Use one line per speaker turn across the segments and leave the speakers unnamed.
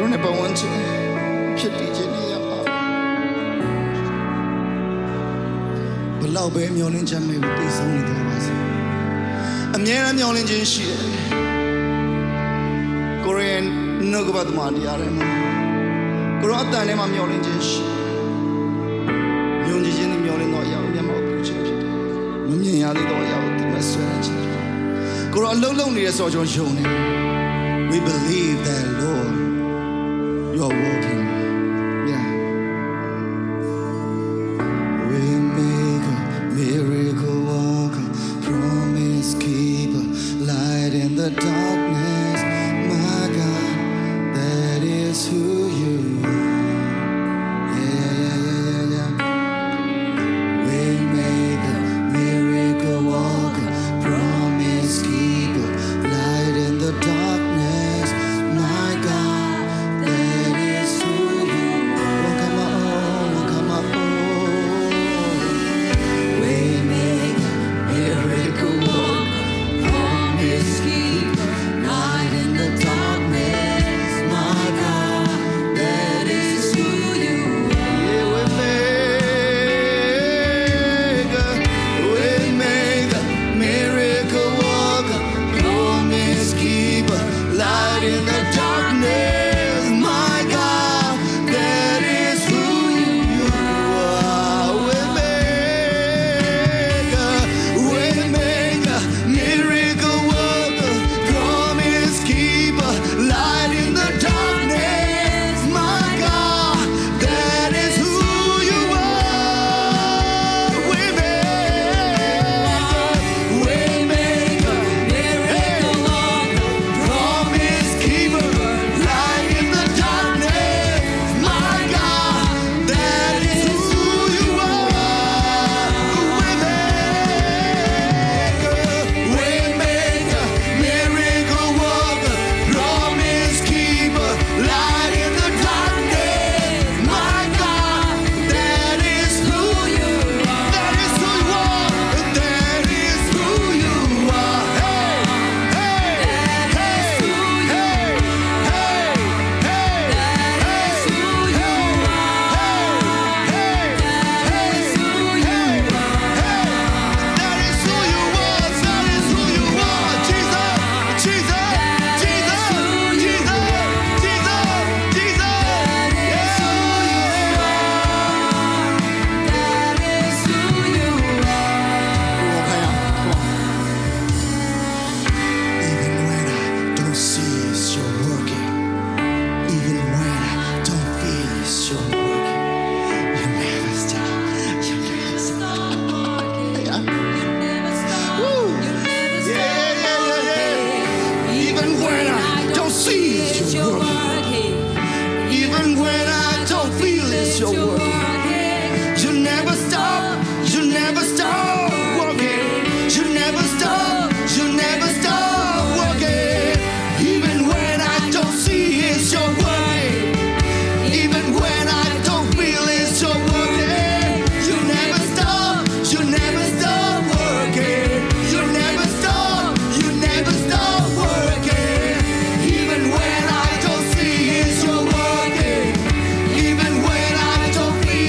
တို့နဲ့ပတ်ဝန်းကျင်ဖြစ်တည်ခြင်းနဲ့ရပါဘလောက်ပဲမျောလင်းချက်မဲ့ကိုသိဆုံးနေတော့ပါစေအမြဲတမ်းမျောလင်းခြင်းရှိတယ်ကိုရီးယားနှုတ်ကပတ်တော်တရားထဲမှာကိုရောအတန်ထဲမှာမျောလင်းခြင်းရှိယုံကြည်ခြင်းနဲ့မျောလင်းတော့အရာကိုမျက်မှောက်ပြုခြင်းဖြစ်တယ်မမြင်ရသေးတော့အရာကိုဒီမှာဆွဲခြင်းကိုရောအလုံးလုံးနေတဲ့ဆိုကျွန်တော်ယုံနေ We believe that Lord you are working yeah we make a miracle worker promise keeper light in the darkness my God that is who you are yeah we make a miracle worker promise keeper light in the darkness my God that is who you are come on
We make a miracle worker, promise keeper, light in the darkness, my God, that is who you are.
yeah we make a miracle worker promise keeper light in the darkness my God that is who you are we make a miracle worker promise keeper light in the darkness my God that is who you are we make a
Miracle worker,
promise keeper light in the darkness my God that is who you are we make a miracle worker promise keeper light in the darkness my God that is who you are that is who you are that is who you are Even when I don't see it's your working. Even when I don't feel it's your working. You never stop working. You never stop working. Even when I don't see it's your working. Even when I don't feel it's your working. You never stop working. You never stop working. Even when I don't see it's your working. Even when I don't feel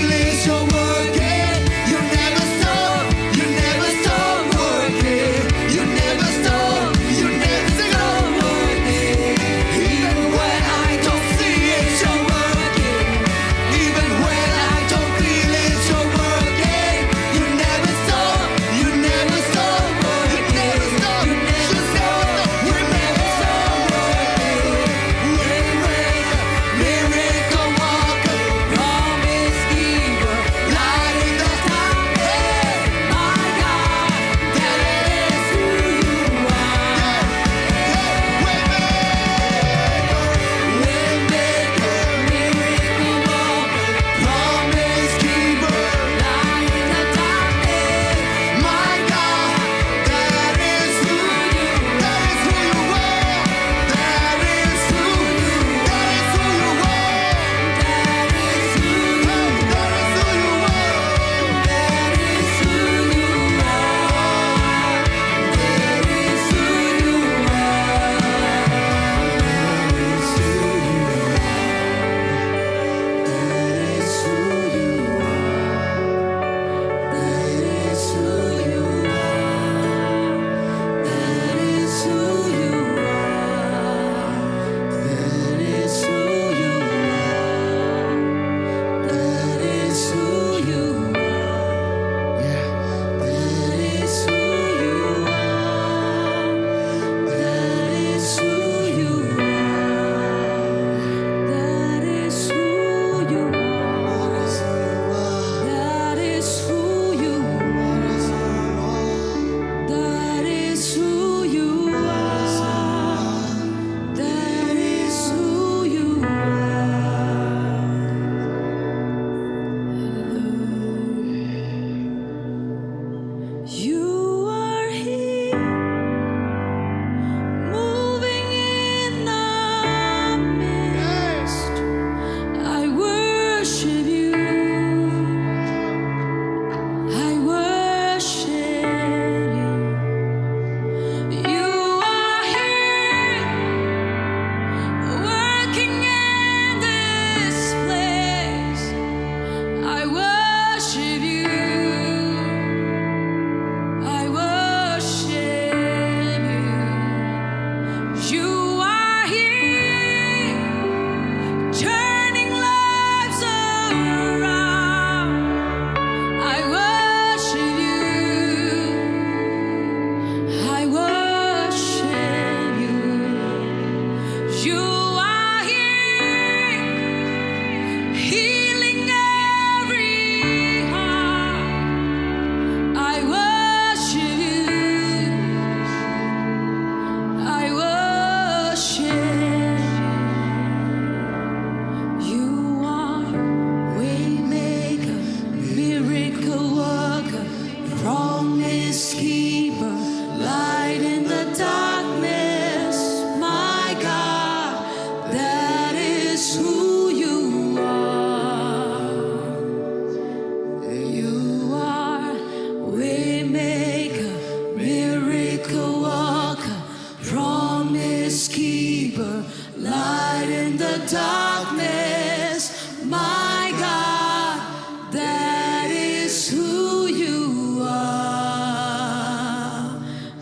light in the darkness, my God, that is who you are.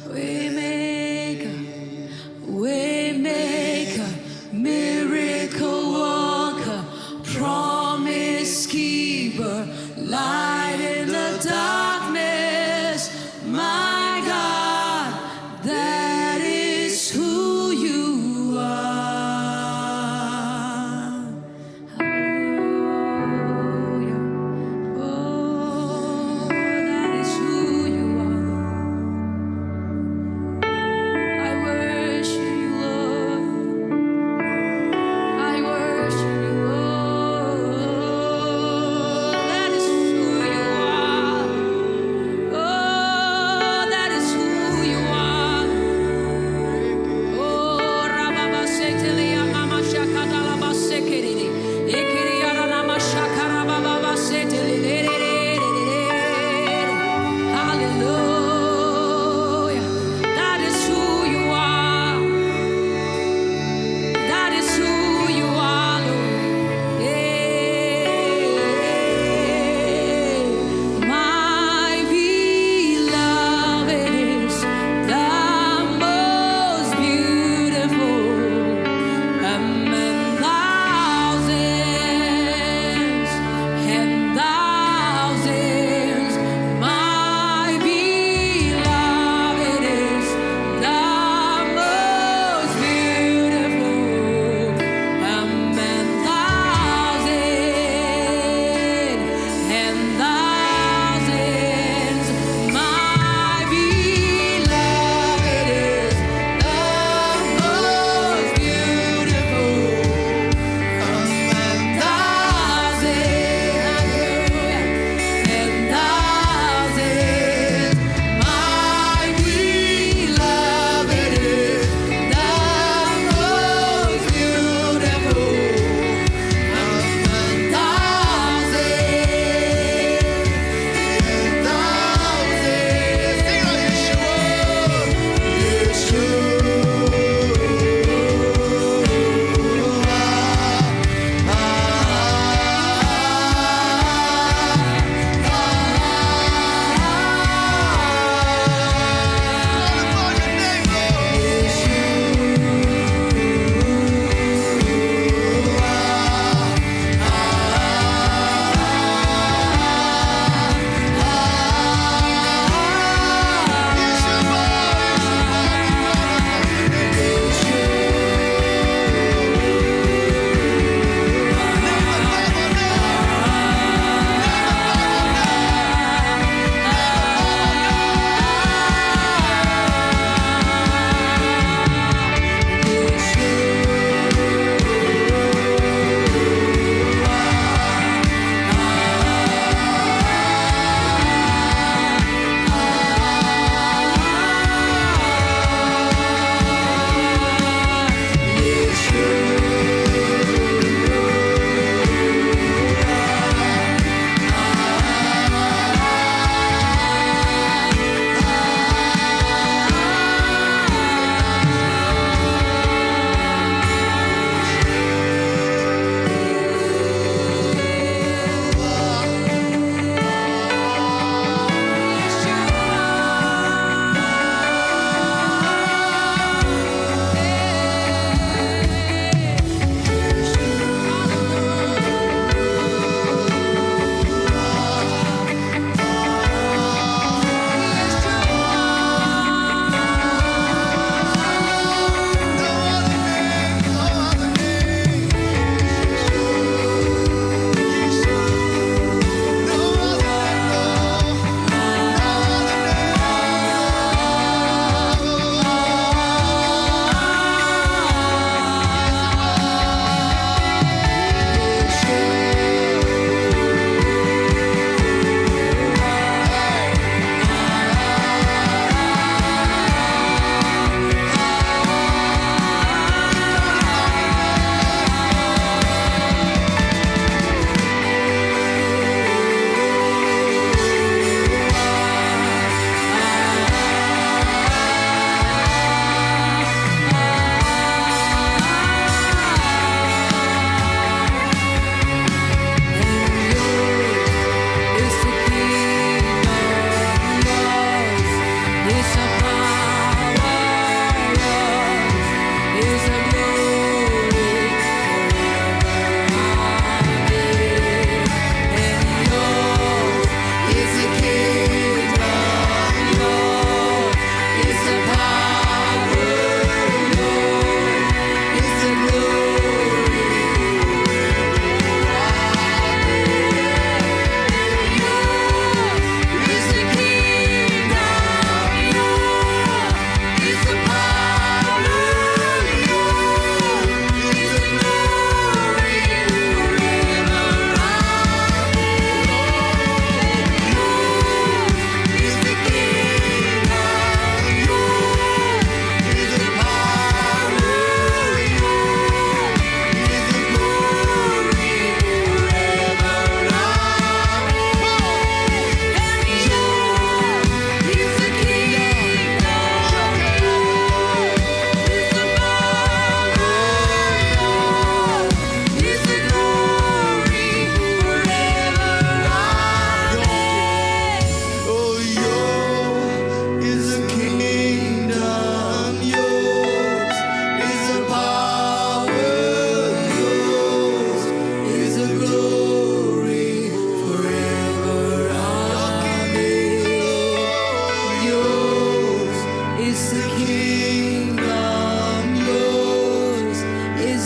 Waymaker, waymaker, miracle worker, promise keeper, light in the darkness, my God, that is who you are.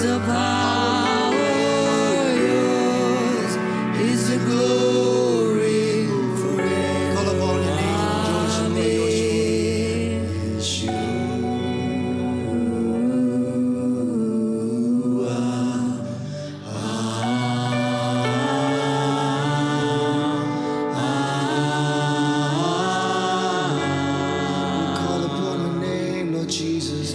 the power, yours is the glory forever.
Call upon your name, Joshua, Joshua. Call upon your name, Lord Jesus.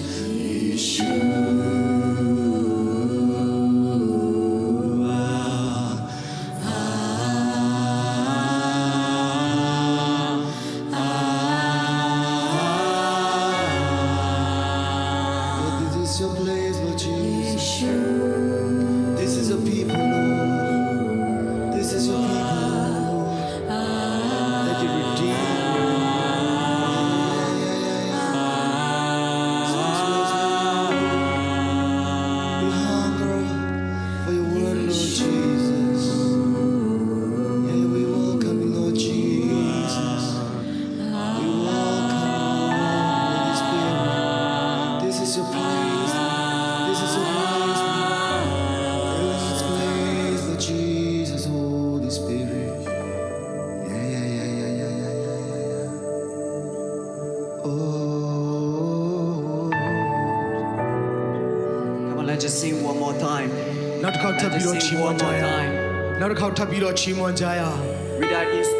Lord, this is your place, Lord Jesus. This is your people, Lord. This is your people, Lord. Let you redeem. We hunger for your word, Lord Jesus. Yeah, we welcome you, Lord Jesus. We welcome you, Holy Spirit. This is your place. This is your place. Fill this place, Lord Jesus, Holy Spirit. Yeah. Oh.
Come on, let's just sing one more time.
နောက်တစ်ခေါက်ထပ်ပြီးတော့ချီးမွမ်းကြရအောင်နောက်တစ်ခေါက်ထပ်ပြီးတော့ချီးမွမ်းကြရအောင်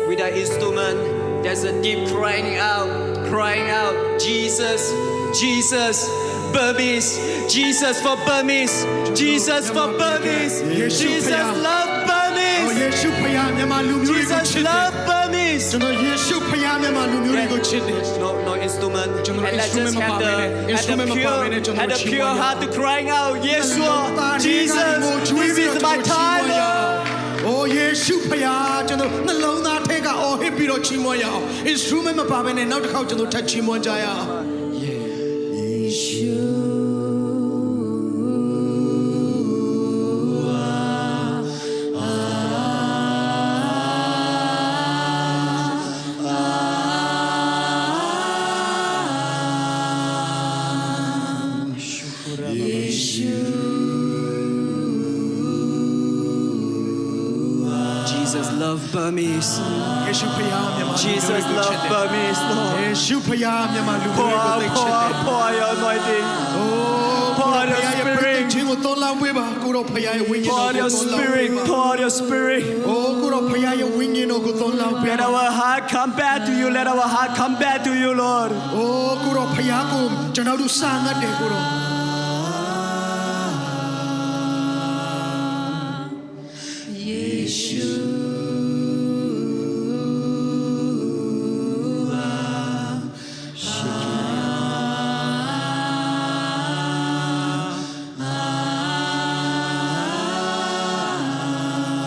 With our instrument, there's a deep crying out, Jesus, Jesus, Burmese, Jesus for Burmese, Jesus for Burmese, Jesus love
ယေ
Burmese,
ရှုဖခင်မြန်မာလူမျိုးတွေကို
Jesus
ချစ်တယ်
love Burmese.
ကျွန်တော်ယေရှုဖခင်မြန်မာလူမျိုးတွေကိုချစ်တယ်
No instrument,
ကျွန်တော်
and let's just
instrument
have
မပါဘဲနဲ့ instrument မပါဘဲနဲ့ကျွန်တော်
had the
ချီးမွမ်း
pure
ရအောင်
heart to crying out, Yeshua, Jesus, this is my time, Lord.
အိုယေရှုဖခင်ကျွန်တော်နှလုံးသားထဲကအော်ဟစ်ပြီးတော့ချီးမွမ်းရအောင် instrument မပါဘဲနဲ့နောက်တစ်ခေါက်ကျွန်တော်ထပ်ချီးမွမ်းကြရအောင်
Jesus love Burmese.
ယေရှုဖခင်မြန်မာလူမျိုး
Jesus
တွေကိုချစ်
love
တယ်
Burmese, Lord.
ယေရှုဖခင်မြန်မာလူမျိုးတွေကိုသိချစ်တယ်
Pour your anointing.
အိုး
Pour
ဖ
your
ခင်ရဲ့
spirit.
ခြင်းကိုသွန်လောင်းပေးပါကိုတော့ဖခင်ရဲ့ဝိညာဉ်
Pour
တော်
your
ကိုသွန်လောင်း
spirit.
ပေးပါ
Pour your spirit.
အိုးကိုတော့ဖခင်ရဲ့ဝိညာဉ်တော်ကိုသွန်လောင်းပေး
Let
ပါ
our heart come back to you. Let our heart come back to you, Lord.
အိုးကိုတော့ဖခင်ကိုကျွန်တော်တို့စာငတ်တယ်ကိုတော့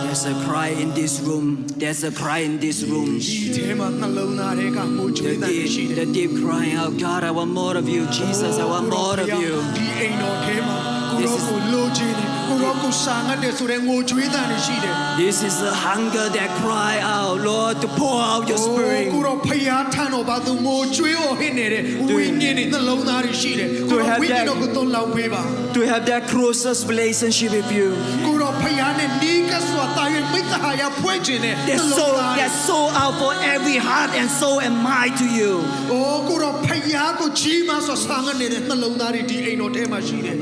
There's a cry in this room. There's a cry in this room.
ဒီထဲမှာနှလုံးသားတွေကငိုကြွေး
The
တဲ့ရှိတယ်
deep crying out, God, I want more of you. Jesus, I want more of you.
ဒီအိမ်တော်ထဲမှာကိုတော့ကိုလိုချင်တယ်ကိုတော့ကိုစာငတ်တယ်ဆိုတဲ့ငိုကြွေးတဲ့ရှိတယ်
This is the hunger that cry out, Lord, to pour out your
ကို
spirit.
တော့ဖခင်ထံတော်ဘာသူငိုကြွေးဟစ်နေတဲ့ဝိညာဉ်နဲ့နှလုံးသားတွေရှိတယ်ကိုတော့ဝိညာဉ်တော်ကိုသွန်လောင်းပေးပါ
To have that closest relationship with you.
ကိုတော့ဖခင်နဲ့နီးကပ်စွာတာယာမိတ္တဟာယဖွဲ့ခြင်းနဲ့
That's sold out for every heart and soul and mind to you.
အိုးကိုတော့ဖခင်ကိုကြီးမားစွာစာငတ်နေတဲ့နှလုံးသားတွေဒီအိမ်တော်ထဲမှာရှိတယ်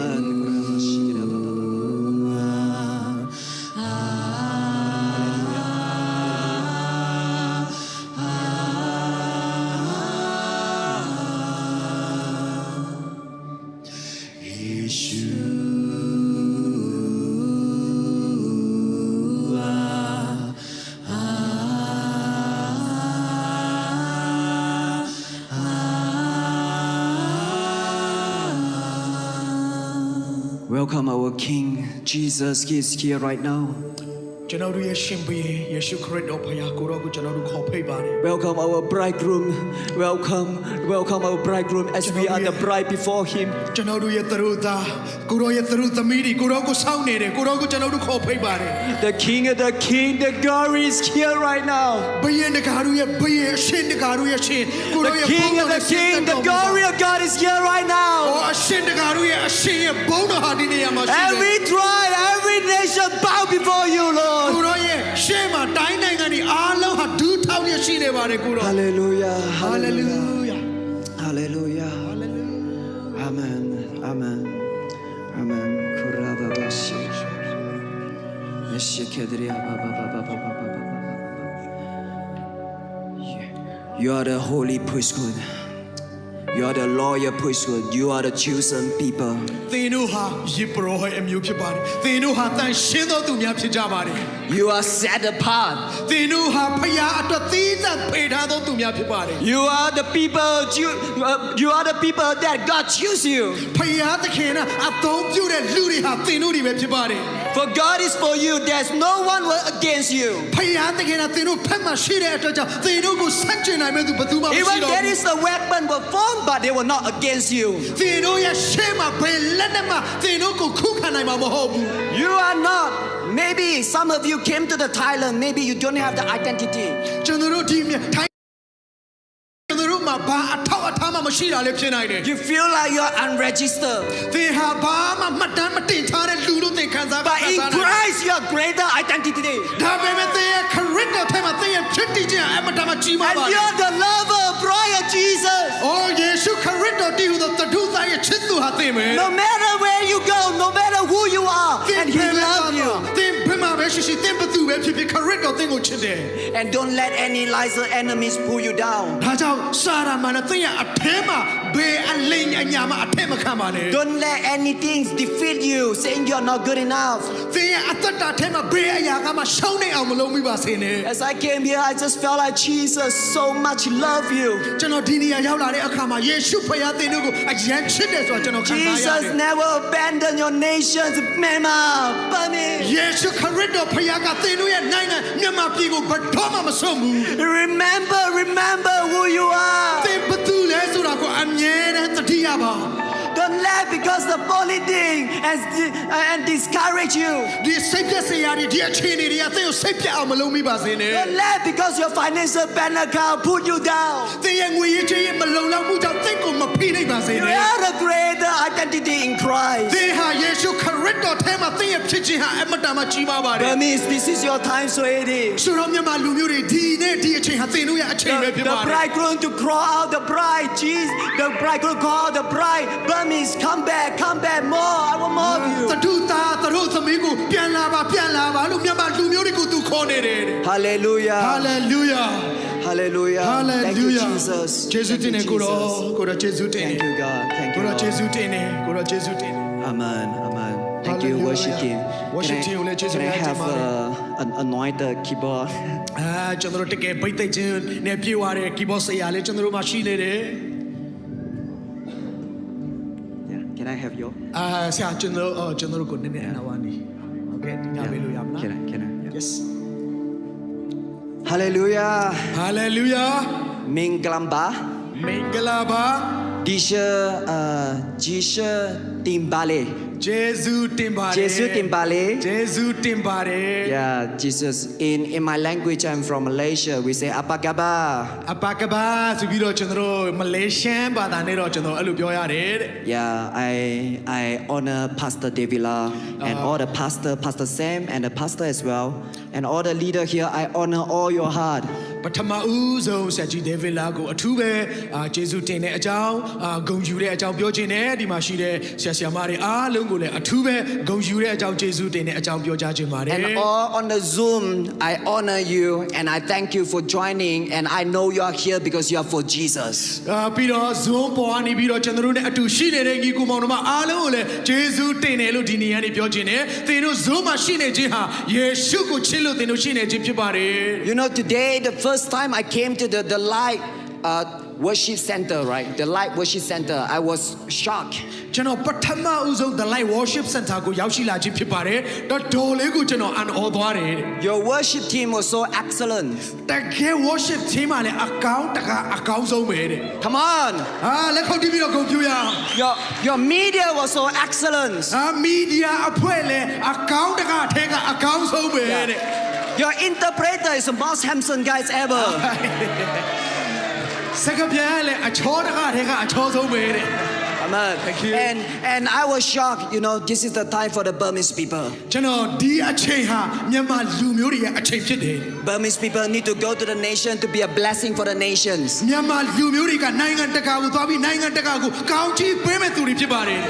Welcome our King. Jesus is here right now.
ကျွန်တော်တို့ရဲ့ရှင်ဘုရင်ယေရှုခရစ်တော်ဖခင်ကိုရောကိုကျွန်တော်တို့ခေါ်ဖိတ်ပါတယ်
Welcome our bridegroom. Welcome our bridegroom as we are the bride before him.
ကျွန်တော်တို့ရဲ့သတို့သားကိုရောရဲ့သတို့သမီးတွေကိုရောကိုစောင့်နေတယ်ကိုရောကိုကျွန်တော်တို့ခေါ်ဖိတ်ပါတယ်
The king, the glory is here right now.
ဘုရင်တကားတို့ရဲ့ဘုရင်အရှင်တကားတို့ရဲ့ရှင်ကိုရော
The
ရဲ့
king, the glory of God is here right now.
အရှင်တကားတို့ရဲ့အရှင်ရဲ့ဘုန်းတော်ဟာဒီနေရာမှာရှိတယ်
Every tribe, every nation bow before you,
ကို
Lord.
ရောရဲ့ရှေ့မှာတိုင်းနိုင်ငံတွေအားလုံးဟာဒူးထောက်ရရှိနေပါတယ်ကိုရော
Hallelujah.
Hallelujah
Hallelujah. Amen. Amen. Amen. Kuraba bashi. Eshikederia ba ba ba ba ba ba ba ba. You are the holy priesthood. You are the loyal priesthood. You are the chosen people.
သင်တို့ဟာယေဘရဟိအမျိုးဖြစ်ပါတယ်သင်တို့ဟာတန်ရှင်းသောသူများဖြစ်ကြပါတယ်
You are set apart.
သင်တို့ဟာဖခင်အတွက်သီးသန့်ဖေထားသောသူများဖြစ်ပါတယ်
You are the people. You are the people that God choose you.
ဖခင်သခင်ကအသုံးပြုတဲ့လူတွေဟာသင်တို့တွေပဲဖြစ်ပါတယ်
For God is for you. There's no one against you.
ဖခင်သခင်ကသင်တို့ဖက်မှာရှိတဲ့အတွက်ကြောင့်သင်တို့ကိုဆန့်ကျင်နိုင်မဲ့သူဘယ်သူမှမရှိ
Even
တော့
there
ဘူး
is a weapon were formed, but they were not against you.
သင်တို့ရဲ့ရှေ့မှာဘယ်လက်နဲ့မှသင်တို့ကိုခုခံနိုင်မှာမဟုတ်ဘူး
You are not. Maybe some of you came to the Thailand. Maybe you don't have the identity.
ကျွန်တော်တို့ဒီမြထိုင်းကျွန်တော်တို့မှာဘာအထောက်အထားမှမရှိတာလည်းဖြစ်နိုင်တယ်
You feel like you are unregistered.
သင်ဟာဘာမှမှတ်တမ်းမတင်ထားတဲ့လူလို့သင်ခံစား
But in Christ, you have greater identity.
ဒါပေမဲ့သင်ရဲ့ခရစ်တော်ထဲမှာသင်ရဲ့ဖြစ်တည်ခြင်းအမတမကြီးမား
And
ပါ
you're the lover of Royal Jesus.
။အော်ယေရှုခရစ်တော်တည်ဟူသောတထုသားရဲ့ချစ်သူဟာသင်ပဲ
No matter where you go, no matter who you are,
သင်
and He loves you.
သင်ဘယ်မှာပဲရှိရှိသင်ဘသူပဲဖြစ်ဖြစ်ခရစ်တော်သင်ကိုချစ်တယ်
And don't let any lies or enemies pull you down.
။ဒါကြောင့်စာရမန်သင်ရဲ့အထဲမှာဘယ်အလိမ်အညာမှအထက်မခံပါနဲ့
Don't let anything defeat you, saying you're not good enough.
။သင်ရဲ့အသက်တာထဲမှာဘယ်အရာကမှရှောင်းနေအောင်မလုပ်မိပါစေနဲ့
As I came here, I just felt like Jesus so much love you.
။ကျွန်တော်ဒီနေရာရောက်လာတဲ့အခါမှာယေရှုဖခင်သင်တို့ကိုအယံချစ်တယ်ဆိုတာကျွန်တော်ခံစားရတယ်
Jesus never abandoned your nations, Mama, Bunny.
။ယေရှုခရစ်တော်ဖခင်ကသင်တို့ရဲ့နိုင်ငံမြန်မာပြည်ကိုဘယ်တော့မှမဆုံးဘူး
Remember who you are.
။သင်ဘသူလဲဆိုတာကိုအမြဲတမ်းသတိရပါ
Don't let because the politics and discourage you.
ဒီစိတ်ပြက်စရာတွေဒီအခြေအနေတွေကသင်ကိုစိတ်ပြက်အောင်မလုပ်မိပါစေနဲ့
Don't let because your financial bank account put you down.
သင်ရဲ့ငွေရေးကြေးရေးမလုံလောက်မှုကြောင့်သင်ကိုမဖိနှိပ်ပါစေ
You
နဲ့
have a greater identity in Christ.
သင်ဟာယေရှုခရစ်တော်ထဲမှာသင်ရဲ့ဖြစ်ခြင်းဟာအမတန်မှကြီးမားပါတယ်
That means this is your time, sweetie.
ဆိုတော့မြန်မာလူမျိုးတွေဒီနေ့ဒီအချိန်ဟာသင်တို့ရဲ့အချိန်ပဲဖြစ်
The
ပါတယ်
bridegroom to call out the bride. Jesus, the bridegroom call the bride. Burmese, come back more. I want more of
သ
you.
တုသားသတို့သမီးကိုပြန်လာပါလို့မြန်မာလူမျိုးတွေကိုသူခေါ်နေတယ်
Hallelujah.
Hallelujah
Hallelujah. Thank you,
Hallelujah
Jesus.
ယေရှုတင်နေ
Thank
ကို
you,
ရော
Jesus.
ကိုရောယေရှုတင်နေ
Thank you, God. Thank
ကို
you,
ရောယေ
Lord.
ရှုတင်နေကိုရောယေရှုတင်နေ
Amen. Thank you,
Hallelujah.
worship team.
Worship team, let's just
Can I
raise
have
them
an anointed keyboard?
ကျွန်တော်တို့တကယ်ပိတ်သိမ့်ခြင်းနဲ့ပြေဝရတဲ့ကီဘောဆရာလေးကျွန်တော်တို့မှရှိနေတယ်
Yeah. Can I have your?
ဆရာကျွန်တော်တို့ကိုနည်းနည်းအနာဝနီโอเคဒီညပေးလို့ရမလား
Can I? Yeah.
Yes
Hallelujah.
Hallelujah
Minglamba.
မင်္ဂလာပါ
Jisha Timbale.
ယေရှုတင်ပါတယ်
Jesus Timbale.
ယေရှုတင်ပါတယ်
Yeah, Jesus. In my language, I'm from Malaysia. We say apa kabar.
အပကဘာဆိုပြီးတော့ကျွန်တော်တို့မလေးရှားဘာသာနဲ့တော့ကျွန်တော်အဲ့လိုပြောရတယ်တဲ့
Yeah, I honor Pastor Devila and all the Pastor Sam and the pastor as well, and all the leader here. I honor all your heart.
ပထမဦးဆုံးဆက်ကြီးဒေးဗစ်လာကိုအထူးပဲယေရှုတင်တဲ့အကြောင်းဂုဏ်ယူတဲ့အကြောင်းပြောခြင်းနဲ့ဒီမှာရှိတဲ့ဆရာဆရာမတွေအားလုံးကိုလည်းအထူးပဲဂုဏ်ယူတဲ့အကြောင်းယေရှုတင်တဲ့အကြောင်းပြောကြားခြင်းပါတယ်
And all on the Zoom, I honor you and I thank you for joining. And I know you are here because you are for Jesus.
ပြီးတော့ Zoom ပေါ်ကနေပြီးတော့ကျွန်တော်တို့နဲ့အတူရှိနေတဲ့ညီကိုမောင်တို့မအားလုံးကိုလည်းယေရှုတင်တယ်လို့ဒီနေရာနေပြောခြင်းနဲ့သင်တို့ Zoom မှာရှိနေခြင်းဟာယေရှုကိုချစ်လို့သင်တို့ရှိနေခြင်းဖြစ်ပါတယ်
You know, today, the first time I came to the light, worship center, right? The light worship center. I was shocked.
ကျွန်တော်ပထမဦးဆုံး The Light Worship Center ကိုရောက်ရှိလာခြင်းဖြစ်ပါတယ်တော်တော်လေးကိုကျွန်တော်အံ့ဩသွားတယ်
Your worship team was so excellent.
တကယ် worship team မှာလည်းအကောင်းတကအကောင်းဆုံးပဲတဲ့
Come on.
လက်ခုပ်တီးပြီးတော့ဂုဏ်ပြုရအောင်
Your media was so excellent.
မီဒီယာအဖွဲ့လည်းအကောင်းတကအထက်ကအကောင်းဆုံးပဲတဲ့
Your interpreter is the most handsome guys ever.
စကားပြန်လည်းအချောတကအထက်ကအချောဆုံးပဲတဲ့
Amen.
Thank you.
And I was shocked. You know, this is the time for the Burmese people.
ကျွန်တော်ဒီအချိန်ဟာမြန်မာလူမျိုးတွေရဲ့အချိန်ဖြစ်တယ်
Burmese people need to go to the nation to be a blessing for the nations.
မြန်မာလူမျိုးတွေကနိုင်ငံတကာကိုသွားပြီးနိုင်ငံတကာကိုကောင်းချီးပေးမဲ့သူတွေဖြစ်ပါတယ်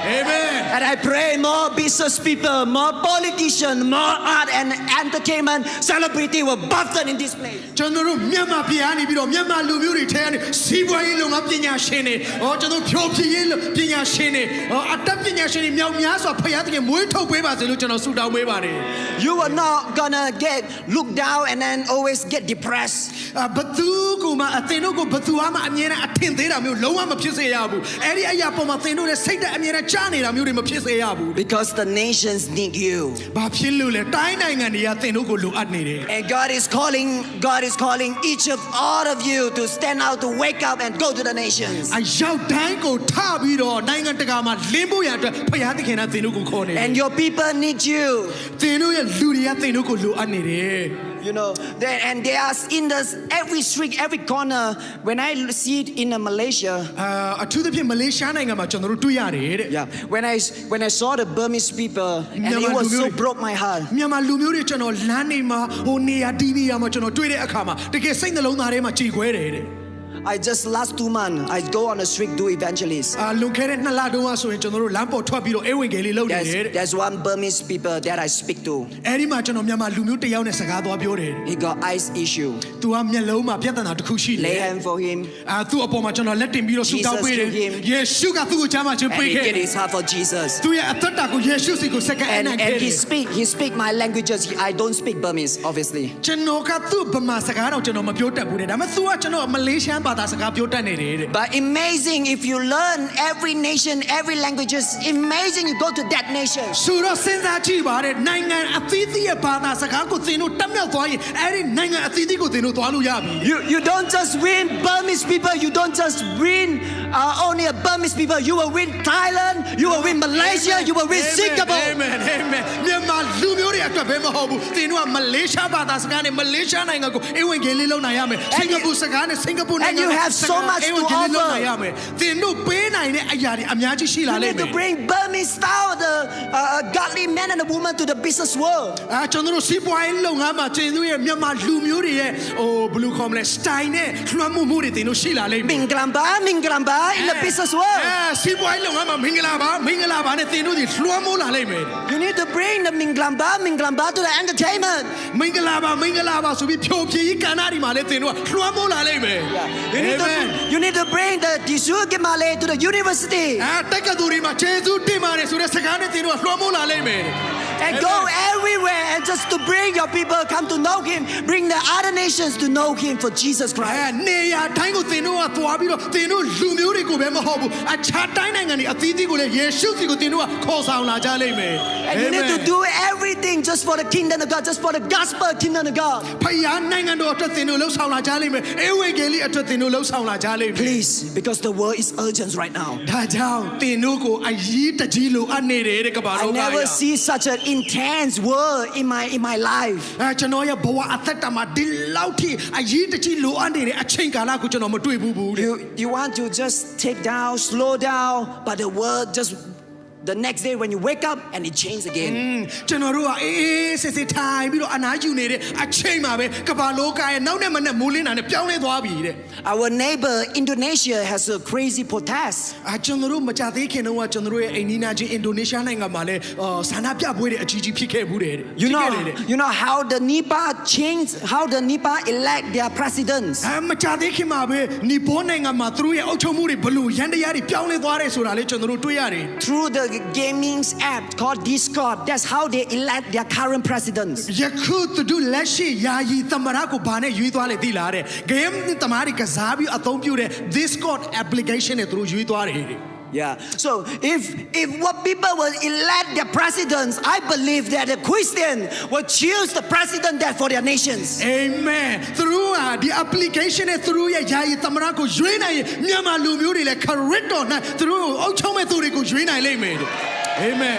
Amen.
And I pray more business people, more politicians, more art and entertainment celebrity will busted in this place.
ကျွန်တော်တို့မြန်မာပြည်ကနေပြီးတော့မြန်မာလူမျိုးတွေထဲကနေစီးပွားရေးလုပ်ငန်းပညာရှင်တွေကျွန်တော်ဖြိုးဖြည်းရေးပညာရှင်တွေအတတ်ပညာရှင်တွေမြောက်များစွာဖခင်သခင်မွေးထုတ်ပေးပါစေလို့ကျွန်တော်ဆုတောင်းပေးပါတယ်
You are not gonna get looked down and then always get depressed.
ဘသူကမှအသင်တို့ကိုဘသူမှအမြဲတမ်းအထင်သေးတာမျိုးလုံးဝမဖြစ်စေရဘူးအဲ့ဒီအရာပေါ်မှာသင်တို့ရဲ့စိတ်ဓာတ်အမြဲတမ်းချနေတာမျိုးတွေမဖြစ်စေရဘူး
Because the nations need you.
ဘာဖြစ်လို့လဲတိုင်းနိုင်ငံတွေကသင်တို့ကိုလိုအပ်နေတယ်
And God is calling each of all of you to stand out, to wake up and go to the nations.
အရောက်တိုင်းကိုထပြီးတော့နိုင်ငံတကာမှာလင်းဖို့ရအတွက်ဖခင်သခင်ကသင်တို့ကိုခေါ်နေတယ်
And your people need you.
သင်တို့ရဲ့လူတွေကသင်တို့ကိုလိုအပ်နေတယ်
You know, and they are in every street, every corner. When I see it in Malaysia,
အထူးသဖြင့်မလေးရှားနိုင်ငံမှာကျွန်တော်တို့တွေ့ရတယ်တဲ့
yeah. When I saw the Burmese people, and it was so broke my heart.
မြန်မာလူမျိုးတွေကျွန်တော်လမ်းနေမှာဟိုနေရာတီးနေရမှာကျွန်တော်တွေ့တဲ့အခါမှာတကယ်စိတ်နှလုံးသားထဲမှာကြေခွဲတယ်တဲ့
I just last 2 months I go on the street do evangelist.
လွန်ခဲ့တဲ့2 လတုန်းကဆိုရင်ကျွန်တော်တို့လမ်းပေါ်ထွက်ပြီးတော့ဧဝံဂေလိလုပ်နေတယ်တဲ့
There's one Burmese people that I speak to.
အဲ့ဒီမှာကျွန်တော်မြန်မာလူမျိုးတစ်ယောက်နဲ့စကားသွားပြောတယ်
He got eyes issue.
तू ကမျက်လုံးမှာပြဿနာတစ်ခုရှိတယ်
Lay hand for him.
သူ့အပေါ်မှာကျွန်တော်လက်တင်ပြီးတော့ဆုတောင်းပေးတယ်ယေရှုကသူ့ကိုချမ်းသာခြင်း
And
ပေး
he
ခဲ့
get his heart for Jesus.
သူ့ရဲ့အသက်တာကိုယေရှုစီကိုစက္ကန့်အနံ့ခဲ့
And
တယ်
he speak my languages. I don't speak Burmese, obviously.
ကျွန်တော်ကသူ့ဗမာစကားတော့ကျွန်တော်မပြောတတ်ဘူးတဲ့ဒါပေမဲ့ तू ကကျွန်တော်မလေးရှားဘာသာစကားပြောတတ်နေတယ်
But amazing if you learn every nation, every languages. Amazing you go to that nation.
ဆိုတော့စဉ်းစားကြည့်ပါတဲ့နိုင်ငံအသီးသီးရဲ့ဘာသာစကားကိုသင်တို့တက်မြောက်သွားရင်အဲ့ဒီနိုင်ငံအသီးသီးကိုသင်တို့သွားလို့ရပြီ
You don't just win Burmese people. You don't just win only a Burmese people. You will win Thailand. You will win Malaysia. You will win Singapore.
Amen. Amen. မြန်မာလူမျိုးတွေအတွက်ပဲမဟုတ်ဘူးသင်တို့ကမလေးရှားဘာသာစကားနဲ့မလေးရှားနိုင်ငံကိုဧဝံဂေလိလုပ်နိုင်ရမယ်စင်ကာပူစကားနဲ့စင်ကာပူနိုင်ငံ
And you have so much to offer.
သင်တို့ပေးနိုင်တဲ့အရာတွေအများကြီးရှိလာ
You
လိမ့်
need
မယ်
to bring Burmese style, the godly men and the woman to the business world.
ကျွန်တော်တို့စီးပွားရေးလုပ်ငန်းမှာသင်တို့ရဲ့မြန်မာလူမျိုးတွေရဲ့ဘယ်လိုခေါ်မလဲ style နဲ့လွှမ်းမိုးမှုတွေသင်တို့ရှိလာလိမ့်မယ်
Minglamba in the business world.
စီးပွားရေးလုပ်ငန်းမှာမင်္ဂလာပါနဲ့သင်တို့ဒီလွှမ်းမိုးလာလိမ့်မယ်
You need to bring the Minglamba to the entertainment.
မင်္ဂလာပါဆိုပြီးဖြိုဖြီးကဏ္ဍဒီမှာလည်းသင်တို့ကလွှမ်းမိုးလာလိမ့်မယ်
You need to bring the Disugimale to the university.
တက္ကသိုလ်တွေမှာကျေးဇူးတင်ပါတယ်ဆိုတဲ့စကားနဲ့သင်တို့ကလွှမ်းမိုးလာလိမ့်မယ်
And go everywhere and just to bring your people come to know him. Bring the other nations to know him for Jesus Christ.
နေရာတိုင်းကိုသင်တို့ကသွားပြီးတော့သင်တို့လူမျိုးတွေကိုပဲမဟုတ်ဘူးအခြားတိုင်းနိုင်ငံတွေအသီးသီးကိုလည်းယေရှုစီကိုသင်တို့ကခေါ်ဆောင်လာကြလိမ့်မယ်
And you need to do everything just for the kingdom of God, just for the gospel kingdom of God.
ဖယားနိုင်ငံတော်အတွက်သင်တို့လှုပ်ဆောင်လာကြလိမ့်မယ်ဧဝံဂေလိအတွက်သင်တို့လှုပ်ဆောင်လာကြလိမ့်မယ်
Please, because the world is urgent right now.
ဒါကြောင့်သင်တို့ကိုအရေးတကြီးလိုအပ်နေတယ်တဲ့ကမ္ဘာ
I
လောက
never see such an intense word in my life.
ကျွန်တော်ရဲ့ဘဝအသက်တာမှာဒီလောက်ထိအရေးတကြီးလိုအပ်နေတဲ့အချိန်ကာလကိုကျွန်တော်မတွေ့ဘူးတဲ့
You want to just take down, slow down, but the word just the next day when you wake up and it changes again.
ကျွန်တော်တို့ကအေးစစ်စစ်ထိုင်ပြီးတော့အနားယူနေတဲ့အချိန်မှာပဲကမ္ဘာလောကရဲ့နောက်နဲ့မနဲ့မိုးလင်းတာနဲ့ပြောင်းလဲသွားပြီတဲ့
Our neighbor Indonesia has a crazy protest.
ကျွန်တော်တို့မကြသေးခင်တုန်းကကျွန်တော်တို့ရဲ့အိန္ဒိယချင်းအင်ဒိုနီးရှားနိုင်ငံမှာလည်းဆန္ဒပြပွဲတွေအကြီးကြီးဖြစ်ခဲ့ဘူးတဲ့
You know how the Nepal elect their presidents.
မကြသေးခင်မှာပဲနီပေါနိုင်ငံမှာသူတို့ရဲ့အုပ်ချုပ်မှုတွေဘလို့ရန်တရားတွေပြောင်းလဲသွားတယ်ဆိုတာလေကျွန်တော်တို့တွေ့ရတယ်
Through the gaming app called Discord. That's how they elect their current presidents.
ယခုသူတို့လက်ရှိယာယီသမရကိုဘာနဲ့ရွေးသွားလဲသိလားတဲ့ game တမားတွေကစားပြီးအသုံးပြုတဲ့ Discord application နဲ့သူတို့ရွေးသွားတယ်တဲ့
Yeah. So if what people will elect their presidents, I believe that the Christian will choose the president that for their nations.
Amen သူတို့ဟာဒီ application နဲ့သူတို့ရဲ့ယာယီသမရကိုရွေးနိုင်ရင်မြန်မာလူမျိုးတွေလည်း correct တော့နိုင်သူတို့အုပ်ချုပ်မဲ့သူတွေကိုရွေးနိုင်လိမ့်မယ်တဲ့ Amen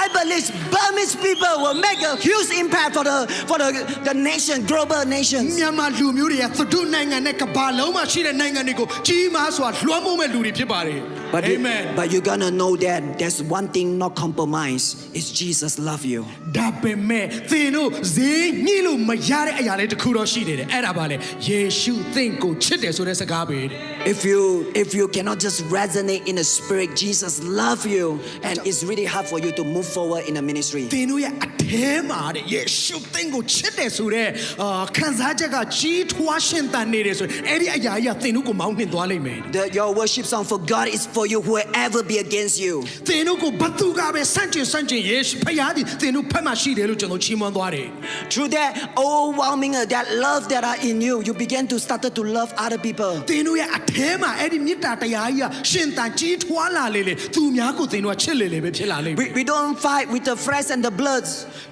I believe Burmese people will make a huge impact for the nation, global nations.
မြန်မာလူမျိုးတွေကသူတို့နိုင်ငံနဲ့ကမ္ဘာလုံးမှာရှိတဲ့နိုင်ငံတွေကိုကြီးမားစွာလွှမ်းမိုးမဲ့လူတွေဖြစ်ပါတယ် Amen
But you're gonna know that there's one thing not compromise. It's Jesus love you.
ဒါပေမဲ့သင်တို့ဈေးညှိလို့မရတဲ့အရာလေးတစ်ခုတော့ရှိနေတယ်အဲ့ဒါပါလေယေရှုသင်ကိုချစ်တယ်ဆိုတဲ့စကားပဲတဲ့
If you cannot just resonate in the spirit, Jesus love you, and it's really hard for you to move forward in the ministry.
သင်တို့ရဲ့အထဲမှာတဲ့ယေရှုသင်ကိုချစ်တယ်ဆိုတဲ့ခံစားချက်ကကြီးထွားရှင်သန်နေတယ်ဆိုရင်အဲ့ဒီအရာကြီးကသင်တို့ကိုမောင်းနှင်သွားလိမ့်မယ်
Your worship song for God is for you, whoever be against you.
သင်တို့ကိုဘသူကပဲဆန့်ကျင်ယေရှုဖခင်သည်သင်တို့ဖက်မှာရှိတယ်လို့ကျွန်တော်ချီးမွမ်းသွားတယ်
Through that overwhelming that love that are in you, you begin to start to love other people.
သင်တို့ရဲ့အထဲမှာအဲ့ဒီမေတ္တာတရားကြီးကရှင်သန်ကြီးထွားလာလေသူများကိုသင်တို့ကချစ်လေပဲဖြစ်လာလိမ့်မယ်
We don't fight with the flesh and the blood.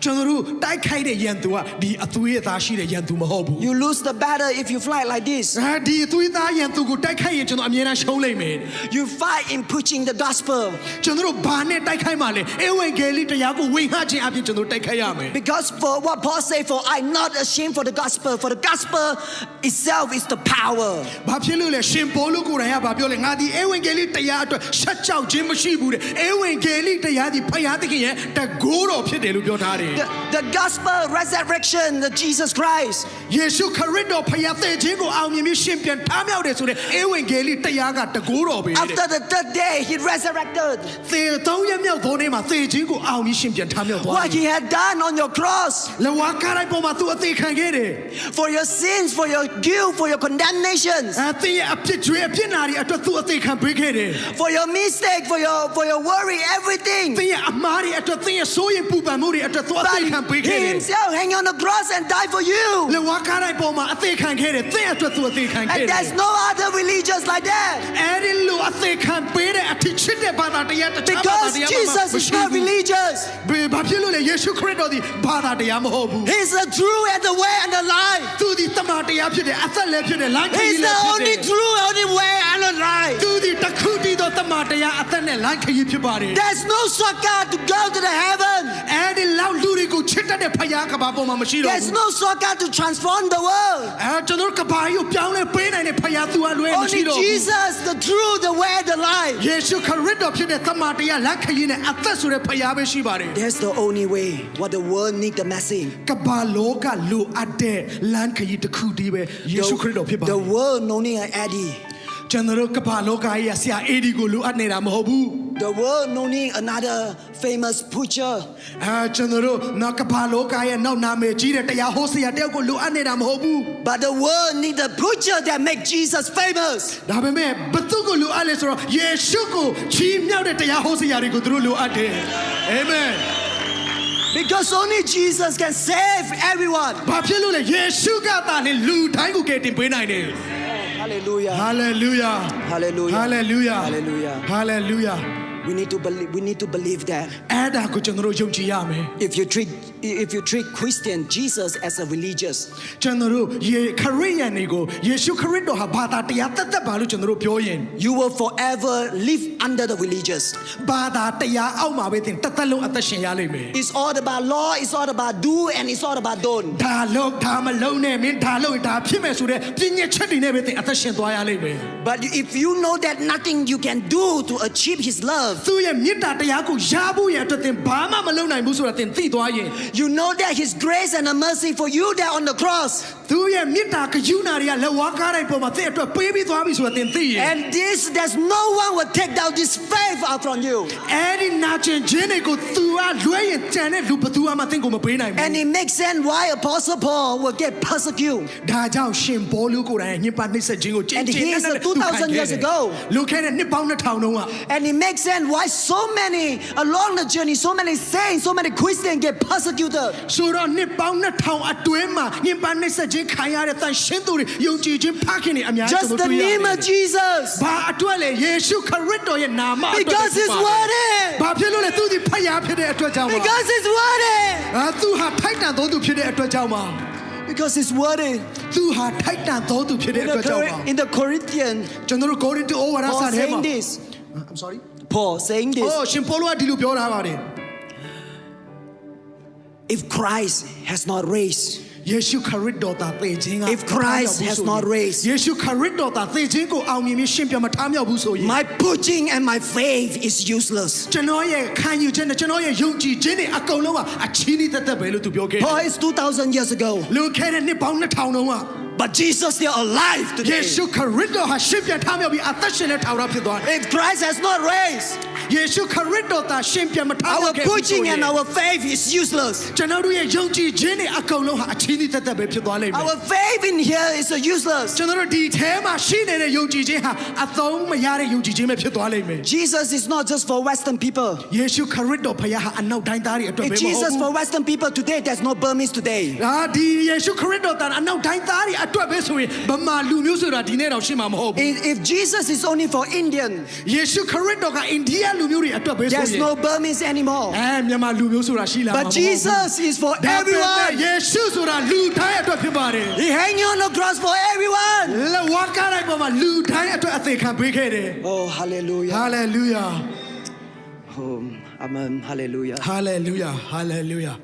ကျွန်တော်တို့တိုက်ခိုက်တဲ့ယန်သူကဒီအသွေးအသားရှိတဲ့ယန်သူမဟုတ်ဘူး
You lose the battle if you fight like this.
ဒီအသွေးသားယန်သူကိုတိုက်ခိုက်ရင်ကျွန်တော်အမြဲတမ်းရှုံးလိမ့်မယ်
You fight in preaching the gospel.
ကျွန်တော်တို့ဘာနဲ့တိုက်ခိုက်မှလဲဧဝံဂေလိတရားကိုဝေငှခြင်းအပြင်ကျွန်တော်တိုက်ခိုက်ရမယ်
Because for what Paul say, for I'm not ashamed for the gospel itself is the power.
ဘာဖြစ်လို့လဲရှင်ပေါလုကိုယ်တိုင်ကဘာပြောလဲငါဒီဧဝံဂေလိတရားအတွက်ရှက်ကြောက်ခြင်းမရှိဘူးတဲ့ဧဝံဂေလိတရားဒီဖခင်သခင်ရဲ့တကိုးတော်ဖြစ်တယ်လို့ပြောထားတယ်
The gospel resurrection, the Jesus Christ.
ယေရှုခရစ်တော်ဖခင်သေခြင်းကိုအောင်မြင်ပြီးရှင်ပြန်ထမြောက်တယ်ဆိုတဲ့ဧဝံဂေလိတရားကတကိုးတော်ပဲတဲ့
After the third day, he resurrected.
သေသုံးရမြောက်သောနေ့မှာသေခြင်းကိုအောင်ပြီးရှင်ပြန်ထမြောက်သွား
What
တယ်
he had done on your cross
လဝါကားလိုက်ပေါ်မှာသူအသေးခံခဲ့တယ်
for your sins, for your guilt, for your condemnations,
သင်ရဲ့အပြစ်ကြွေးအပြစ်နာတွေအတွက်သူအသေးခံပေးခဲ့တယ်
for your mistake, for your worry, everything.
သင်ရဲ့အမှားတွေအတွက်သင်ရဲ့စိုးရင်ပူပန်မှုတွေအတွက်သူအသေးခံပေးခဲ့
He
တယ်
himself hang on the cross and die for you.
လဝါကားလိုက်ပေါ်မှာအသေးခံခဲ့တယ်သင်အတွက်သူအသေးခံခဲ့
And
တယ်
there's no other religions like that.
အဲ့ဒီလိုအသေးခံပေးတဲ့အထစ်ချစ်တဲ့ဘာသာတရားတစ်ခြားဘာသာ
Because
တရား
Jesus is not religious.
ဘာဖြစ်လို့လဲယေရှုခရစ်တော်ဒီဘာသာတရားမဟုတ်ဘူး
He's the true and the way and the life.
သူဒီတမန်တရားဖြစ်တယ်အသက်လည်းဖြစ်တယ်လမ်းခရီး
He's
လ
the
ည်းဖြစ်
only
တယ်
true, only way and the life.
သူဒီတခုတည်းသောတမန်တရားအသက်နဲ့လမ်းခရီးဖြစ်ပါတယ်
There's no shortcut to go to the heaven.
အဲ့ဒီလောက်လူတွေကိုချစ်တတ်တဲ့ဖခင်ကဘာပေါ်မှာမရှိတော့
There's
ဘူး
no shortcut to transform the world.
ကျွန်တော်ကဘာကြီးကိုပြောင်းလဲပေးနိုင်တဲ့ဖခင်သူကလွယ်မရှိ
Only
တော့ဘူး
Jesus, the true, the way, the life.
ယေရှုခရစ်တော်ဖြစ်တဲ့တမန်တရားလမ်းခရီးနဲ့အသက်ဆိုတဲ့ဖခင်ပဲရှိပါတယ်
That's the only way. What the world need the message.
ကဘာလောကလူအပ်တဲ့လမ်းခရီးတစ်ခုတည်းပဲယေရှုခရစ်တော်ဖြစ်ပါတ
The
ယ်
world no need an Eddie.
ကျွန်တော်ကဘာလောကကြီးဆရာအေဒီကိုလူအပ်နေတာမဟုတ်ဘူး
The world no need another famous preacher.
ကျွန်တော်နော်ကဘာလောကရဲ့နောက်နာမည်ကြီးတဲ့တရားဟောဆရာတယောက်ကိုလူအပ်နေတာမဟုတ်ဘူး
But the world need a preacher that make Jesus famous.
ဒါပေမဲ့ဘသူကိုလူအပ်လဲဆိုတော့ယေရှုကိုချီးမြှောက်တဲ့တရားဟောဆရာတွေကိုသူတို့လူအပ်တယ်အာမင်
Because only Jesus can save everyone.
ဘာဖြစ်လို့လဲယေရှုကသာလေလူတိုင်းကိုကယ်တင်ပေးနိုင်တယ်
Hallelujah.
Hallelujah
Hallelujah.
Hallelujah
Hallelujah.
Hallelujah
We need to believe that.
အဲ့ဒါကိုကျွန်တော်တို့ယုံကြည်ရမယ်
If you treat Christian Jesus as a religious,
ကျွန်တော်တို့ခရစ်ယာန်တွေကိုယေရှုခရစ်တော်ဟာဘာသာတရားသက်ပါလို့ကျွန်တော်တို့ပြောရင်
you will forever live under the religious.
ဘာသာတရားအောက်မှာပဲသင်သက်လုံးအသက်ရှင်ရလိမ့်မယ်
It's all about law, it's all about do, and it's all about don't.
ဒါလို့ဒါမလုံးနဲ့မင်းဒါလို့ဒါဖြစ်မယ်ဆိုတဲ့ပြည့်ညက်ချက်တွေနဲ့ပဲသင်အသက်ရှင်သွားရလိမ့်မယ်
But if you know that nothing you can do to achieve His love,
သူရဲ့မေတ္တာတရားကိုရဖို့ရအတွက်သင်ဘာမှမလုပ်နိုင်ဘူးဆိုတာသင်သိသွားရင်
You know that His grace and the mercy for you there on the cross.
သူရဲ့မေတ္တာကရုဏာတွေကလက်ဝါးကားတိုင်းပေါ်မှာသင်အတွက်ပေးပြီးသွားပြီဆိုတာသင်သိရင်
And there's no one will take down this faith out from you.
အဲ့ဒီနာကျင်ခြင်းတွေကိုသူကလွှဲရင်ကြံတဲ့လူဘသူမှသင်ကိုမပေးနိုင်ဘူး
And it makes sense why Apostle Paul will get persecuted.
ဒါကြောင့်ရှင်ဘောလူကိုယ်တိုင်ညှဉ်းပန်းနှိပ်စက်ခြင်းကိုကျင့်
And
ကျင့်
he is နဲ့ 2,000 years ago.
လူခဲ့တဲ့နှစ်ပေါင်း2000တုန်းက
And it makes sense why so many along the journey, so many saints, so many Christians get persecuted.
ဆိုတော့နှစ်ပေါင်း2000အတွင်းမှာညှဉ်းပန်းနှိပ်စက်ခြင်းခံရတဲ့တန်ရှင်းသူတွေယုံကြည်ခြင်းဖခင်တွေအများကြီး
Just the name of Jesus.
ဘာအတွက်လဲယေရှုခရစ်တော်ရဲ့နာမအတွက်
Because His word is.
ဘာဖြစ်လို့လဲသူဒီဖခင်ဖြစ်တဲ့အတွက်ကြောင့်ပါ
Because His word is.
သူဟာထိုက်တန်သောသူဖြစ်တဲ့အတွက်ကြောင့်ပါ
Because His word is.
သူဟာထိုက်တန်သောသူဖြစ်တဲ့အတွက်ကြောင့်ပါ
In the Corinthian,
ကျွန်တော်တို့ကိုရိန္သုဩဝါဒစာ
Paul
ထဲမှာ
saying this.
I'm sorry
Paul saying this.
ရှင်ပေါလုကဒီလိုပြောထားပါတယ်
If Christ has not raised,
ယေရှုခရစ်တော်သာသေခြင်းက
If Christ has not raised,
ယေရှုခရစ်တော်သာသေခြင်းကိုအောင်မြင်ပြီးရှင်ပြန်မထားမြောက်ဘူးဆိုရင်
my preaching and my faith is useless.
ကျွန်တော်ရဲ့ခံယူခြင်းနဲ့ကျွန်တော်ရဲ့ယုံကြည်ခြင်းတွေအကုန်လုံးကအချီးနှီးသက်သက်ပဲလို့သူပြောခဲ့တယ်
Paul is 2,000 years ago.
လူခဲ့တဲ့နှစ်ပေါင်း2000တုန်းက
But Jesus still alive
ယေ
today.
ရှုခရစ်တော်ဟာရှင်ပြန်ထားမြောက်ပြီးအသက်ရှင်တဲ့ထာဝရဖြစ်သွားတယ်
If Christ has not raised,
ယေရှုခရစ်တော်သာရှင်ပြန်မထားမြော
our
က်ခဲ့ဘူးဆို
preaching
ရင်
and our faith is useless.
ကျွန်တော်တို့ရဲ့ယုံကြည်ခြင်းတွေအကုန်လုံးဟာအချီးနှီးသက်သက်ပဲဖြစ်သွားလိမ့်မယ်
Our faith in here is useless.
ကျွန်တော်တို့ဒီထဲမှာရှိနေတဲ့ယုံကြည်ခြင်းဟာအသုံးမရတဲ့ယုံကြည်ခြင်းပဲဖြစ်သွားလိမ့်မယ်
Jesus is not just for Western people.
ယေရှုခရစ်တော်ဖခင်ဟာအနောက်တိုင်းသားတွေအတွက်ပဲ
If
မဟုတ်
Jesus
ဘူး
for Western people today, there's no Burmese today.
ဒီယေရှုခရစ်တော်တန်အနောက်တိုင်းသားတွေအတွက်ပဲဆိုရင်ဗမာလူမျိုးဆိုတာဒီနေ့တော့ရှိမှာမဟုတ်ဘူး
If Jesus is only for Indian,
ယေရှုခရစ်တော်ကအိန္ဒိယလူမျိုးတွေအတွက်ပဲဆိုရင်
there's no Burmese anymore.
မြန်မာလူမျိုးဆိုတာရှိလာမှာမဟုတ်
But
ဘူး
Jesus is for
ဒါပေမဲ့
everyone.
ယေရှုဆိုတာလူတိုင်းအတွက်ဖြစ်ပါတယ်
He hanging on the cross for everyone.
လက်ဝါးကားလိုက်ပေါ်မှာလူတိုင်းအတွက်အသေးခံပေးခဲ့တယ်
Oh, hallelujah.
ဟာလေလုယာ
Oh, amen. Hallelujah.
ဟာလေလုယာဟာလေလုယာ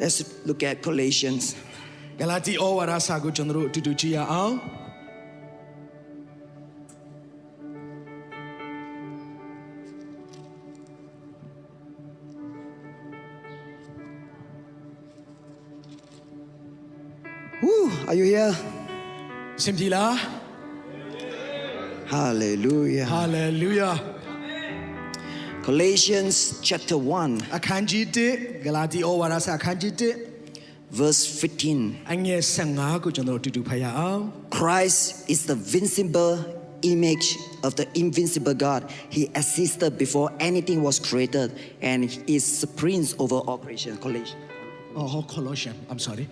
Let's look at Galatians.
ဂလာတိဩဝါဒစာကိုကျွန်တော်တို့အတူတူကြည့်ရအောင်
Woo, are you here?
ရှင်ပြီလား
Hallelujah.
ဟာလေလုယာ
Galatians chapter 1,
အခန်းကြီး1ဂလာတိဩဝါဒစာအခန်းကြီး
verse 15.
1အငယ်15ကိုကျွန်တော်တို့အတူတူဖတ်ရအောင်
Christ is the visible image of the invincible God. He existed before anything was created and is supreme over all creation. Galatians.
Oh, Colossians. I'm sorry.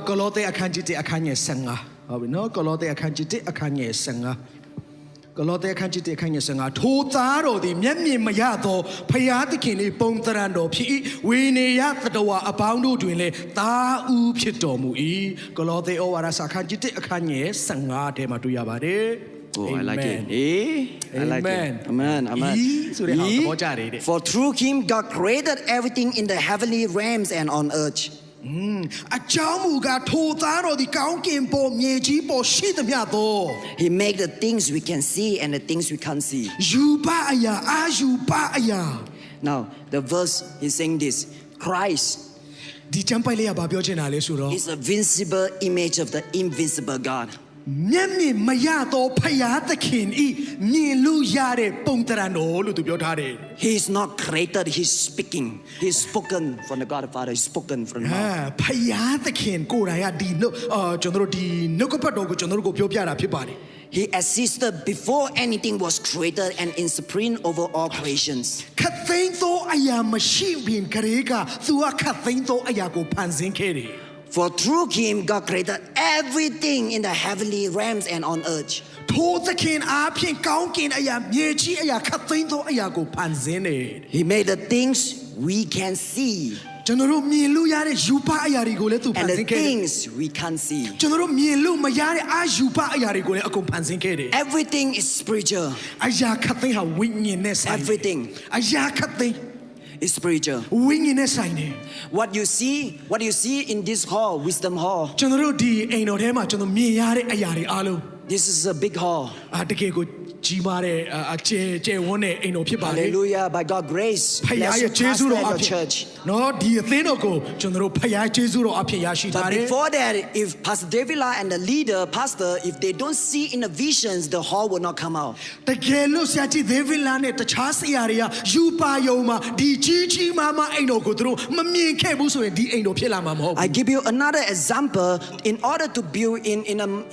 ကိုလောသဲအခန်းကြီး1အခန်းငယ်15ဟုတ်ပြီနော်ကိုလောသဲအခန်းကြီး1အခန်းငယ်15ကိုလောသဲအခန်းကြီး1အခန်းငယ်15ထိုသားတော်သည်မျက်မြင်မရသောဖယားသခင်၏ပုံသဏ္ဍာန်တော်ဖြစ်၏ဝိနေယသတ္တဝါအပေါင်းတို့တွင်လည်းသားဦးဖြစ်တော်မူ၏ကိုလောသဲဩဝါဒစာအခန်းကြီး1အခန်းငယ်15ထဲမှာတွေ့ရပါတယ်
Oh, I like it.
Amen.
I like
Amen.
it. Amen. Amen.
So they have the watch out, eh?
For through him God created everything in the heavenly realms and on earth.
အကြောင်းမူကားထိုသားတော်သည်ကောင်းကင်ပေါ်မြေကြီးပေါ်ရှိသမျှသော
He made the things we can see and the things we can't see.
ယူပအရာအာယူပအရာ
Now, the verse is saying this. Christ
ဒီကျမ်းပိုက်လေးကဘာပြောချင်တာလဲဆိုတော့
is the visible image of the invincible God.
မျက်မြင်မရသောဖယားသခင်ဤမြင်လို့ရတဲ့ပုံသဏ္ဍာန်တော်လို့သူပြောထားတယ်
He is not created, he's speaking. He's spoken from the God the Father, he's spoken from the mouth.
ဖယားသခင်ကိုယ်တိုင်ကဒီနှုတ်ကျွန်တော်တို့ဒီနှုတ်ကပတ်တော်ကိုကျွန်တော်တို့ကိုပြောပြတာဖြစ်ပါတယ်
He existed before anything was created and is supreme over all creations.
ခတ်သိမ်းသောအရာမရှိဘင်ကလေးကသူကခတ်သိမ်းသောအရာကိုဖန်ဆင်းခဲ့တယ်
For through him God created everything in the heavenly realms and on earth.
ထိုသခင်အားဖြင့်ကောင်းကင်အရာမြေကြီးအရာခတ်သိမ်းသောအရာကိုဖန်ဆင်းတယ်
He made the things we can see
ကျွန်တော်တို့မြင်လို့ရတဲ့ယူပအရာတွေကိုလည်းသူဖ
and
န်
the
ဆင်းခဲ့တယ်
things we can't see.
ကျွန်တော်တို့မြင်လို့မရတဲ့အာယူပအရာတွေကိုလည်းအကုန်ဖန်ဆင်းခဲ့တယ်
Everything is spiritual.
အရာခတ်သိမ်းဟာဝိညာဉ်နဲ့ဆိုင်တယ်
Everything
အရာခတ်သိမ်း
is spiritual.
ဝိညာဉ်နဲ့ဆိုင်တယ်
What you see in this hall, wisdom hall,
ကျွန်တော်တို့ဒီအိမ်တော်ထဲမှာကျွန်တော်မြင်ရတဲ့အရာတွေအားလုံး
This is a big hall.
တကယ်ကိုကြီးမားတဲ့အကျယ်ဝန်းတဲ့အိမ်တော်ဖြစ်ပါလေ
Hallelujah. By God's grace,
ဖခင်
bless
ရဲ့
you,
ကျေးဇူး
pastor
တော်
and
အ
your
ဖြစ်
church.
နော်ဒီအသင်းတော်ကိုကျွန်တော်တို့ဖခင်ကျေးဇူးတော်အဖြစ်ရရှိထား
But
တယ်
before that, if Pastor Davila and the leader, pastor, if they don't see in the visions, the hall will not come out.
တကယ်လို့ဆရာကြီးဒေးဗစ်လာနဲ့တခြားဆရာတွေကယူပါယုံမှာဒီကြီးမားအိမ်တော်ကိုသူတို့မမြင်ခဲ့ဘူးဆိုရင်ဒီအိမ်တော်ဖြစ်လာမှာမဟုတ်
I
ဘူး
give you another example. In order to build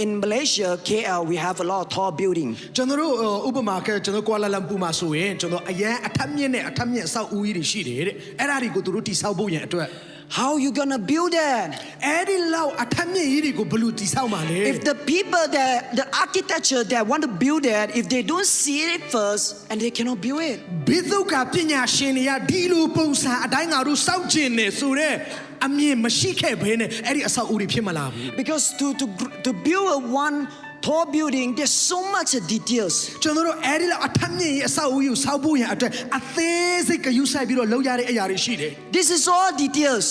in Malaysia, KL, we have a lot of tall building.
ကျွန်တော်တို့ဥပမာကကျွန်တော်ကွာလာလမ်ပူမှာဆိုရင်ကျွန်တော်အရန်အထက်မြင့်နဲ့အထက်မြင့်အဆောက်အဦကြီးတွေရှိတယ်တဲ့အဲ့ဒါတွေကိုသူတို့တိဆောက်ဖို့ရန်အတွက်
How you gonna build that?
အဲ့ဒီလောက်အထက်မြင့်ကြီးတွေကိုဘယ်လိုတိဆောက်မှာလဲ
If the people that the architecture that want to build that, if they don't see it first, and they cannot build it.
ဘိသုကပညာရှင်တွေကဒီလိုပုံစံအတိုင်းငါတို့စောက်ကျင်နေဆိုတော့အမြင်မရှိခဲ့ဘဲနဲ့အဲ့ဒီအဆောက်အဦတွေဖြစ်မလာဘူး
Because to build one tall building, there's so much details.
ကျွန်တော်တို့အဲ့ဒီလောက်အထက်မြင့်ကြီးအဆောက်အဦကိုဆောက်ဖို့ရန်အတွက်အသေးစိတ်ကယူဆိုင်ပြီးတော့လုပ်ရတဲ့အရာတွေရှိတယ်
This is all details.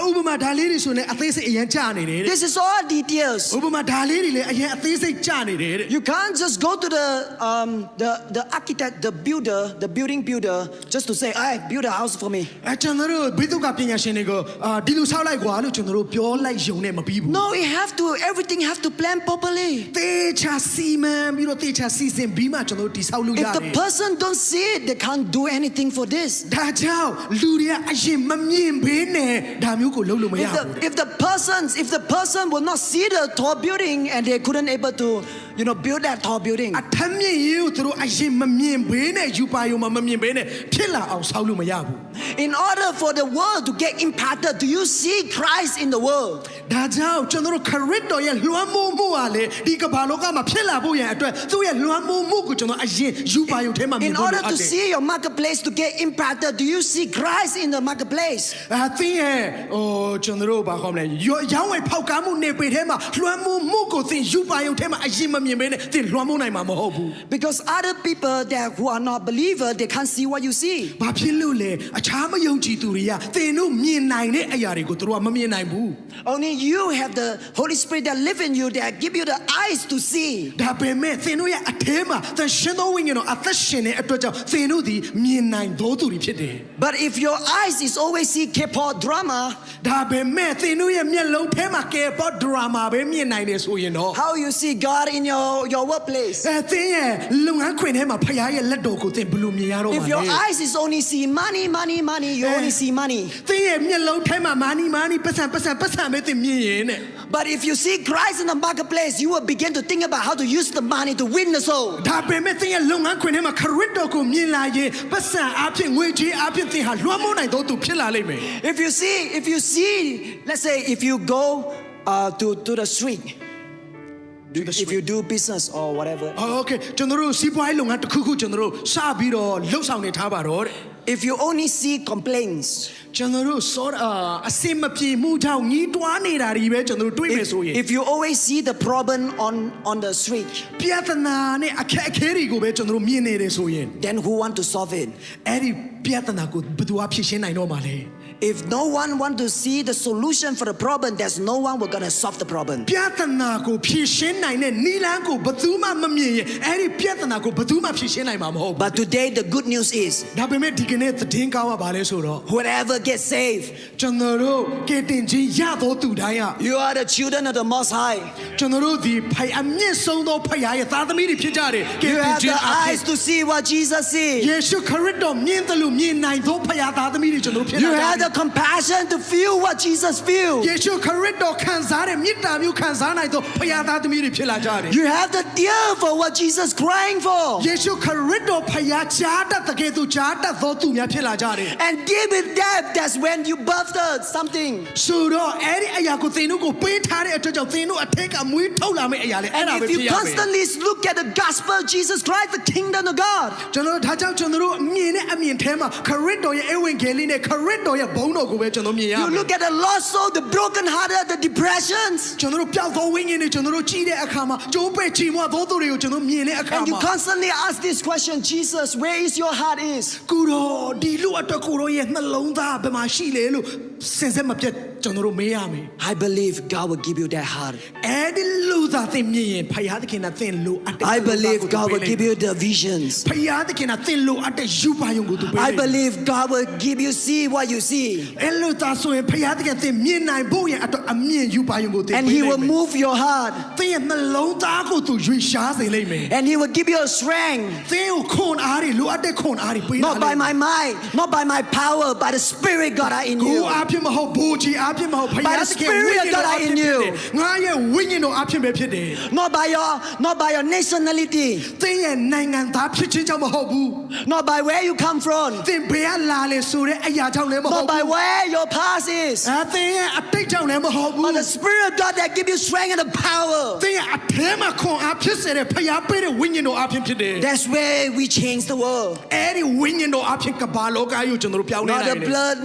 ဥပမာဒါလေးတွေဆိုရင်အသေးစိတ်အရန်ကြာနေတယ်တဲ့
This is all details.
ဥပမာဒါလေးတွေလည်းအရန်အသေးစိတ်ကြာနေတယ်တဲ့
You can't just go to the architect, the building builder, just to say, "I build a house for me."
ကျွန်တော်တို့ဘိသုကပညာရှင်တွေကိုဒီလိုဆောက်လိုက်ကွာလို့ကျွန်တော်တို့ပြောလိုက်ယုံနဲ့မပြီးဘူး
No, everything have to plan properly.
တေချာစီမံပြီးတော့တေချာစီစဉ်ပြီးမှကျွန်တော်တို့တိဆောက်လို့ရတ
If
ယ်
the person don't see it, they can't do anything for this.
ဒါကြောင့်လူတွေကအရင်မမြင်ဘဲနဲ့ဒါမျိုးကိုလုပ်လို့မရဘူး
If the person will not see the tall building and they couldn't able to, build that tall building.
အထက်မြင့်ရေးကိုသူတို့အရင်မမြင်ဘဲနဲ့ယူပါယုံမှာမမြင်ဘဲနဲ့ဖြစ်လာအောင်ဆောက်လို့မရဘူး
In order for the world to get impacted, do you see Christ in the world?
ဒါကြောင့်ကျွန်တော်တို့ခရစ်တော်ရဲ့လွှမ်းမိုးမှုဟာလေဒီကမ္ဘာလောကမှာဖြစ်လာဖို့ရန်အတွက်သူ့ရဲ့လွှမ်းမိုးမှုကိုကျွန်တော်အရင်ယူပါယုံထဲမှာမြင်
In
ဖို့
order
လိုအပ်
to
တယ်
see your marketplace to get impacted, do you see Christ in the marketplace?
သင်ရဲ့ကျွန်တော်တို့ဘာခေါ်မလဲရောင်းဝယ်ဖောက်ကားမှုနေပေထဲမှာလွှမ်းမိုးမှုကိုသင်ယူပါယုံထဲမှာအရင်မမြင်ဘဲနဲ့သင်လွှမ်းမိုးနိုင်မှာမဟုတ်ဘူး
Because other people who are not believers, they can't see what you see.
ဘာဖြစ်လို့လဲအခြားမယုံကြည်သူတွေကသင်တို့မြင်နိုင်တဲ့အရာတွေကိုသူတို့ကမမြင်နိုင်ဘူး
Only you have the Holy Spirit that live in you, that give you the eyes to see.
ဒါပေမဲ့သင်တို့ရဲ့အထဲမှာသင်ရှင်သောဝိညာဉ်တော်အသက်ရှင်တဲ့အတွက်ကြောင့်သင်တို့ဒီမြင်နိုင်သောသူတွေဖြစ်တယ်
But if your eyes is always see K-pop drama,
ဒါပေမဲ့သင်တို့ရဲ့မျက်လုံးထဲမှာ K-pop drama ပဲမြင်နိုင်တယ်ဆိုရင်တော့
how you see God in your workplace?
သင်ရဲ့လုပ်ငန်းခွင်ထဲမှာဖခင်ရဲ့လက်တော်ကိုသင်ဘယ်လိုမြင်ရတော့မှာ
If
လဲ
your eyes is only see money, you only see money.
သင်ရဲ့မျက်လုံးထဲမှာမာနီပတ်စံပဲသင်မြင်ရင်တဲ့
But if you see Christ in the marketplace, you will begin to think about how to use the money to win the soul.
ဒါပေမဲ့သင်ရဲ့လုပ်ငန်းခွင်ထဲမှာခရစ်တော်ကိုမြင်လာရင်ပတ်စံအဖြစ်ငွေကြေးအဖြစ်သင်ဟာလွှမ်းမိုးနိုင်သောသူဖြစ်လာလိမ့်မယ်
If you see, let's say if you go to the street, if you do business or whatever,
Okay ကျွန်တော်တို့စီးပွားရေးလုပ်ငန်းတစ်ခုခုကျွန်တော်တို့စပြီးတော့လှုပ်ဆောင်နေထားပါတော့တဲ့
if you only see complaints,
ကျွန်တော်တို့အစင်မပြေမှုကြောင့်ညီးတွားနေတာတွေပဲကျွန်တော်တို့တွေ့မယ်ဆိုရင်
if you always see the problem on the street,
ပြဿနာနဲ့အခက်အခဲတွေကိုပဲကျွန်တော်တို့မြင်နေတယ်ဆိုရင်
then who want to solve it?
အဲ့ဒီပြဿနာကိုဘယ်သူကဖြေရှင်းနိုင်တော့မှာလဲ
If no one want to see the solution for the problem, there's no one who gonna solve the problem.
ပြဿနာကိုဖြေရှင်းနိုင်တဲ့နည်းလမ်းကိုဘယ်သူမှမမြင်ရင်အဲ့ဒီပြဿနာကိုဘယ်သူမှဖြေရှင်းနိုင်မှာမဟုတ်ဘူး
But today the good news is,
ဒါပေမဲ့ဒီကနေ့သတင်းကောင်းကဘာလဲဆိုတော့
whoever gets saved,
ကျွန်တော်တို့ကယ်တင်ခြင်းရသောသူတိုင်းက
you are the children of the Most High.
ကျွန်တော်တို့ဒီဖခင်အမြင့်ဆုံးသောဖခင်ရဲ့သားသမီးတွေဖြစ်ကြတယ်ကယ်
You
တင်
have
ခြင်း
the
အဖြစ်
eyes to see what Jesus sees.
ယေရှုခရစ်တော်မြင်တယ်လို့မြင်နိုင်သောဖခင်သားသမီးတွေကျွန်တော်တို့ဖြစ်လာ
You
ကြ
have
တယ်
the compassion to feel what Jesus feels.
ယေရှုခရစ်တော်ခံစားတဲ့မေတ္တာမျိုးခံစားနိုင်သောဖခင်သားသမီးတွေဖြစ်လာကြတယ်
You have the tear for what Jesus crying for.
ယေရှုခရစ်တော်ဖခင်ကြားတတ်တဲ့ကဲ့သို့ကြားတတ်သောသူများဖြစ်လာကြတယ်
And deal with that, that's when you birthed something.
ဆိုတော့အဲ့ဒီအရာကိုသင်တို့ကိုပေးထားတဲ့အတွက်ကြောင့်သင်တို့အထက်ကမွေးထုတ်လာမယ့်အရာလေအဲ့ဒါ
And
ပဲ
if
ဖြစ်
you
ရမယ်
constantly look at the gospel of Jesus Christ, the kingdom of God,
ကျွန်တော်ဒါကြောင့်ကျွန်တော်တို့မြင်တဲ့အမြင်ထဲမှာခရစ်တော်ရဲ့ဧဝံဂေလိနဲ့ခရစ်တော်ရဲ့ဘုန်းတော်ကိုပဲကျွန်တော်မြင်ရမယ်
you look at the lost soul, the broken hearted, the depressions,
ကျွန်တော်တို့ပျောက်သောဝိညာဉ်တွေကျွန်တော်တို့ကြည့်တဲ့အခါမှာကျိုးပဲ့ချီမွားသောသူတွေကိုကျွန်တော်မြင်တဲ့အခါ
and you
မှာ
constantly ask this question, Jesus, where is your heart is?
ကိုတော်ဒီလူအတွက်ကိုတော်ရဲ့နှလုံးသားဘယ်မှာရှိလဲလို့စင်စစ်မပြတ် ကျွန်တော်တို့မေးရမယ်
I believe God will give you that heart.
အဲ့ဒီလူသားသင်မြင်ရင်ဖယားသခင်ကသင်လိုအပ်တဲ့
I believe God will give you the visions.
ဖယားသခင်ကသင်လိုအပ်တဲ့ယူပါယုံကိုသူပေးတယ်
I believe God will give you see what you see.
အဲ့လိုသားဆိုရင်ဖယားသခင်သင်မြင်နိုင်ဖို့ရအတွက်အမြင်ယူပါယုံကိုသင်ပေး
And
လိမ့်
He
မယ်
will move your heart.
သင်ရဲ့နှလုံးသားကိုသူရွေရှားစေလိမ့်မယ်
And He will give you a strength.
သင်ကိုခွန်အားတွေလိုအပ်တဲ့ခွန်အားတွေပေးတာ
Not by my mind, not by my power, by the Spirit God are in
ကို
you.
အားဖြင့်မဟုတ်ဘူကြီးအားဖြင့်မဟုတ်ဖယားသခင်ဝိညာဉ်တော်အားဖြင့်ဖြစ်တယ်ငါရဲ့ဝိညာဉ်တော်အားဖြင့်ပဲဖြစ်တယ်
Not by your nationality,
သင်ရဲ့နိုင်ငံသားဖြစ်ခြင်းကြောင့်မဟုတ်ဘူး
not by where you come from,
သင်ဘယ်ကလာလဲဆိုတဲ့အရာကြောင့်လည်းမဟုတ်
not by
ဘူး
where your past is,
သင်ရဲ့အတိတ်ကြောင့်လည်းမဟုတ်ဘူး
but the Spirit of God that give you strength and the power.
သင်ရဲ့အထဲမှာခွန်အားဖြစ်စေတဲ့ဖယားပေးတဲ့ဝိညာဉ်တော်အားဖြင့်ဖြစ်တယ်
That's where we change the world.
အဲ့ဒီဝိညာဉ်တော်အားဖြင့်ကမ္ဘာလောကကြီးကိုကျွန်တော်တို့ပြောင်းလဲ
Not
နိုင်
the
တယ်
blood,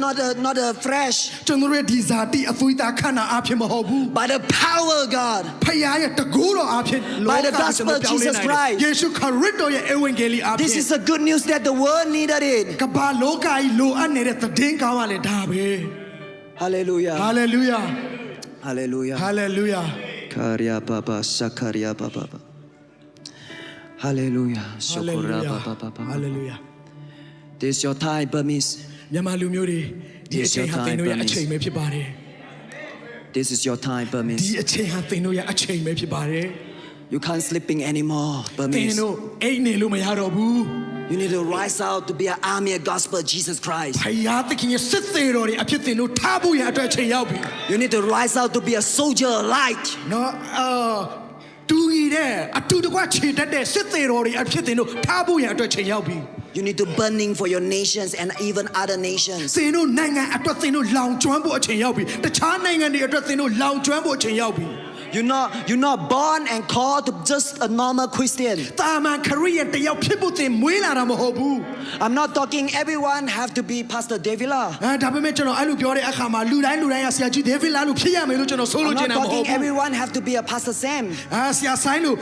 not the flesh,
ကျွန်တော်တို့ရဲ့ဒီဇာတိအသွေးသားခန္ဓာအားဖြင့်မဟုတ်ဘူး
by the power of God.
ဖယားရဲ့တကူတော်အားဖြင့်
By the
လောကကိုကျွန်တော်ပြောင်းလဲ
gospel of Jesus
နိုင်တယ်
Christ.
ယေရှုခရစ်တော်ရဲ့ဧဝံဂေလိအားဖြ
This
င့်
is the good news that the world needed it.
ကမ္ဘာလောကကြီးလိုအပ်နေတဲ့သတင်းကောင်းကလည်းဒါပဲ
Hallelujah.
ဟာလေလုယာ
Hallelujah.
ဟာလေလုယာ
Karya Baba Sakaria Baba. Hallelujah.
ဟာလေ
Shukura
လုယာ
Baba
ဟာ
Baba.
လေလုယာ
This is your time, Burmese.
မြန်မာလူမျိုးတွေဒီအ
This
ချိန်
your
ဟာသင်
time,
တို့ရဲ့အ
Burmese.
ချိန်ပဲဖြစ်ပါတယ်
This is your time,
ဒီ
Burmese.
အချိန်ဟာသင်တို့ရဲ့အချိန်ပဲဖြစ်ပါတယ်
You can't sleeping anymore,
သင်
Burmese.
တို့အိတ်နေလို့မရတော့ဘူး
You need to rise out to be an army of gospel of Jesus Christ.
ဖယားသခင်ရဲ့စစ်သေးတော်တွေအဖြစ်သင်တို့ထားဖို့ရအတွက်အချိန်ရောက်ပြီ
You need to rise out to be a soldier of light.
နော်တူရည်တဲ့အတူတကွခြေတက်တဲ့စစ်သေးတော်တွေအဖြစ်သင်တို့ထားဖို့ရအတွက်အချိန်ရောက်ပြီ
You need to burning for your nations and even other nations.
သင်တို့နိုင်ငံအတွက်သင်တို့လောင်ကျွမ်းဖို့အချိန်ရောက်ပြီတခြားနိုင်ငံတွေအတွက်သင်တို့လောင်ကျွမ်းဖို့အချိန်ရောက်ပြီ
You're not born and called to just a normal Christian.
တာမန်ခရိယန်တယောက်ဖြစ်ဖို့သင်မွေးလာတာမဟုတ်ဘူး
I'm not talking everyone have to be Pastor Davila.
ဒါပေမဲ့ကျွန်တော်အဲ့လိုပြောတဲ့အခါမှာလူတိုင်းကဆရာကြီးဒေးဗစ်လာလို့ဖြစ်ရမယ်လို့ကျွန်တော်ဆို
I'm
လို့ချင်
not
တာမဟုတ်
talking
ဘူး
everyone have to be a Pastor Sam.
ဆရာဆိုင်လို့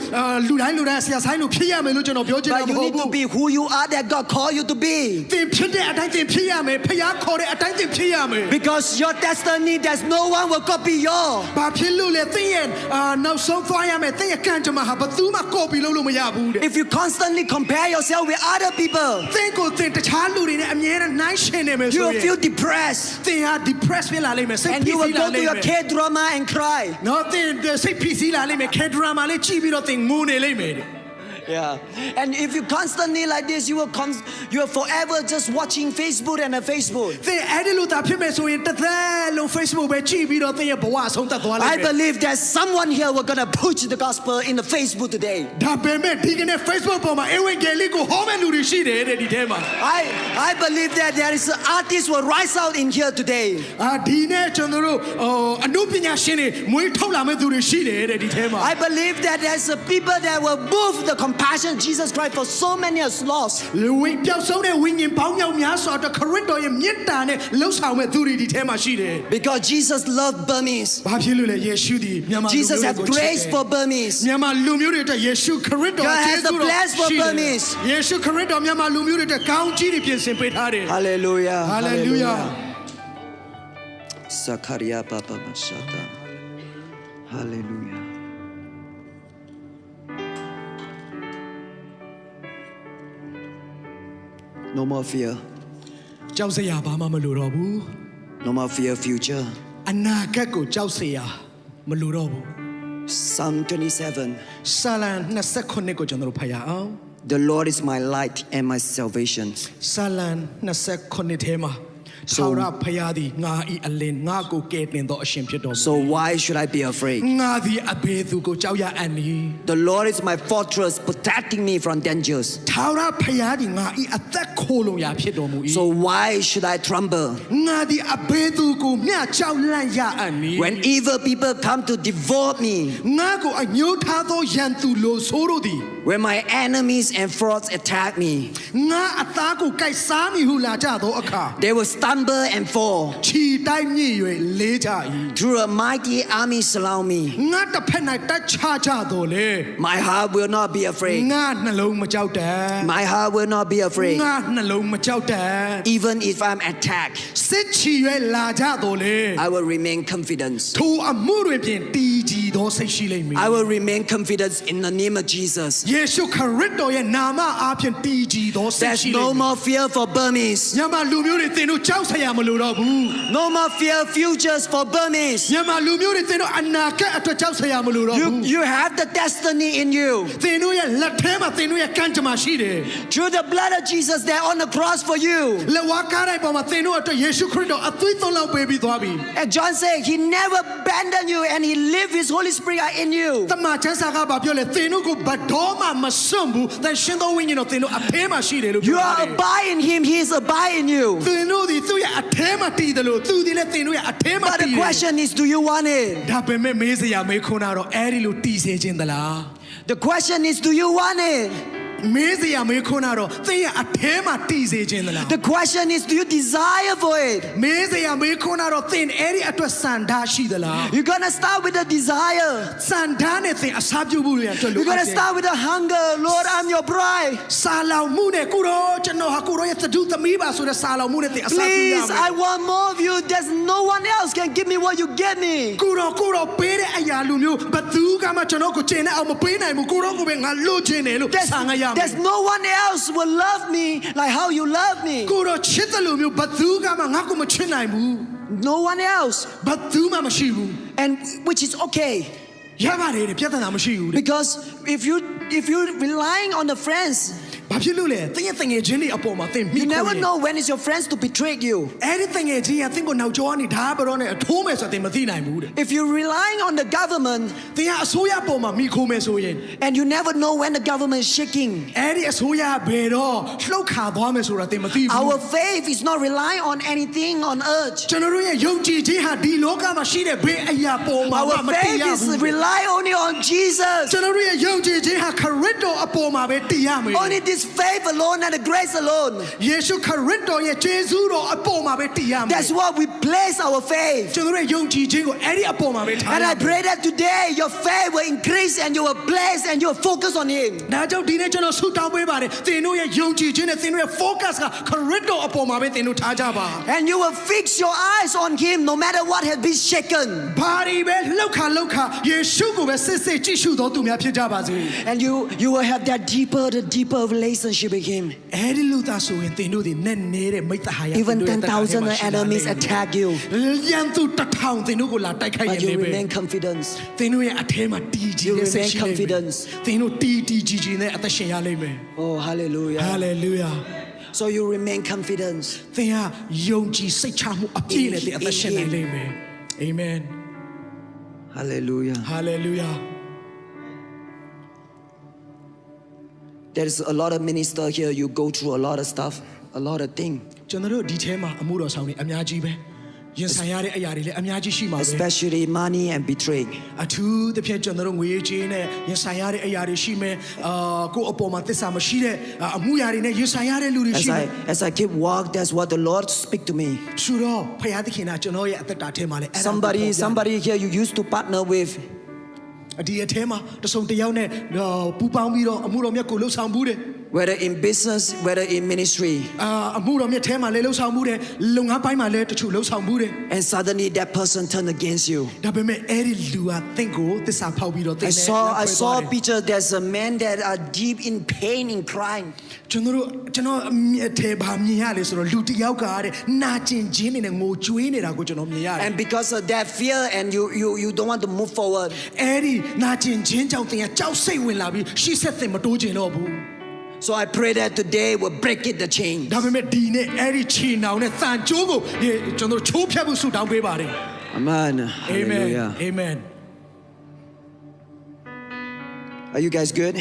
လူတိုင်းဆရာဆိုင်လို့ဖြစ်ရမယ်လို့ကျွန်တော်ပြောချင်တာ
But
မ
you
ဟုတ်
need
ဘူး
to be who you are that God called you to be.
သင်ဖြစ်တဲ့အတိုင်းသင်ဖြစ်ရမယ်ဖယားခေါ်တဲ့အတိုင်းသင်ဖြစ်ရမယ်
Because your destiny, there's no one will copy yours.
ဘာဖြစ်လို့လဲသင်ရဲ့နောက်ဆုံးသွားရမယ်သင်ရဲ့ကံကြမ္မာဟာဘယ်သူမှကော်ပီလုပ်လို့မရဘူးတဲ့
If you constantly compare yourself with other people,
သင်ကိုသင်တခြားလူတွေနဲ့အမြဲတမ်းနှိုင်းယှဉ်နေမယ်
you
ဆို
will
ရင်
feel depressed.
သင်ဟာ depressed ဖြစ်လာလိမ့်မယ်စိတ်
And
ဖိ
you
စီး
will
လာ
go to
လိမ့်
your
မယ်
K-drama and cry.
နော်သင်စိတ်ဖိစီးလာလိမ့်မယ်ခဲဒရာမာလေးကြည့်ပြီးတော့သင်ငိုနေလိမ့်မယ်တဲ့
Yeah. And if you constantly like this, you are forever just watching Facebook and Facebook.
သင်အဲ့ဒီလိုသာဖြစ်မယ်ဆိုရင်တစ်သက်လုံး Facebook ပဲကြည့်ပြီးတော့သင်ရဲ့ဘဝအဆုံးသတ်သွားလိမ့်
I
မယ်
believe there's someone here who are going to preach the gospel in the Facebook today.
ဒါပေမဲ့ဒီကနေ့ Facebook ပေါ်မှာဧဝံဂေလိကိုဟောမဲ့လူတွေရှိတယ်တဲ့ဒီထဲမှာ
I believe that there is an artist will rise out in here today.
ဒီနေ့ကျွန်တော်တို့အနုပညာရှင်တွေမွေးထုတ်လာမဲ့သူတွေရှိတယ်တဲ့ဒီထဲမှာ
I believe that there's a people that will move the compassion of Jesus Christ for so many is lost.
လူဝိပျောက်ဆုံးတဲ့ဝိညာဉ်ပေါင်းမြောက်များစွာအတွက်ခရစ်တော်ရဲ့မြတ်တာနဲ့လှုပ်ဆောင်မဲ့သူတွေဒီထဲမှာရှိတယ်
Because Jesus loved Burmese.
ဘာဖြစ်လို့လဲယေရှုဒီမြန်မာလူမျိုး
Jesus
တွေ
has
ကို
grace for Burmese.
မြန်မာလူမျိုးတွေအတွက်ယေရှုခရစ်တော်
God has
ကျေးဇူး
the
တော်
bless for
ရှိတယ်
Burmese.
ယေရှုခရစ်တော်မြန်မာလူမျိုးတွေအတွက်ကောင်းကြီးတွေပြင်ဆင်ပေးထားတယ်
Hallelujah.
Hallelujah.
Sakaria Baba Mashata. Hallelujah. No more fear.
ကြောက်စရာဘာမှမလိုတော့ဘူး
No more fear future.
အနာဂတ်ကိုကြောက်စရာမလိုတော့ဘူး
Psalm 27.
ဆာလံ29ကိုကျွန်တော်တို့ဖတ်ရအောင်
The Lord is my light and my salvation.
ဆာလံ29ထဲမှာဆောရဖယားသည်ငါဤအလင်းငါကိုကယ်တင်သောအရှင်ဖြစ်တော်မူ
So why should I be afraid?
ငါသည်အဘယ်သူကိုကြောက်ရအံ့နည်း
The Lord is my fortress, protecting me from dangers.
ထာဝရဖယားသည်ငါဤအသက်ခိုလုံရာဖြစ်တော်မူ၏
So why should I tremble?
ငါသည်အဘယ်သူကိုမျှကြောက်လန့်ရအံ့နည်း
When evil people come to devour me,
ငါကိုအညှိုးထားသောရန်သူလိုဆိုးတို့သည်
When my enemies and frauds attack me,
ငါအသားကိုကိုက်စားမိဟုလာကြသောအခါ
they will stumble and fall.
ခြီတိုင်းမြင့်၍လေးကြ၏
Through a mighty army surround me.
ငါတစ်ဖက်၌တက်ချကြတော်လေ
My heart will not be afraid.
ငါနှလုံးမကြောက်တတ်
My heart will not be afraid.
ငါနှလုံးမကြောက်တတ်
Even if I'm attacked,
စစ်ချီ၍လာကြတော်လေ
I will remain confident.
ထိုအမှုတွင်ဖြင့်တည်ကြည်သောစိတ်ရှိလိမ့်မည်
I will remain confident in the name of Jesus.
ယေရှုခရစ်တော်ရဲ့နာမအားဖြင့်တည်ကြည်သောစိတ်
There's
ရှိလိမ့်
no
မည်
more fear for Burmese.
မြန်မာလူမျိုးတွေသင်တို့ကြောက်စရာမလိုတော့ဘူး
No more fear futures for Burmese.
မြန်မာလူမျိုးတွေသင်တို့အနာဂတ်အတွက်ကြောက်စရာမလိုတော့ဘူး
You have the destiny in you.
သင်တို့ရဲ့လက်ထဲမှာသင်တို့ရဲ့ကံကြမ္မာရှိတယ်
Through the blood of Jesus, they're on the cross for you.
လက်ဝါးကားတိုင်းပေါ်မှာသင်တို့အတွက်ယေရှုခရစ်တော်အသွေးသွန်းလောက်ပေးပြီးသွားပြီ
And John said, He never abandoned you and He lived His Holy Spirit in you.
တမန်ကျမ်းစာကဘာပြောလဲသင်တို့ကိုဘတော်မှမစွန့်ဘူးသင်ရှင်သောဝိညာဉ်တော်သင်တို့အထဲမှာရှိတယ်လို့
You
ပြော
are
တယ်
abide in Him, He is abide in you.
သင်တို့ဒီသူ့ရဲ့အထဲမှာတည်တယ်လို့သူဒီလည်းသင်တို့ရဲ့အထဲမှာ
But
တည်
the
တယ်
question is, do you want it?
ဒါပေမဲ့မေးစရာမေးခွန်းကတော့အဲ့ဒီလိုတည်စေခြင်းသလား
The question is, do you want it?
မေးစရာမေးခွန်းကတော့သင်ရဲ့အထဲမှာတည်စေခြင်းသလား
The question is, do you desire for it?
မေးစရာမေးခွန်းကတော့သင်အဲ့ဒီအတွက်စံထားရှိသလား
You're gonna start with the desire.
စံထားနဲ့သင်အစာပြုဖို့ရအတွက်လို
You're
အပ်
gonna
တယ်
start with the hunger. Lord, I'm your bride.
စာလောင်မှုနဲ့ကိုရောကျွန်တော်ဟာကိုရောရဲ့သဒုသမီးပါဆိုတဲ့စာလောင်မှုနဲ့သင်အစာပြုရ
Please,
မယ်
I want more of you. There's no one else can give me what you give me.
ကိုရောပေးတဲ့အရာလူမျိုးဘသူကမှကျွန်တော်ကိုကျင်တဲ့အောင်မပေးနိုင်ဘူးကိုရောကိုပဲငါလွတ်ခြင်းတယ်လို့ဆာငါရမယ်
There's no one else will love me like how you love me.
ကိုရောချစ်တဲ့လူမျိုးဘသူကမှငါကိုမချစ်နိုင်ဘူး
No one else.
ဘသူမှမရှိဘူး
And which is okay.
ရပါတယ်ပြဿနာမရှိဘူးတဲ့
Because if you relying on the friends,
ဘာဖြစ်လို့လဲသင်ရဲ့တငယ်ချင်းတွေအပေါ်မှာသင်မိ
you
ခိုး
never
နေ
know when is your friends to betray you.
အဲ့ဒီတငယ်ချင်းကသင်ကိုနောက်ကျောကနေဓာတ်ပရောနဲ့အထိုးမယ်ဆိုတော့သင်မသိနိုင်ဘူးတဲ့
If you're relying on the government
သင်ကအစိုးရပေါ်မှာမိခိုးမယ်ဆိုရင်
and you never know when the government is shaking.
အဲ့ဒီအစိုးရဘယ်တော့လှုပ်ခါသွားမယ်ဆိုတာသင်မသိဘူး
Our faith is not relying on anything on earth.
ကျွန်တော်တို့ရဲ့ယုံကြည်ခြင်းဟာဒီလောကမှာရှိတဲ့ဘယ်အရာပေါ်မှာ
Our
မတည်
faith
ရ
is
ဘူး
rely only on Jesus.
ကျွန်တော်တို့ရဲ့ယုံကြည်ခြင်းဟာခရစ်တော်အပေါ်မှာပဲတည်ရမယ်
Only this faith alone and the grace alone.
ယေရှုခရစ်တော်ရဲ့ကျေးဇူးတော်အပေါ်မှာပဲတည်ရမယ်
That's what we place our faith.
ကျွန်တော်တို့ရဲ့ယုံကြည်ခြင်းကိုအဲ့ဒီအပေါ်မှာပဲထားရ
And
မယ်
I pray that today your faith will increase and you will bless and you will focus on Him.
ဒါကြောင့်ဒီနေ့ကျွန်တော်ဆုတောင်းပေးပါတယ်သင်တို့ရဲ့ယုံကြည်ခြင်းနဲ့သင်တို့ရဲ့ focus ကခရစ်တော်အပေါ်မှာပဲသင်တို့ထားကြပါ
And you will fix your eyes on Him no matter what has been shaken.
ဘာဒီပဲလှုပ်ခါယေရှုကိုပဲစစ်စစ်ကြည့်ရှုတော်သူများဖြစ်ကြပါစေ
And you will have that deeper relationship with Him.
အဲ့ဒီလူသားဆိုရင်သင်တို့ဒီနဲ့နေတဲ့မိတ္တဟာယ
Even 10,000 enemies attack you.
ရန်သူ1000သင်တို့ကိုလာတိုက်ခိုက်ရ
But
နေ
you
ပဲ
remain confident.
သင်တို့ရဲ့အထဲမှာတည်ကြည်တဲ့စိတ်ရှိလိမ့်မယ်
confidence.
သင်တို့တည်ကြည်နဲ့အသက်ရှင်ရလိမ့်မယ်
Oh, hallelujah.
Hallelujah
So you remain confident.
သင်ဟာယုံကြည်စိတ်ချမှုအပြည့်နဲ့သင်အသက်ရှင်နိုင်လိမ့်မယ် Amen
Hallelujah.
Hallelujah
There's a lot of minister here. You go through a lot of stuff, a lot of things.
ကျွန်တော်တို့ဒီထဲမှာအမှုတော်ဆောင်တွေအများကြီးပဲရင်ဆိုင်ရတဲ့အရာတွေလည်းအများကြီးရှိမှာပဲ
Especially money and betraying.
အထူးသဖြင့်ကျွန်တော်တို့ငွေကြေးနဲ့ရင်ဆိုင်ရတဲ့အရာတွေရှိမယ်ကိုယ့်အပေါ်မှာသစ္စာမရှိတဲ့အမှုရာတွေနဲ့ရင်ဆိုင်ရတဲ့လူတွေရှိမယ်
As I keep walk, that's what the Lord speak to me.
ဆိုတော့ဖခင်သခင်ကကျွန်တော်ရဲ့အသက်တာထဲမှာလည်းအဲ့ဒါကို
Somebody here you used to partner with.
ဒီအထဲမှာတဆုံတယောက်နဲ့ပူပေါင်းပြီးတော့အမှုတော်မြတ်ကိုလှုပ်ဆောင်မှုတယ်
Whether in business, whether in ministry.
အမှုတော်မြတ်ထဲမှာလည်းလှုပ်ဆောင်မှုတယ်လုပ်ငန်းပိုင်းမှာလည်းတချို့လှုပ်ဆောင်မှုတယ်
And suddenly that person turned against you.
ဒါပေမဲ့အဲ့ဒီလူကသင်ကိုသစ္စာဖောက်ပြီးတော့သင်နဲ့
I saw a picture. There's a man that are deep in pain, in crying.
ကျွန်တော်အထဲဘာမြင်ရလဲဆိုတော့လူတစ်ယောက်ကတဲ့နာကျင်ခြင်းနဲ့ငိုကြွေးနေတာကိုကျွန်တော်မြင်ရတယ်
And because of that fear and you don't want to move forward.
အဲ့ဒီနာကျင်ခြင်းကြောင့်သင်ကကြောက်စိတ်ဝင်လာပြီးရှေ့ဆက်သင်မတိုးကျင်တော့ဘူး
So I pray that today will break it the chain.
ဒါပေမဲ့ဒီနေ့အဲ့ဒီခြေနှောင်နဲ့သံကြိုးကိုကျွန်တော်ချိုးဖြတ်ဖို့ဆုတောင်းပေးပါတယ်
Amen.
Amen
Hallelujah.
Amen
Are you guys good?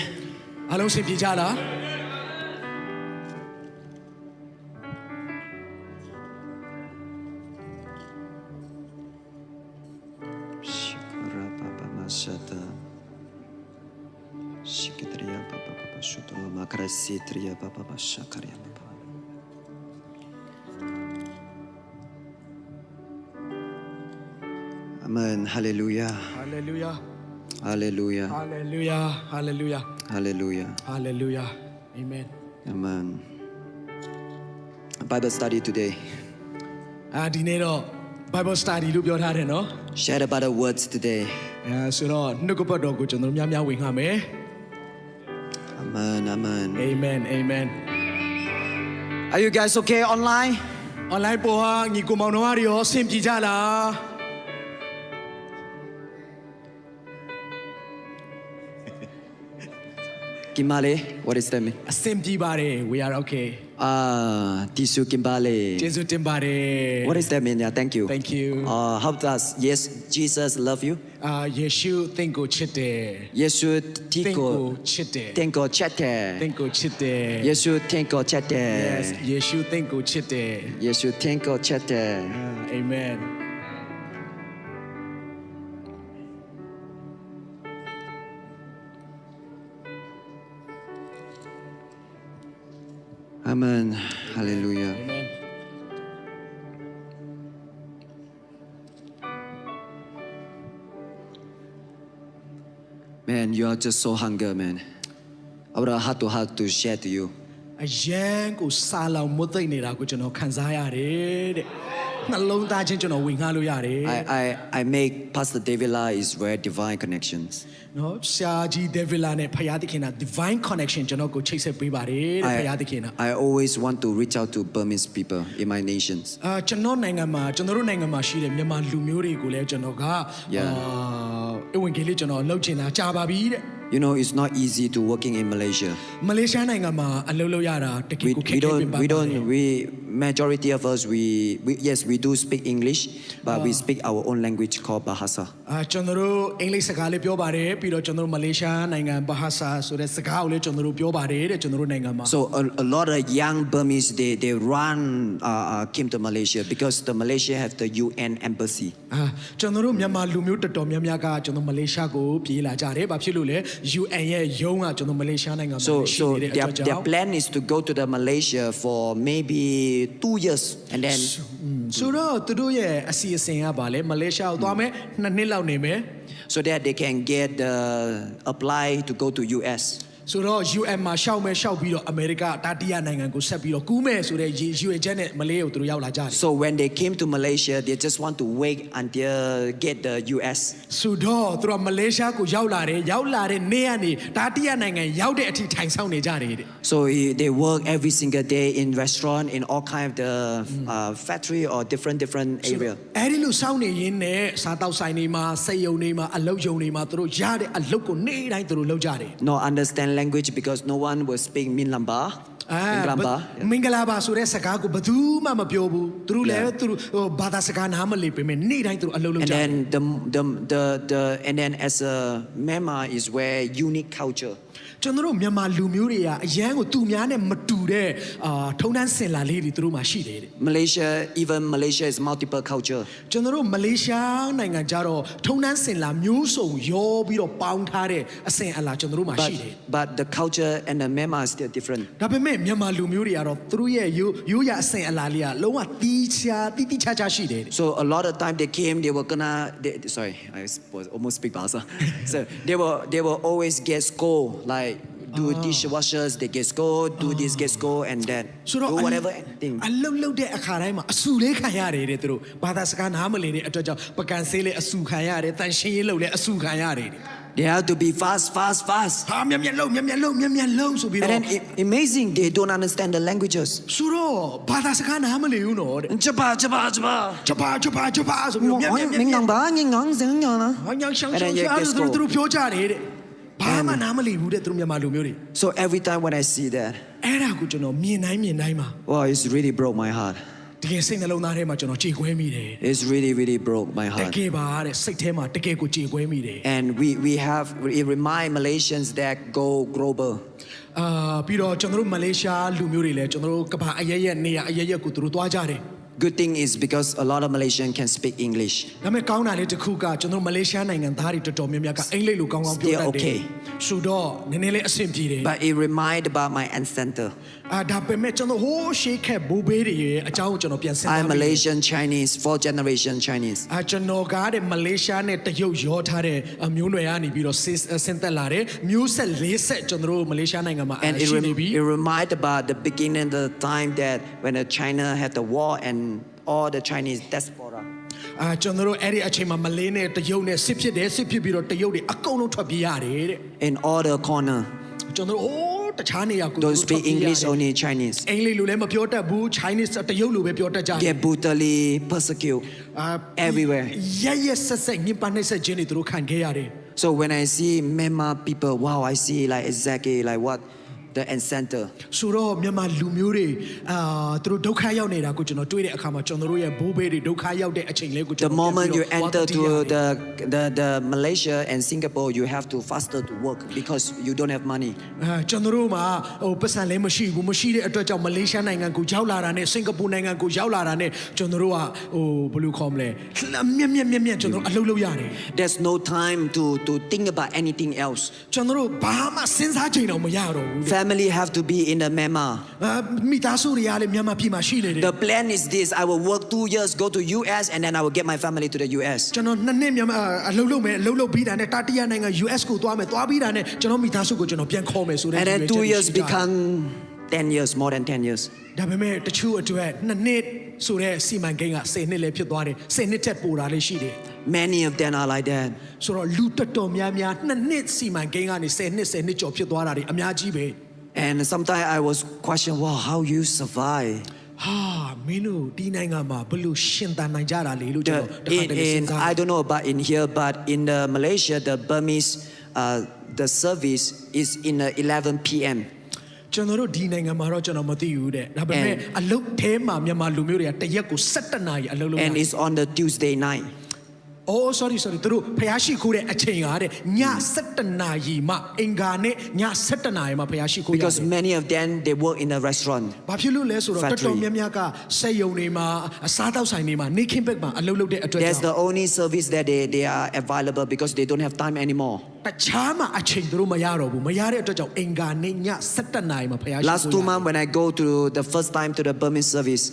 အားလုံးစင်ပြေကြလား
Shikara Baba Masata. Shikadriya Baba. Shutro Makrasitria Baba Shakaria. Amen. Hallelujah.
Hallelujah.
Hallelujah.
Hallelujah. Hallelujah.
Hallelujah.
Hallelujah. Amen.
Amen. Bible study today.
ဒီနေ့တော့ Bible study လို့ပြောထားတယ်နော်
Share about the words today.
ဆိုတော့နှုတ်ကပတ်တော်ကိုကျွန်တော်များများဝင်ခါမယ်
Amen. Amen.
Amen. Amen.
Are you guys okay online?
Online ပေါ်ဟာညီကိုမောင်နှမတွေရောအဆင်ပြေကြလား
Kimbale, what is that mean?
အဆင်ပြေပါတယ် We are okay.
Tisu Kimbale.
ကျေးဇူးတင်ပါတယ်
What is that mean? Yeah, thank you.
Thank you.
How does yes Jesus love you?
ယေရှုသင်ကိုချစ်တယ်
Yesu
သင်ကို
Tiko
ချစ်တယ်
Tenko Chate.
သင်ကိုချစ်တယ်
Yesu Tenko Chate.
Yes ယေရှုသင်ကိုချစ်တယ်
Yesu Tenko Chate.
Amen.
Amen. Hallelujah.
Amen.
Man, you are just so hunger, man. I would have heart to share to you.
အယံကိုစားလောင်မွတ်သိမ့်နေတာကိုကျွန်တော်ခံစားရတယ်တဲ့နှလုံးသားချင်းကျွန်တော်ဝင်ငှလို့ရတယ်
I make Pastor David La is very divine connections.
နော်ရှာကြီး Devila နဲ့ဖယားသခင်က divine connection ကျွန်တော်ကိုချိတ်ဆက်ပေးပါတယ်တဲ့ဖယားသခင်က
I always want to reach out to Burmese people in my nations.
ကျွန်တော်နိုင်ငံမှာကျွန်တော်တို့နိုင်ငံမှာရှိတဲ့မြန်မာလူမျိုးတွေကိုလည်းကျွန်တော်ကအဝင်ကြီးလေးကျွန်တော်လှုပ်ချင်တာကြာပါပြီတဲ့
You know, it's not easy to working in Malaysia.
မလေးရှားနိုင်ငံမှာအလုပ်လုပ်ရတာတကယ်ကိုခက်ခဲပင်ပါပါတယ်
We majority of us yes we do speak English, but we speak our own language called Bahasa.
ကျွန်တော်တို့အင်္ဂလိပ်စကားလေးပြောပါတယ်ပြီးတော့ကျွန်တော်တို့မလေးရှားနိုင်ငံ Bahasa ဆိုတဲ့စကားကိုလည်းကျွန်တော်တို့ပြောပါတယ်တဲ့ကျွန်တော်တို့နိုင်ငံမှာ
So a lot of young Burmese they run came to Malaysia because the Malaysia have the UN embassy.
ကျွန်တော်တို့မြန်မာလူမျိုးတော်တော်များများကကျွန်တော်မလေးရှားကိုပြေးလာကြတယ်ဘာဖြစ်လို့လဲ UN ရဲ့ရုံးကကျွန်တော်မလေးရှားနိုင်ငံမှာရှိနေတဲ့အတွက်ကြောင့်
their plan is to go to the Malaysia for maybe 2 years and then
ဆိုတော့သူတို့ရဲ့အစီအစဉ်ကပါလေမလေးရှားကိုသွားမယ်2 နှစ်လောက်နေမယ်
so that they can get apply to go to US.
ဆိုတော့ UN မှာရှောက်ပြီးတော့အမေရိကတတိယနိုင်ငံကိုဆက်ပြီးတော့ကူးမယ်ဆိုတဲ့ UN ချက်နဲ့မလေးကိုသူတို့ရောက်လာကြတယ်
So when they came to Malaysia they just want to wait until get the US.
ဆိုတော့သူတို့မလေးရှားကိုရောက်လာတဲ့နေ့ကနေတတိယနိုင်ငံရောက်တဲ့အထိထိုင်ဆောင်နေကြတယ်တဲ့
So they work every single day in restaurant in all kind of the factory or different area.
အဲ့ဒီလိုစောင့်နေရင်းနဲ့စားတောက်ဆိုင်တွေမှာစက်ရုံတွေမှာအလုပ်ရုံတွေမှာသူတို့ရတဲ့အလုပ်ကိုနေ့တိုင်းသူတို့လုပ်ကြတယ်
No understand language because no one will speak Minlamba.
မင်္ဂလာပါဆိုတဲ့စကားကိုဘယ်သူမှမပြောဘူးသူတို့လည်းသူတို့ဘာသာစကားနားမလည်ပေမဲ့နေ့တိုင်းသူတို့အလုပ်လုပ်ကြတယ်
And then as a Myanmar is where unique culture.
ကျွန်တော်တို့မြန်မာလူမျိုးတွေကအရန်ကိုသူများနဲ့မတူတဲ့ထုံတန်းစင်လာလေးတွေသူတို့မှာရှိတယ်တဲ့
Malaysia is multiple culture.
ကျွန်တော်တို့မလေးရှားနိုင်ငံကြတော့ထုံတန်းစင်လာမျိုးစုံရောပြီးတော့ပေါင်းထားတဲ့အစင်အလာကျွန်တော်တို့မှာရှိတယ်
But the culture and the Myanmar is still different.
ဒါပေမဲ့မြန်မာလူမျိုးတွေကတော့သူတို့ရဲ့ရိုးရာအစင်အလာလေးကလုံးဝတီးခြားရှိတယ်
So a lot of time they came, they were sorry, I almost speak Bahasa. So they will always get scold like do dishwashers, they get scold, do this, get scold, and then do whatever thing.
အလုပ်တဲ့အခါတိုင်းမှာအဆူလေးခံရတယ်တဲ့သူတို့ဘာသာစကားနားမလည်တဲ့အတွက်ကြောင့်ပကံဆေးလေးအဆူခံရတယ်တန်ရှင်းရေးလုပ်လဲအဆူခံရတယ်
They have to be fast.
ဟာမြတ်လုံးဆိုပြီးတော့
And then amazing, they don't understand the languages.
ဆိုတော့ဘာသာစကားနားမလည်ဘူးနော်တဲ့
Japa.
ဆိုပြီးတော့မြတ် သူတို့ပြောကြတယ်တဲ့ဘာမှနားမလည်ဘူးတဲ့သူတို့မြန်မာလူမျိုးတွေ
So every time when I see that,
အဲ့ဒါကိုကျွန်တော်မြင်တိုင်းမှာ
wow, it's really broke my heart.
တကယ်စိတ်နှလုံးသားထဲမှာကျွန်တော်ကြေကွဲမိတယ်
It's really broke my
တ
heart.
ကယ်ပါတဲ့စိတ်ထဲမှာတကယ်ကိုကြေကွဲမိတယ်
And it remind Malaysians that go global.
ပြီးတော့ကျွန်တော်တို့မလေးရှားလူမျိုးတွေလည်းကျွန်တော်တို့ကမ္ဘာအရရက်နေရအရရက်ကိုသူတို့သွားကြတယ်
Good thing is because a lot of Malaysians can speak English.
ဒါပေမဲ့ကောင်းတာလေးတစ်ခုကကျွန်တော်မလေးရှားနိုင်ငံသားတွေတော်တော်များများကအင်္ဂလိပ်လိုကောင်းကောင်းပြောတတ်တယ်
okay.
ဆိုတော့နည်းနည်းလေးအဆင်ပြေတယ်
But it reminds about my ancestor.
ဒါပေမဲ့ကျွန်တော်ဟိုးရှေးခက်ဘိုးဘေးတွေရဲ့အကြောင်းကိုကျွန်တော်ပြန်စဉ်းစား
I'm Malaysian Chinese, 4th generation Chinese.
ကျွန်တော်ကားတဲ့မလေးရှားနဲ့တရုတ်ရောထားတဲ့မျိုးနွယ်ကနေပြီးတော့ဆင်းသက်လာတယ်မျိုးဆက်၄ဆက်ကျွန်တော်တို့မလေးရှားနိုင်ငံမှာ
And
ရှိနေပြီ
it reminds about the beginning of the time that when China had the war and all the Chinese diaspora.
ကျွန်တော်တို့အဲ့ဒီအချိန်မှာမလေးနဲ့တရုတ်နဲ့စစ်ဖြစ်တယ်စစ်ဖြစ်ပြီးတော့တရုတ်တွေအကုန်လုံးထွက်ပြေးရတယ်တဲ့
In all the corner.
ကျွန်တော်တို့တခြားနေရာကို
Don't speak English, only Chinese.
အင်္ဂလိပ်လိုလည်းမပြောတတ်ဘူး Chinese တရုတ်လိုပဲပြောတတ်ကြတယ်
Get brutally persecuted everywhere.
ရဆက်ညင်ပါနှိပ်စက်ခြင်းတွေသူတို့ခံခဲ့ရတယ်
So when I see Myanmar people, wow, I see like exactly like what the ancestor.
ဆိုတော့မြန်မာလူမျိုးတွေသူတို့ဒုက္ခရောက်နေတာကိုကျွန်တော်တွေ့တဲ့အခါမှာကျွန်တော်တို့ရဲ့ဘိုးဘေးတွေဒုက္ခရောက်တဲ့အချိန်လေးကိုကျွန်
The
တော်
moment you enter to the Malaysia and Singapore, you have to faster to work because you don't have money.
ကျွန်တော်တို့မှာပတ်စံလည်းမရှိဘူးမရှိတဲ့အတွက်ကြောင့်မလေးရှားနိုင်ငံကိုရောက်လာတာနဲ့စင်ကာပူနိုင်ငံကိုရောက်လာတာနဲ့ကျွန်တော်တို့ကဘယ်လိုခေါ်မလဲမြက်ကျွန်တော်အလုပ်လုပ်ရတယ်
There's no time to think about anything else.
ကျွန်တော်တို့ဘာမှစဉ်းစားချိန်တော့မရတော့ဘူး
Family have to be in the Myanmar.
မိသားစုတွေကလည်းမြန်မာပြည်မှာရှိနေတယ်
The plan is this: I will work 2 years, go to US, and then I will get my family to the US.
ကျွန်တော်2နှစ်မြန်မာအလုပ်လုပ်မယ်အလုပ်လုပ်ပြီးတာနဲ့တတိယနိုင်ငံ US ကိုသွားမယ်သွားပြီးတာနဲ့ကျွန်တော်မိသားစုကိုကျွန်တော်ပြန်ခေါ်မယ်ဆိုတဲ့
And then 2 years become 10 years, more than 10 years.
ဒါပေမဲ့တချို့အတွက်2နှစ်ဆိုတဲ့စီမံကိန်းက10နှစ်လည်းဖြစ်သွားတယ်10နှစ်ထက်ပိုတာလည်းရှိတယ်
Many of them are like that.
ဆိုတော့လူတော်များများ2နှစ်စီမံကိန်းကနေ10နှစ်ကျော်ဖြစ်သွားတာတွေအများကြီးပဲ
And sometimes I was questioning, wow, how you survive?
ဟာမင်းတို့ဒီနိုင်ငံမှာဘယ်လိုရှင်သန်နိုင်ကြတာလဲလို့ကျွန်တော်တစ်ခါတည်းစဉ်းစား
I don't know about in here, but in the Malaysia, the Burmese, the service is in 11 p.m.
ကျွန်တော်တို့ဒီနိုင်ငံမှာတော့ကျွန်တော်မသိဘူးတဲ့ဒါပေမဲ့အလုပ်ထဲမှာမြန်မာလူမျိုးတွေကတရက်ကို17နာရီအလုပ်လုပ်
And it's on the Tuesday night.
Oh sorry သူတို့ဖျားရှိခိုးတဲ့အချိန်ကတဲ့ည17နာရီမှအင်္ဂါနဲ့ည17နာရီမှဖျားရှိခိုးရတယ်
Because many of them they work in a restaurant.
ဘာဖြစ်လို့လဲဆိုတော့တော်တော်များများကစက်ရုံတွေမှာအစားတောက်ဆိုင်တွေမှာနေခင်းဘက်မှာအလုပ်လုပ်တဲ့အတွက်
That's the only service that they are available because they don't have time anymore.
တခြားမှာအချိန်သူတို့မရတော့ဘူးမရတဲ့အတွက်ကြောင့်အင်္ဂါနဲ့ည17နာရီမှဖျားရှိခိုး
Last 2 months when I go to the first time to the Burmese service,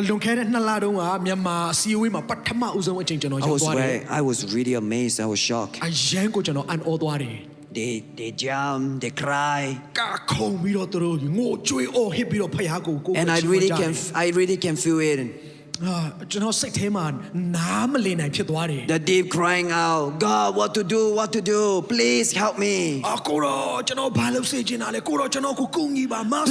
လွန်ခဲ့တဲ့2လတုန်းကမြန်မာအစည်းအဝေးမှာပထမဦးဆုံးအချိန်ကျွန်တော်ရောက်သွားတယ်
I was really amazed. I was shocked.
အရန်ကိုကျွန်တော်အန်အောသွားတယ်
They jump, they cry,
ကာခုံပြီးတော့သူတို့ငိုကြွေးအော်ဟစ်ပြီးတော့ဖျားကိုကို
and I really can feel it.
ကျွန်တော်စိတ်ထဲမှာနားမလည်နိုင်ဖြစ်သွားတယ်
The deep crying out, God, what to do? Please help me.
ကိုတော့ကျွန်တော်ဘာလုပ်စေချင်တာလဲကိုတော့ကျွန်တော်ကိုကူညီပါမဆာပါ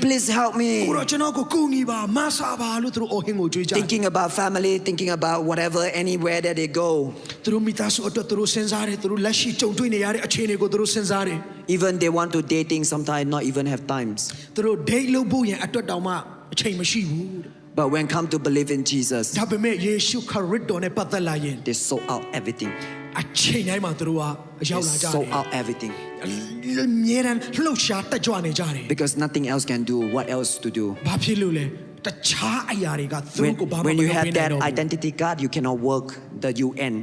Please help me.
ကိုတော့ကျွန်တော်ကိုကူညီပါမဆာပါလို့သူတို့အော်ဟစ်ကိုကြွေးကြတယ်
Thinking about family, thinking about whatever, anywhere that they go.
သူတို့မိသားစုအတွက်သူတို့စဉ်းစားတယ်သူတို့လက်ရှိကြုံတွေ့နေရတဲ့အခြေအနေကိုသူတို့စဉ်းစားတယ်
Even they want to dating, sometimes not even have times.
သူတို့ date လုပ်ဖို့ရင်အတွက်တောင်မှအချိန်မရှိဘူး
But when come to believe in Jesus,
ဒါပေမဲ့ယေရှုခရစ်တော်နဲ့ပတ်သက်လာရင်
they sold out everything.
အချိန်တိုင်းမှာသူတို့က
They
ရောက်လာကြတယ်
sold out everything.
မြေတမ်းလှုပ်ရှားတက်ကြွနေကြတယ်
Because nothing else can do. What else to do?
ဘာဖြစ်လို့လဲတခြားအရာတွေကသူတို့ကိုဘာမှမ
When
လုပ်
you
ပေး
have
နိုင်
that
တော့ဘူး
identity card, you cannot work the UN.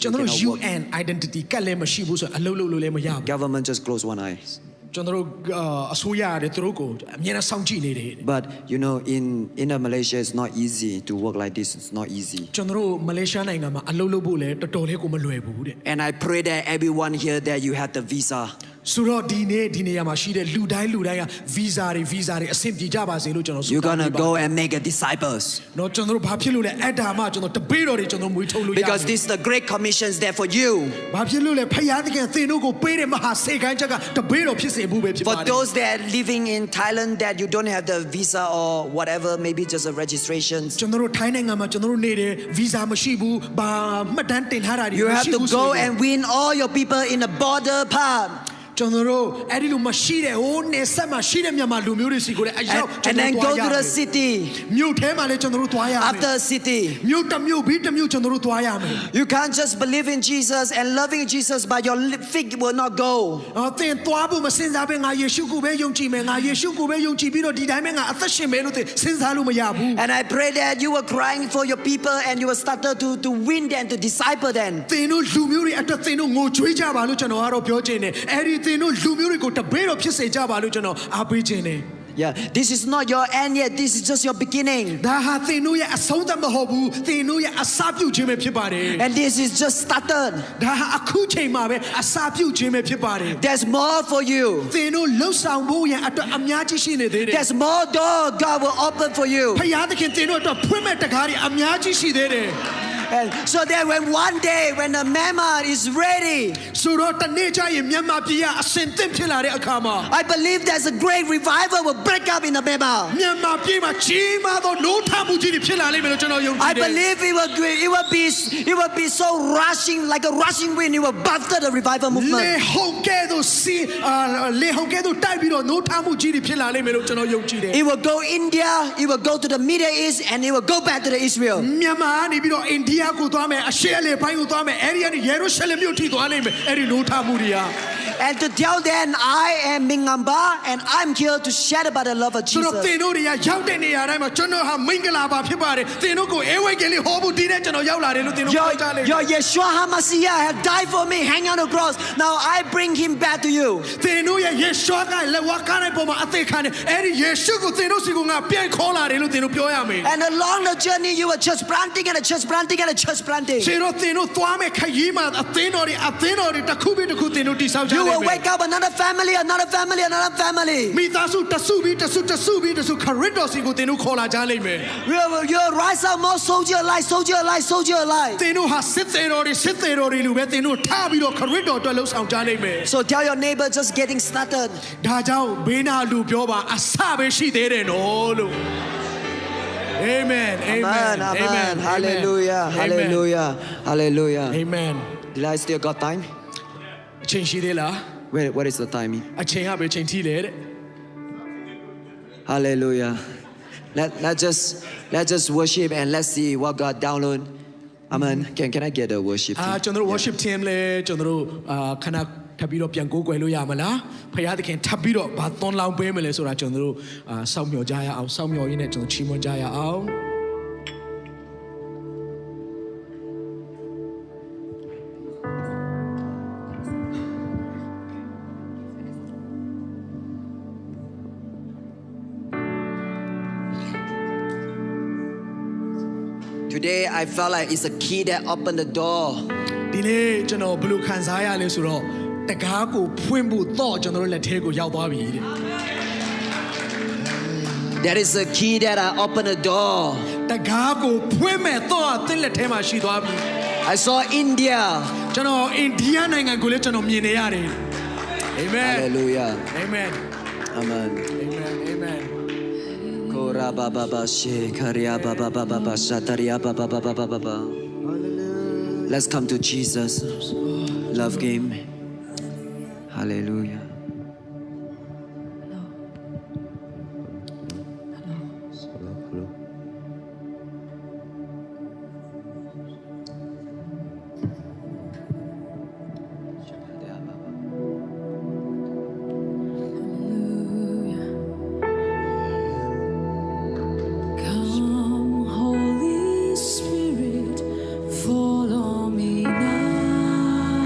ကျွန်တော်တို့
You cannot work.
UN identity ကလည်းမရှိဘူးဆိုအလုပ်လုပ်လို့လည်းမရဘူး
Government just close one eye.
ကျွန်တော်တို့အစိုးရရတယ်သူတို့ကိုအမြဲတမ်းစောင့်ကြည့်နေတယ်
But you know, in Malaysia, it's not easy to work like this. It's not easy.
ကျွန်တော်တို့မလေးရှားနိုင်ငံမှာအလုပ်လုပ်ဖို့လည်းတော်တော်လေးကိုမလွယ်ဘူးတဲ့
And I pray that everyone here that you have the visa.
ဆိုတော့ဒီနေရာမှာရှိတဲ့လူတိုင်းက visa တွေအဆင်ပြေကြပါစေလို့ကျွန်တော်ဆုတောင်း
You're gonna go and make a disciples.
တော့ကျွန်တော်တို့ဘာဖြစ်လို့လဲအဲ့ဒါမှကျွန်တော်တပည့်တော်တွေကျွန်တော်မွေးထုတ်လို့ရတယ်
Because this is the great commissions there for you.
ဘာဖြစ်လို့လဲဖခင်သခင်သင်တို့ကိုပေးတဲ့မဟာစေခိုင်းချက်ကတပည့်တော်ဖြစ်စေဖို့ပဲဖြစ်ပါတ
For
ယ်
those that are living in Thailand that you don't have the visa or whatever, maybe just a registrations.
ကျွန်တော်တို့ထိုင်းနိုင်ငံမှာကျွန်တော်တို့နေတယ် visa မရှိဘူးဘာမှတ်တမ်းတင်ထားတာတွေ
You have
မရှိ
to
ဘူးဆို
go
ရင်
and win all your people in the border part.
ကျွန်တော်တို့အဲ့ဒီလိုမရှိတဲ့ဟိုနေဆက်မှာရှိတဲ့မြန်မာလူမျိုးတွေစီကိုလည်းအရောက်ကျွန်
And
တော်
then
တို့
go
သွားရ
to
မယ်
the city.
မြို့ထဲမှာလည်းကျွန်တော်တို့သွားရမယ်
After city.
မြို့တစ်မြို့ပြီးတစ်မြို့ကျွန်တော်တို့သွားရမယ်
You can't just believe in Jesus and loving Jesus, but your feet will not go.
သင်သွားဖို့မစင်စားပဲငါယေရှုကိုပဲယုံကြည်မယ်ငါယေရှုကိုပဲယုံကြည်ပြီးတော့ဒီတိုင်းပဲငါအသက်ရှင်မယ်လို့သင်စဉ်းစားလို့မရဘူး
And I pray that you were crying for your people and you will start to win them, to disciple them.
သင်တို့လူမျိုးတွေအတွက်သင်တို့ငိုကြွေးကြပါလို့ကျွန်တော်ကတော့ပြောချင်တယ်အဲ့ဒီသင်တို့လူမျိုးတွေကိုတပည့်တော်ဖြစ်စေကြပါလို့ကျွန်တော်အားပေးချင်တယ်
Yeah, this is not your end yet. This is just your beginning.
ဒါဟာသင်တို့ရဲ့အဆုံးသတ်မဟုတ်ဘူးသင်တို့ရဲ့အစပြုခြင်းပဲဖြစ်ပါတယ်
And this is just started.
ဒါဟာအခုချိန်မှာပဲအစပြုခြင်းပဲဖြစ်ပါတယ်
There's more for you.
သင်တို့လှုပ်ဆောင်ဖို့ရန်အတွက်အများကြီးရှိနေသေးတယ်
There's more door God will open for you.
ဖခင်သခင်သင်တို့အတွက်ဖွင့်မဲ့တကားတွေအများကြီးရှိသေးတယ်
And so that when one day when the Myanmar is ready,
ဆိုတော့တနေ့ကျရင်မြန်မာပြည်ကအစင်သင့်ဖြစ်လာတဲ့အခါမှာ
I believe there's a great revival will break up in the Myanmar.
မြန်မာပြည်မှာကြီးမားသောနိုးထမှုကြီးတွေဖြစ်လာလိမ့်မယ်လို့ကျွန်တော်ယုံကြည်
I
တယ်
believe it will be so rushing like a rushing wind. It will buffet the revival
လေ
movement.
ဟုန်ကဲသို့စီလေဟုန်ကဲသို့တိုက်ပြီးတော့နိုးထမှုကြီးတွေဖြစ်လာလိမ့်မယ်လို့ကျွန်တော်ယုံကြည်တယ်
It will go India. It will go to the Middle East, and it will go back to the Israel.
မြန်မာကနေပြီးတော့အိန္ဒိယကိုသွားမယ်အရှေ့အလယ်ပိုင်းကိုသွားမယ်အဲ့ဒီကနေယေရုရှလင်မြို့ထိသွားလိမ့်မယ်အဲ့ဒီနိုးထမှုတွေက
And to tell them I am Mingamba and I'm here to share about the love of
ဆိုတော့
Jesus.
သင်တို့တွေကရောက်တဲ့နေရာတိုင်းမှာကျွန်တော်ဟာမင်္ဂလာပါဖြစ်ပါတယ်သင်တို့ကိုအေဝိတ်ကလေးဟောဖို့ဒီနေ့ကျွန်တော်ရောက်လာတယ်လို့သင်တို့ပြောကြလိမ့်မယ်
Your Yeshua HaMashiach had died for me, hang on the cross. Now I bring him back to you.
သင်တို့ရဲ့ယေရှုကလက်ဝါးကားတဲ့ပုံမှာအသက်ခံတယ်အဲ့ဒီယေရှုကိုသင်တို့စီကငါပြန်ခေါ်လာတယ်လို့သင်တို့ပြောရမယ်
And along the journey, you were church planting and a church planting and a church planting.
ခြေတော့သင်တို့သွားမယ်ခရီးမှာအသင်းတော်တွေတစ်ခုပြီးတစ်ခုသင်တို့တည်ဆောက်ကြလိ
You
မ့်
will
မယ်
wake up another family, another family, another family.
မိသားစုတစုပြီးတစုခရစ်တော်စီကိုသင်တို့ခေါ်လာကြလိမ့်မယ်
You will rise up more soldier alive, soldier alive, soldier alive.
သင်တို့ဟာစစ်သေးတော်တွေလူပဲသင်တို့ထားပြီးတော့ခရစ်တော်အတွက်လှုပ်ဆောင်ကြလိမ့်မယ်
So tell your neighbor just getting started.
ဒါကြောင့်ဘေးနာလူပြောပါအစပဲရှိသေးတယ်နော်လို့ Amen
Amen, amen. Hallelujah, hallelujah, hallelujah.
Amen
Did I still got time?
အချိန်ရှိသေးလား
What is the timing?
အချိန်ကပဲအချိန်ထိလေတဲ့
Hallelujah. Let's just worship and let's see what God download. Amen. Can I get a worship team?
ကျွန်တော်တို့ worship team လဲကျွန်တော်တို့ခဏထပ်ပြီးတော့ပြန်ကိုးကွယ်လို့ရမလားဖခင်သခင်ထပ်ပြီးတော့ဘာသွန်လောင်းပေးမလဲဆိုတာကျွန်တော်တို့စောင့်မျှော်ကြရအောင်စောင့်မျှော်ရင်းနဲ့ကျွန်တော်ချီးမွမ်းကြရအောင်
Today I felt like it's a key that opened the door.
ဒီနေ့ကျွန်တော်ဘယ်လိုခံစားရလဲဆိုတော့တကားကိုဖွင့်ဖို့တော့ကျွန်တော်တို့လက်ထဲကိုရောက်သွားပြီတဲ့
That is a key that I opened the door.
တကားကိုဖွင့်မဲ့တော့သင်လက်ထဲမှာရှိသွားပြီ
I saw India.
ကျွန်တော်အိန္ဒိယနိုင်ငံကိုလည်းကျွန်တော်မြင်နေရတယ် Amen
Hallelujah.
Amen
Amen.
Amen Amen
Kora baba ba she karia baba baba ba shataria baba baba baba. Let's come to Jesus. Love game. Hallelujah.
Come, Holy Spirit, fall on me now.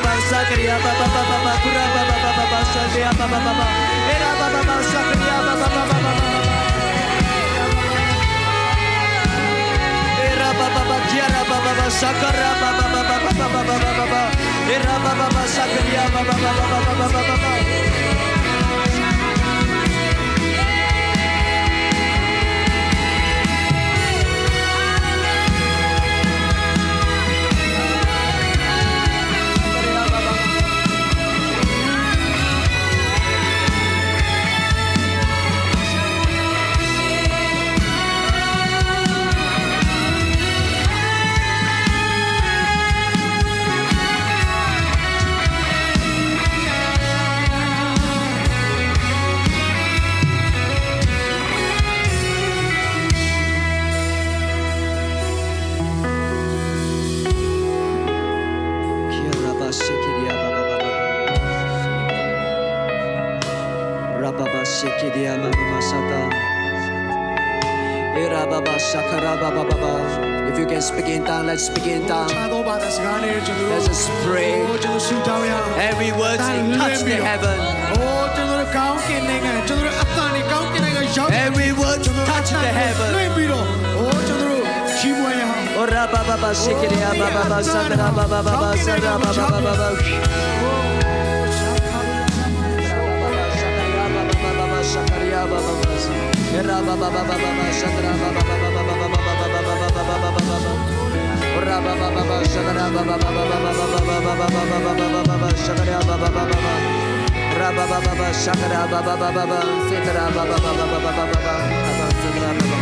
baba sakriya baba baba kura baba baba sakriya baba baba era baba sakriya baba baba era baba kiara baba sakara baba baba era baba sakriya baba baba If you can speak in tongue, let's speak in tongue. Let's just pray. Every word touch the heaven. Every word touch the heaven. Ora baba baba shikiriya baba baba sadra baba baba sadra baba baba shakariya baba baba era baba baba baba sadra baba baba baba ora baba baba sadra baba baba shakariya baba baba ra baba baba shakara baba baba sadra baba baba sadra baba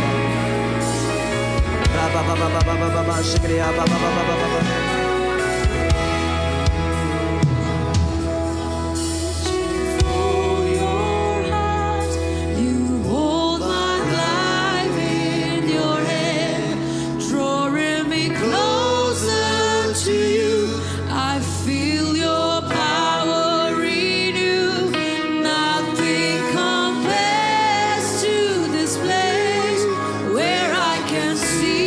Baba baba baba baba shikriya baba baba baba
For your heart, you hold my life in your hand, drawing me closer to you. I feel your power renew. Nothing compares to this place where I can see.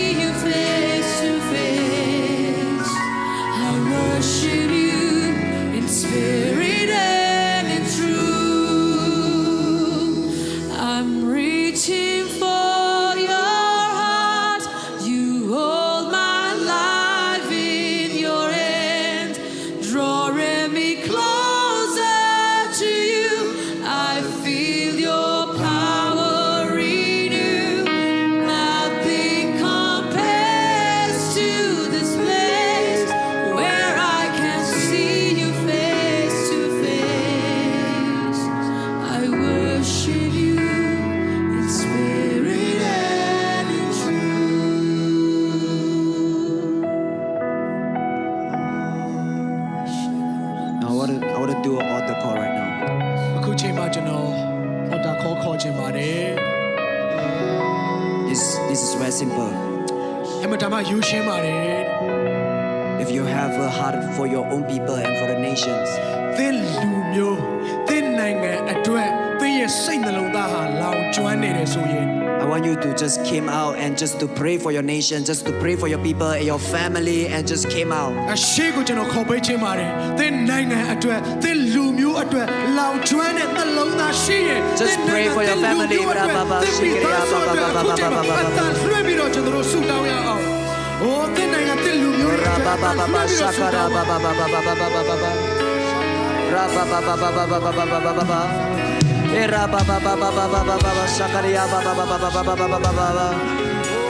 Face to face, I worship you in spirit and in truth. I'm reaching for your heart. You hold my life in your hand, drawing me closer to you. I feel your power renew. Nothing compares to this place where I can see you face to face. I worship you in spirit and in truth.
I want to do an altar call right now.
အခုချိန်မှာကျွန်တော်ဟောတာခေါ်ချင်ပါတယ်
This is very simple.
အမှန်တမ်းယူရှင်းပါတယ်
If you have a heart for your own people and for the nations,
သင်လူမျိုးသင်နိုင်ငံအတွက်သင်ရဲ့စိတ်နှလုံးသားဟာလောင်ကျွမ်းနေတယ်ဆိုရင်
I want you to just came out and just to pray for your nation, just to pray for your people and your family, and just came out.
အရှိကိုကျွန်တော်ခေါ်ပေးချင်ပါတယ်သင်နိုင်ငံအတွက်သင်လူမျိုးအတွက်လောင်ကျွမ်းတဲ့နှလုံးသားရှိရင်
Just pray for your family.
လွှဲပြီးတော့ကျွန်တော်တို့ဆုတောင်းရအောင်။အိုးသင်နိုင်ငံသင်လူမျိုးတွေအတွက်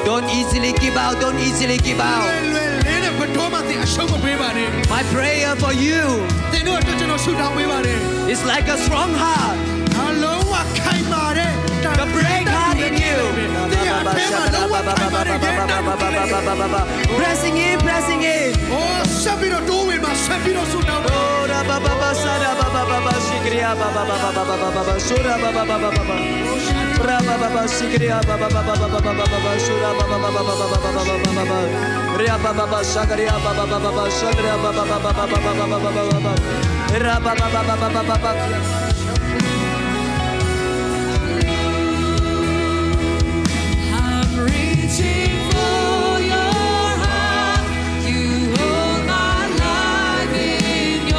Don't easily give out. Don't easily give out. My prayer for you is like a strong heart. The break heart in you. Pressing in, pressing in.
I'm reaching for your heart. You hold my life in your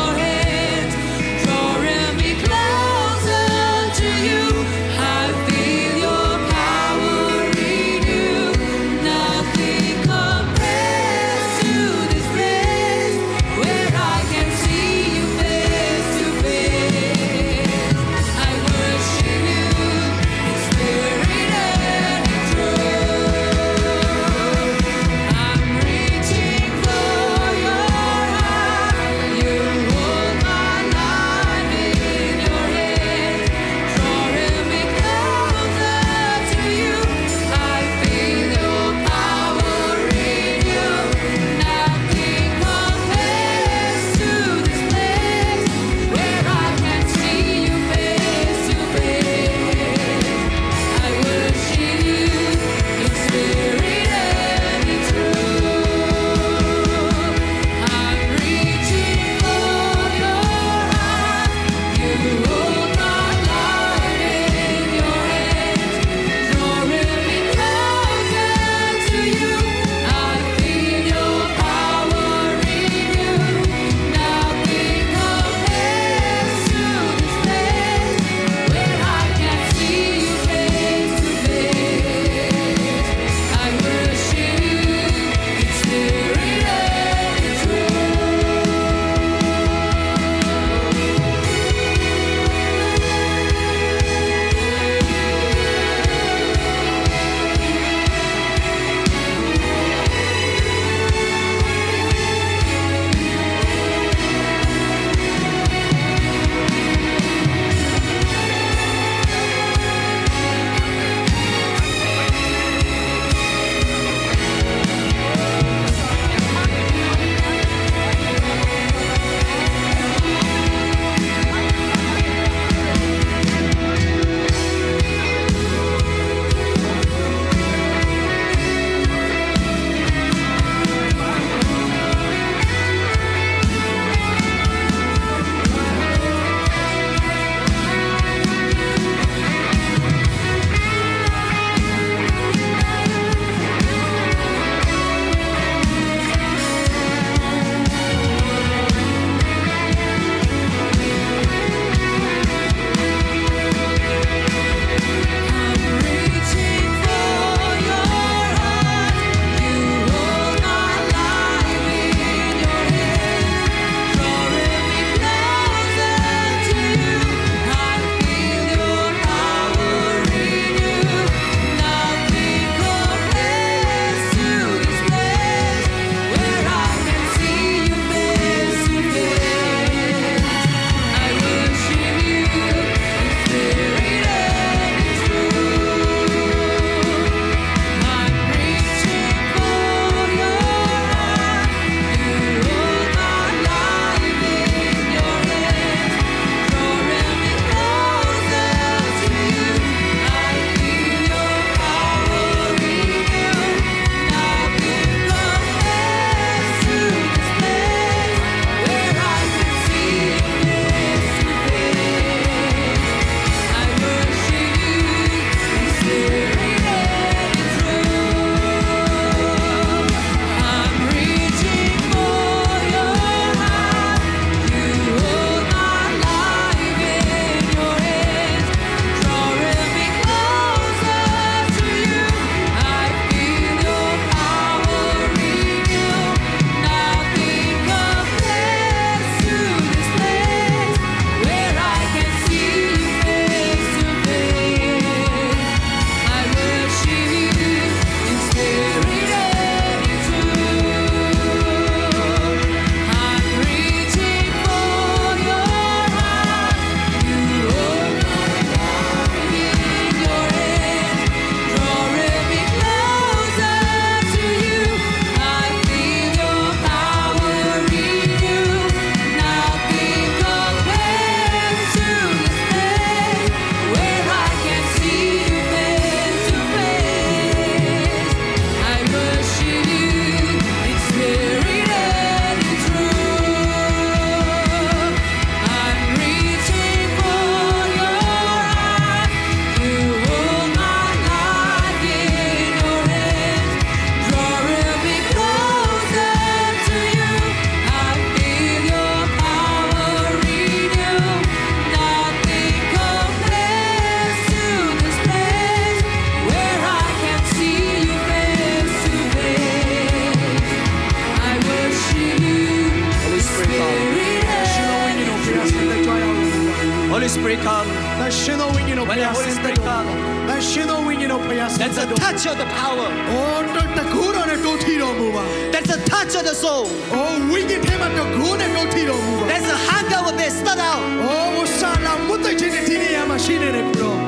Holy Spirit come.
သရှင်သောဝိညာဉ်တော်ဖ
When the
ခင်
Holy
ဆင်းသက်
Spirit
တော်
come,
သရှင်သောဝိညာဉ်တော်ဖခင်ဆင်း
that's
သက်
a
တော်
touch of the power.
အော်တကူတော်နဲ့တိုးထီတော်မူပါ
That's a touch of the soul.
အော်ဝိညာဉ်ထဲမှာတကူနဲ့တိုးထီတော်မူပါ
There's a hunger will be stirred out.
အော်ဝဆာလာမွတ်တဲ့ခြင်းဒီနေရာမှာရှိနေတယ်ကူတော်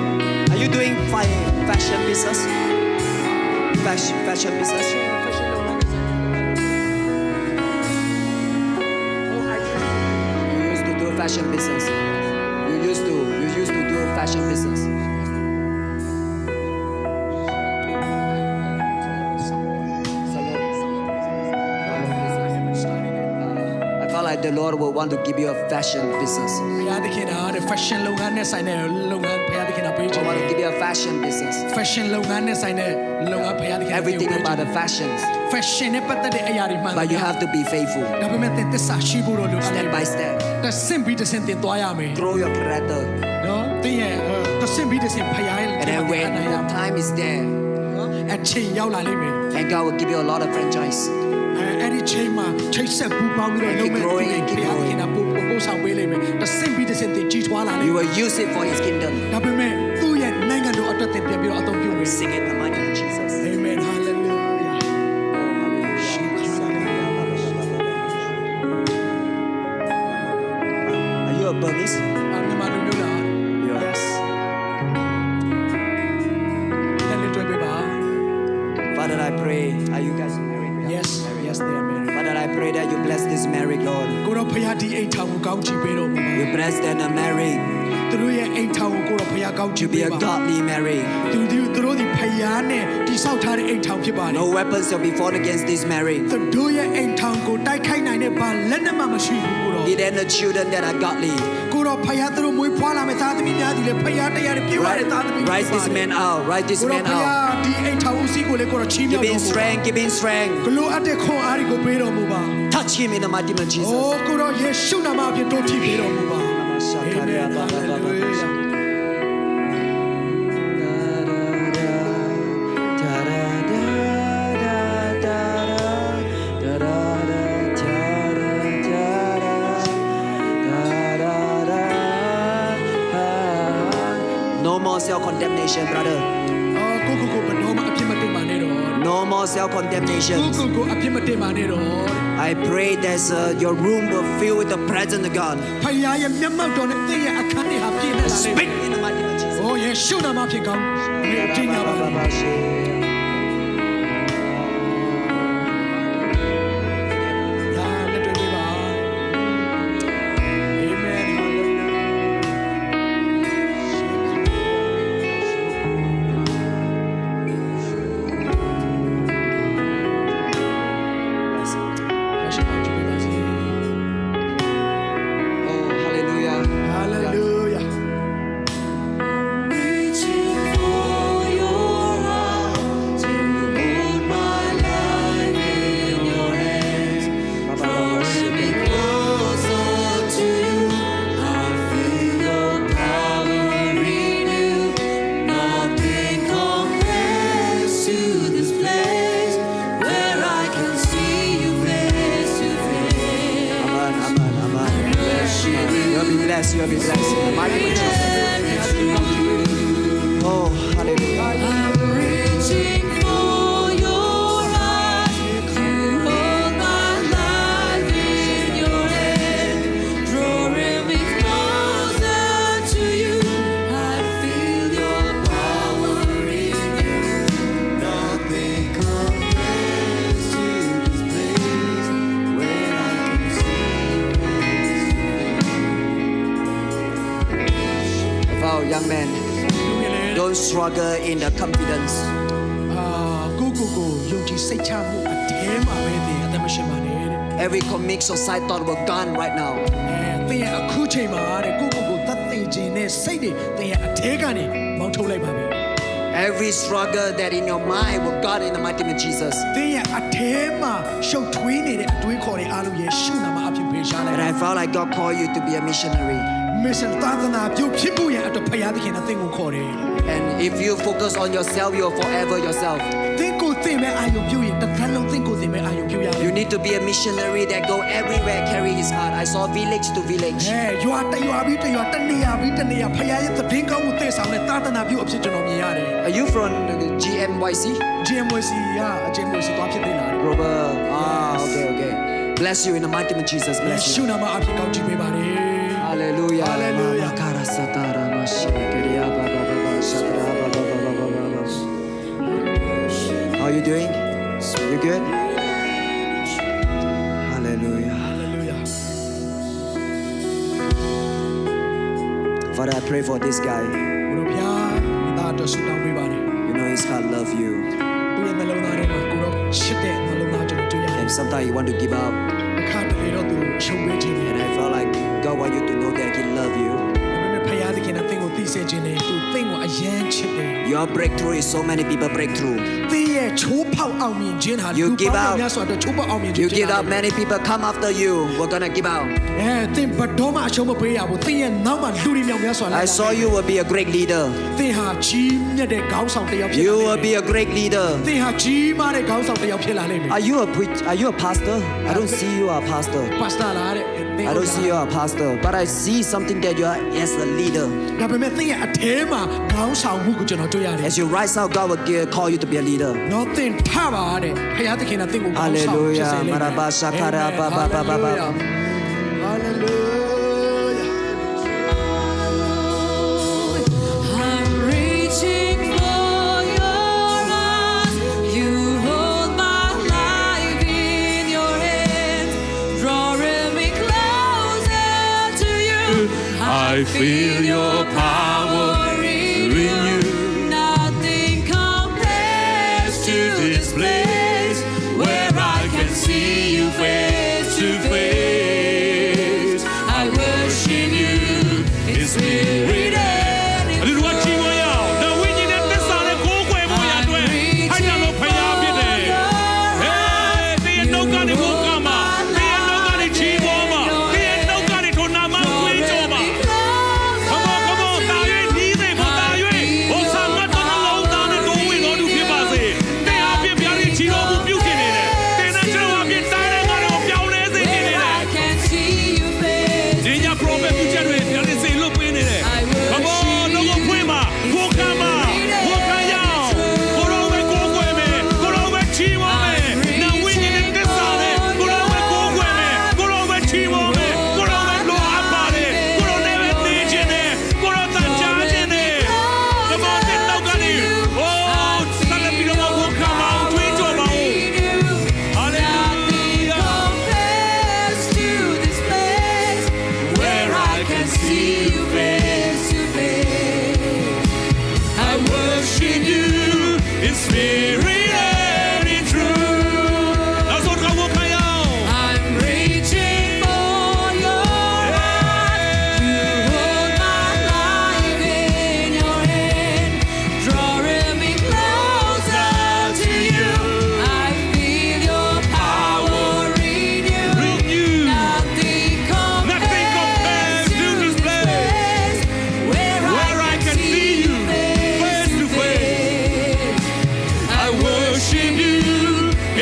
Are you doing fashion business? Fashion business? You used to do fashion business. You used to do fashion business. I felt like the Lord will want to give you a fashion business.
ဘုရားသခင်က fashion လုပ်ငန်းနဲ့ဆိုင်တဲ့လုပ်ငန်းဘုရားသခင်ကပေးချင်
I
တ
want
ယ်
to give you a fashion business.
fashion လုပ်ငန်းနဲ့ဆိုင်တဲ့လုပ်ငန်းဘုရားသခင်
Everything about the fashions.
fashion နဲ့ပတ်သက်တဲ့အရာတွေမှန်
But you have to be faithful.
ဒါပေမဲ့သင်သစ္စာရှိဖို့တော့လိုအပ်တယ်
Step by step.
တဆင့်ပြီးတဆင့်သင်သွားရမယ်
Grow your character.
နော်သင်ရဲ့တဆင့်ပြီးတဆင့်ဖရားရဲ့
And then when time is there,
အချိန်ရောက်လာလိမ့်မယ်
and God will give you a lot of franchise.
အဲ့ဒီချိန်မှာချိတ်ဆက်ပူပေါင်းပြီးတော့လုပ်မဲ့ဘုရားသခင်ကပို့ဆောင်ပေးလိမ့်မယ်တဆင့်ပြီးတဆင့်သင်ကြီးထွားလာလိမ့်
You
မယ်
will use it for His kingdom.
ဒါပေမဲ့သူ့ရဲ့နိုင်ငံတော်အတွက်သင်ပြန်ပြီးတော့အသုံးပြုမယ်
Sing it in the mighty name of Jesus.
Amen hallelujah
Are you a Burmese?
အမှန်မှန်လို့လား
Yes.
တန်လေးတွေ့ပေးပါ
Father, I pray. Are you guys married?
Yes yes they are married
Father, I pray that you bless this marriage, Lord.
ကိုတော့ဖရားဒီအိမ်ထောင်ကိုကောင်းချီးပေးတော်မူပါ
You bless them a marriage
သူတို့ရဲ့အိမ်ထောင်ကိုကိုတော့ဖရားကောင်းချီး
to be
ပေး
a
ပါ
godly marriage.
သူတို့ဒီဖရားနဲ့တိဆောက်ထားတဲ့အိမ်ထောင်ဖြစ်ပါတယ်
No weapons shall be fought against this marriage.
သူတို့ရဲ့အိမ်ထောင်ကိုတိုက်ခိုက်နိုင်တဲ့ဘာလက်နက်မှမရှိဘူးကိုတော့
Give them the children that are godly.
ကိုတော့ဖရားသူတို့မွေးဖွားလာမဲ့သားသမီးများဒီလေဖရားတရားတွေပြုရတဲ့သားသမီး
Rise this man out. Rise this
ကိုတော့
man
ဖရား
out.
ဒီအိမ်ထောင်ဦးစီးကိုလေကိုတော့ချီးမြှောက်
Give
တော်
him
မူပါ
strength. Give him strength.
ဂလိုအပ်တဲ့ခွန်အားတွေကိုပေးတော်မူပါ
Touch him in the mighty name of
အိုး
Jesus.
ကိုတော့ယေရှုနာမအဖြစ်တို့ထိပေးတော်မူပါအာမင်ဟာလေလုယာ
No more self-condemnation, brother.
အော်ကိုဘယ်တော့မှအပြစ်မတင်ပါနဲ့တော့
No more self-condemnation.
ကိုအပြစ်မတင်ပါနဲ့တော့
I pray that your room will fill with the presence of God.
ဖရားရဲ့မျက်မှောက်တော်နဲ့သင်ရဲ့အခန်းထဲဟာပြည့်နေလာလိမ့်မယ်
Speak in the mighty name of Jesus.
အိုးယေရှုနာမဖြစ်ကောင်းဒီအကျဉ်းရပါပါယာလက်တွေ့ပေးပါအာမင်ဟာလေလုယာရှုနာမဖြစ်ပါစေ
Oh, hallelujah.
Hallelujah.
Reaching for your heart to hold my life in your hands, drawing me closer to you. I feel your power renew. Nothing compares to this place where I can see you face to face.
Amen, amen, amen. You will be blessed. You will be blessed. In the mighty name of Jesus. Oh, hallelujah.
I'm reaching for your heart to hold my life in your hand, drawing me closer to you. I feel your power in you. Nothing compares to this place where I can see
Wow, young man, don't struggle in the confidence.
ကိုယုံကြည်စိတ်ချမှုအထဲမှာပဲသင်အသက်မရှိပါနဲ့တဲ့
Every comic society thought were gone right now.
သင်ရဲ့အခုချိန်မှာတဲ့ကိုသတ်သိခြင်းနဲ့စိတ်တွေသင်ရဲ့အထဲကနေမောင်းထုတ်လိုက်ပါပြီ
Every struggle that in your mind were gone in the mighty name of Jesus.
သင်ရဲ့အထဲမှာရှုပ်ထွေးနေတဲ့အတွေးခေါ်တွေအားလုံးရဲ့ရှုနာမအဖြစ်ဖေရှားလိုက်
And I felt like God called you to be a missionary.
မစ္စတာသာနာပြုဖြစ်ဖို့ရဲ့အတွက်ဖခင်သခင်ကသင်ကိုခေါ်တယ်
And if you focus on yourself, you're forever yourself.
သင်ကိုသင်မဲ့အာယုံပြုရင်တစ်ခါလုံးသင်ကိုသင်မဲ့အာယုံပြုရတယ်
You need to be a missionary that go everywhere, carry his heart. I saw village to village.
ရွာတရွာပြီးတရွာတနေရာပြီးတနေရာဖခင်ရဲ့သတင်းကောင်းကိုသိဆောင်တဲ့သာသနာပြုအဖြစ်ကျွန်တော်မြင်ရတယ်
Are you from GMYC?
GMC ကအချင်းမျိုးစီသွားဖြစ်သေးလား
Robert. Okay. Bless you in the mighty name of Jesus.
ယေ
Bless
ရှု
you.
နာမအဖြစ်ကောင်းချီးပေးပါလေ
Hallelujah.
Hallelujah.
Makara satara mashikeria ba ba ba ba satara ba ba ba ba ba ba. How are you doing? You good? Hallelujah.
Hallelujah.
Father, I pray for this guy.
ဘုရားဖျားမိသားတော်ဆုတောင်းပေးပါလေ
You know his heart love you.
သူ့ရဲ့နှလုံးသားထဲမှာကိုတော့ချစ်တဲ့နှလုံးသားကျွန်တော်တွေ့ရတယ်
And sometimes you want to give up.
အခါတလေတော့သူရှုံးပေးခြင်းနဲ့
And I felt like God want you to know that he love you.
ဒါပေမဲ့ဖခင်သခင်ကသင်ကိုသိစေခြင်းနဲ့သူသင်ကိုအယံချစ်တယ်
Your breakthrough is so many people breakthrough.
သင်ရဲ့ချိုးဖောက်အောင်မြင်ခြင်းဟာ
You give
ပေါင်း
out.
များစွာအတွက်ချိုးဖောက်အောင်မြင်ခြင်း
You give up, many people come after you. We're gonna give out.
သင်ဘတော်မှအရှုံးမပေးရဘူးသင်ရဲ့နောက်မှာလူတွေမြောက်များစွာလာ
I saw you will be a great leader.
သင်ဟာကြီးမြတ်တဲ့ခေါင်းဆောင်တစ်ယောက်ဖြစ်
You
လာ
will be a great leader.
သင်ဟာကြီးမားတဲ့ခေါင်းဆောင်တစ်ယောက်ဖြစ်လာလိမ့်မယ်
Are you a pastor? I don't see you a pastor.
ပါစတာလားတဲ့
I don't see you a pastor, but I see something that you are as a leader.
ဒါပေမဲ့သင်ရဲ့အထဲမှာခေါင်းဆောင်မှုကိုကျွန်တော်တွေ့ရတယ်
As you rise out, God will call you to be a leader.
နော်သင်ထပါတဲ့ဖခင်သခင်ကသင်ကိုခေါင်းဆောင်ဖြစ်စေလိမ့်မယ်
Hallelujah. Marabashakara ba ba ba ba ba.
Hallelujah.
I'm reaching for your arms. You hold my life in your hands, drawing me closer to you.
I feel your power in you.
Nothing compares to this place where I can see you face to face. I worship you in spirit and in
Little what you want out. The winning at this on the cool way, boy. I know Payab in there. Hey, they ain't no gun, it won't come out. They ain't no gun, it cheap over. They ain't no gun, it will not mount queen over. Come on, Tayo, easy, but Tayo. Oh, some not on the low down and going on to people say. They have been very cheap over beauty in it. They not sure I've been tired of your pioneers in
I
it.
can see you face.
Did you promise to generate? You didn't say, look in it. Come on, no go prima. Go come on. Go come out. Go over, go with me. Go over, cheat on me. Now we need it this on it. Go over, go with me. Go over, cheat on me. Go over, blow up on it. Go on, never teach in it. Go on, that charge in it. Come on, get no gun in. Oh, stand up, you don't go come out. Tweet your mouth. Hallelujah.
Compares to this place where I can see you face to face.
I worship you in spirit and in truth. That's what I want my own.
I'm reaching for your heart. You hold my life in your hand, drawing me closer to you. I feel your power in you.
In you.
Nothing compares to this place where I can see you face to face.
I worship you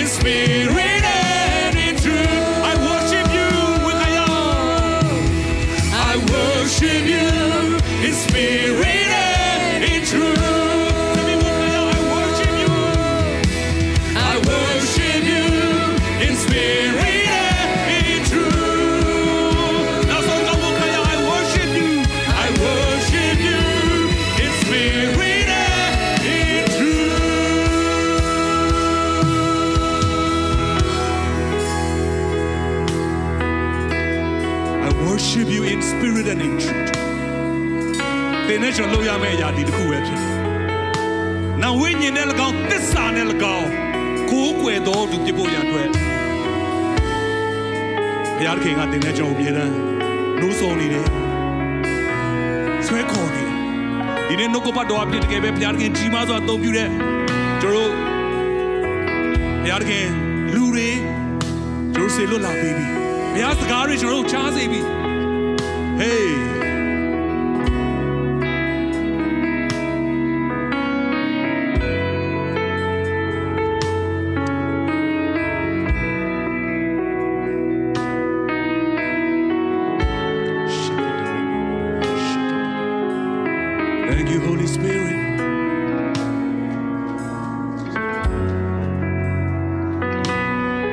in spirit and in truth. I worship you with my own. I worship you in spirit and in truth. Let me walk my own. I worship you. I worship you in spirit and in truth. That's what I walk my own. I worship you. I worship you in spirit and in truth. I worship you in spirit and in truth. သင်နဲ့ကျွန်တော်လုပ်ရမယ့်အရာဒီတစ်ခုပဲဖြစ်တယ်။နောက်ဝိညာဉ်နဲ့၎င်းသစ္စာနဲ့၎င်းကိုးကွယ်တော်သူဖြစ်ဖို့ရအတွက်ဘုရားသခင်ကသင်နဲ့ကျွန်တော်အမြဲတမ်းနှိုးဆော်နေတယ်။ဆွဲခေါ်နေတယ်။ဒီနေ့နှုတ်ကပတ်တော်အဖြစ်တကယ်ပဲဘုရားသခင်ကြီးမားစွာအသုံးပြုတဲ့ကျွန်တော်ဘုရားသခင်လူတွေကျွန်တော်စေလွတ်လာပေးပြီ။ဘုရားစကားတွေကျွန်တော်တို့ချားစေပြီ။ Hey you, Holy Spirit.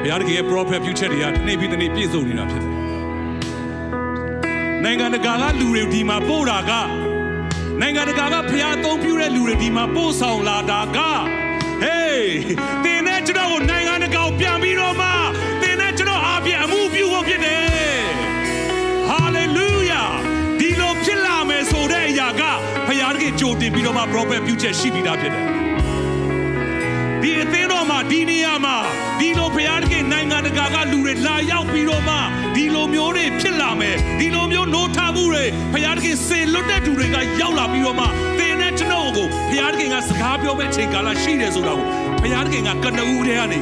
ဘုရားတကယ် prophet ပြုချက်တွေကတနေ့ပြီးတနေ့ပြည့်စုံနေတာဖြစ်တယ်။နိုင်ငံတကာကလူတွေဒီမှာပို့တာကနိုင်ငံတကာကဘုရားအသုံးပြုတဲ့လူတွေဒီမှာပို့ဆောင်လာတာက Hey တင်တဲ့ကျွန်တော်ကိုနိုင်ငံတကာကိုပြန်ပြီးတော့မှတင်တဲ့ကျွန်တော်အားဖြင့်အမှုပြုဖို့ဖြစ်တယ်။ Hallelujah ဒီလိုဖြစ်လာမယ်ဆိုတဲ့အရာကဘုရားတကယ်ကြိုတင်ပြီးတော့မှ prophet ပြုချက်ရှိပြီးသားဖြစ်တယ်။ဒီအသင်းတော်မှာဒီနေရာမှာဒီလိုဘုရားတကယ်နိုင်ငံတကာကလူတွေလာရောက်ပြီးတော့မှဒီလိုမျိုးတွေဖြစ်လာမယ်ဒီလိုမျိုးနိုးထမှုတွေဘုရားတကယ်စေလွတ်တဲ့သူတွေကရောက်လာပြီးတော့မှသင်နဲ့ကျွန်တော်ကိုဘုရားတကယ်ကစကားပြောမဲ့ချိန်ကာလရှိတယ်ဆိုတာကိုဘုရားတကယ်ကကနဦးတွေကနေ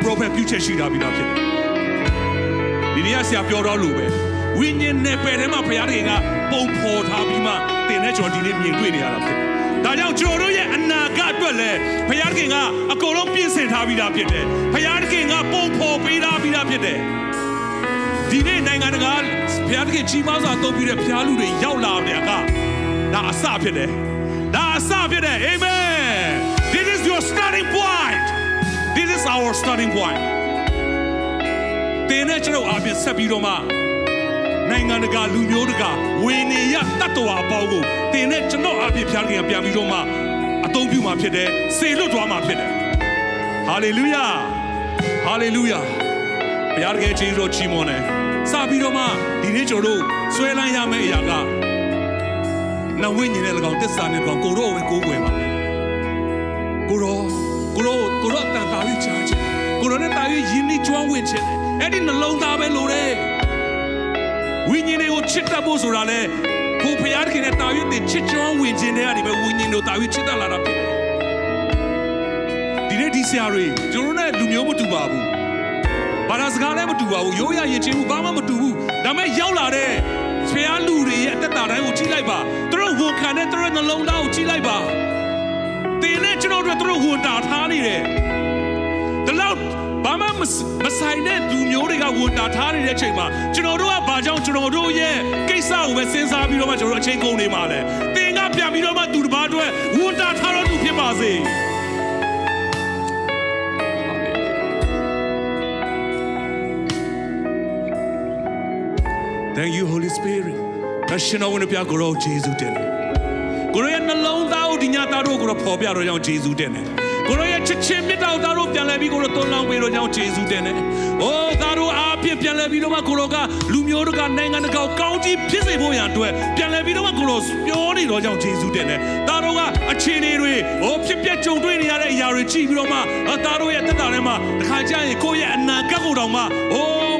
prophet ပြုချက်ရှိတာပြီးတော့ဖြစ်တယ်ဒီနေရာဆရာပြောတော့လို့ပဲဝိညာဉ်နယ်ပယ်ထဲမှာဘုရားတကယ်ကပုံဖော်ထားပြီးမှသင်နဲ့ကျွန်တော်ဒီနေ့မြင်တွေ့နေရတာဖြစ်တယ်ဒါကြောင့်ကျွန်တော်တို့ရဲ့အနာဂတ်အတွက်လည်းဘုရားခင်ကအကုန်လုံးပြင်ဆင်ထားပြီးသားဖြစ်တယ်။ဘုရားခင်ကပုံဖော်ပေးထားပြီးသားဖြစ်တယ်။ဒီနေ့နိုင်ငံတကာဘုရားခင်ကြီးမားစွာအသုံးပြုတဲ့ဘုရားလူတွေရောက်လာတဲ့အခါဒါအစဖြစ်တယ်။ဒါအစဖြစ်တယ်။ Amen. This is your starting point. This is our starting point. သင်နဲ့ကျွန်တော်အပြင်ဆက်ပြီးတော့မှနိုင်ငံတကာလူမျိုးတကာဝေနေရတတ်တော်အပေါင်းကိုတင်နဲ့ကျွန်တော်အပြည့်ဖျားခင်ပြန်ပြီးတော့မှအသုံးပြုမှာဖြစ်တယ်စေလွတ်သွားမှာဖြစ်တယ်ဟာလေလုယာဟာလေလုယာဘုရားတကယ်ကျေးဇူးတော်ချီးမွမ်းတယ်စပြီးတော့မှဒီနေ့ကျွန်တော်တို့ဆွဲလန်းရမယ့်အရာကနဝိညာဉ်နဲ့၎င်းတစ္ဆာနဲ့၎င်းကိုရောဝင်ကိုးကွယ်ပါကိုရောတန်တာရေးချာချင်ကိုရောနဲ့တာရေးယဉ်နီးကျွမ်းဝင်ချင်တယ်အဲ့ဒီနှလုံးသားပဲလိုတယ်ဝိညာဉ်တွေကိုချစ်တတ်ဖို့ဆိုတာလေကိုဖျားခင်နဲ့တာရွေးတဲ့ချစ်ကျွမ်းဝင်ခြင်းတွေကနေပဲဝိညာဉ်တို့တာရွေးချစ်တတ်လာတာဖြစ်တယ်ဒီနေ့ဒီဆရာတွေကျွန်တော်နဲ့လူမျိုးမတူပါဘူးဘာသာစကားလည်းမတူပါဘူးရိုးရရင်ချင်းဘူးဘာမှမတူဘူးဒါပေမဲ့ရောက်လာတဲ့ဖျားလူတွေရဲ့အသက်တာတိုင်းကိုကြည့်လိုက်ပါသူတို့ဝန်ခံတဲ့သူတို့နှလုံးသားကိုကြည့်လိုက်ပါတင်နဲ့ကျွန်တော်တို့သူတို့ဝန်တာထားနေတယ်ဒီလောက်ဘာမှမဆိုင်တဲ့လူမျိုးတွေကဝန်တာထားနေတဲ့အချိန်မှာကျွန်တော်တို့ကဘာကြောင့်ကျွန်တော်တို့ရဲ့ကိစ္စကိုပဲစဉ်းစားပြီးတော့မှကျွန်တော်တို့အချိန်ကုန်နေမှာလဲသင်ကပြန်ပြီးတော့မှသူတစ်ပါးအတွက်ဝန်တာထားတော့သူဖြစ်ပါစေThank you Holy Spirit အရှင်တော်ဝင်ပြကိုရောယေရှုတင်တယ်ကိုရောရဲ့နှလုံးသားကိုဒီညသားတို့ကိုရောပေါ်ပြတော့ကြောင့်ယေရှုတင်တယ်ကိုရောရဲ့ချစ်ချင်းမြတ်တော်သားတို့ပြန်လဲပြီးကိုရောသွန်လောင်းပေးတော့ကြောင့်ယေရှုတင်တယ်။အိုးသားတို့အားဖြင့်ပြန်လဲပြီးတော့မှကိုရောကလူမျိုးတို့ကနိုင်ငံတကာကောင်းကြီးဖြစ်စေဖို့ရန်အတွက်ပြန်လဲပြီးတော့မှကိုရောပြောနေတော့ကြောင့်ယေရှုတင်တယ်။သားတို့ကအခြေအနေတွေဖြစ်ပျက်ကြုံတွေ့နေရတဲ့အရာတွေကြည့်ပြီးတော့မှသားတို့ရဲ့တက်တာထဲမှာတစ်ခါကျရင်ကိုယ့်ရဲ့အနာဂတ်ကိုတောင်မှ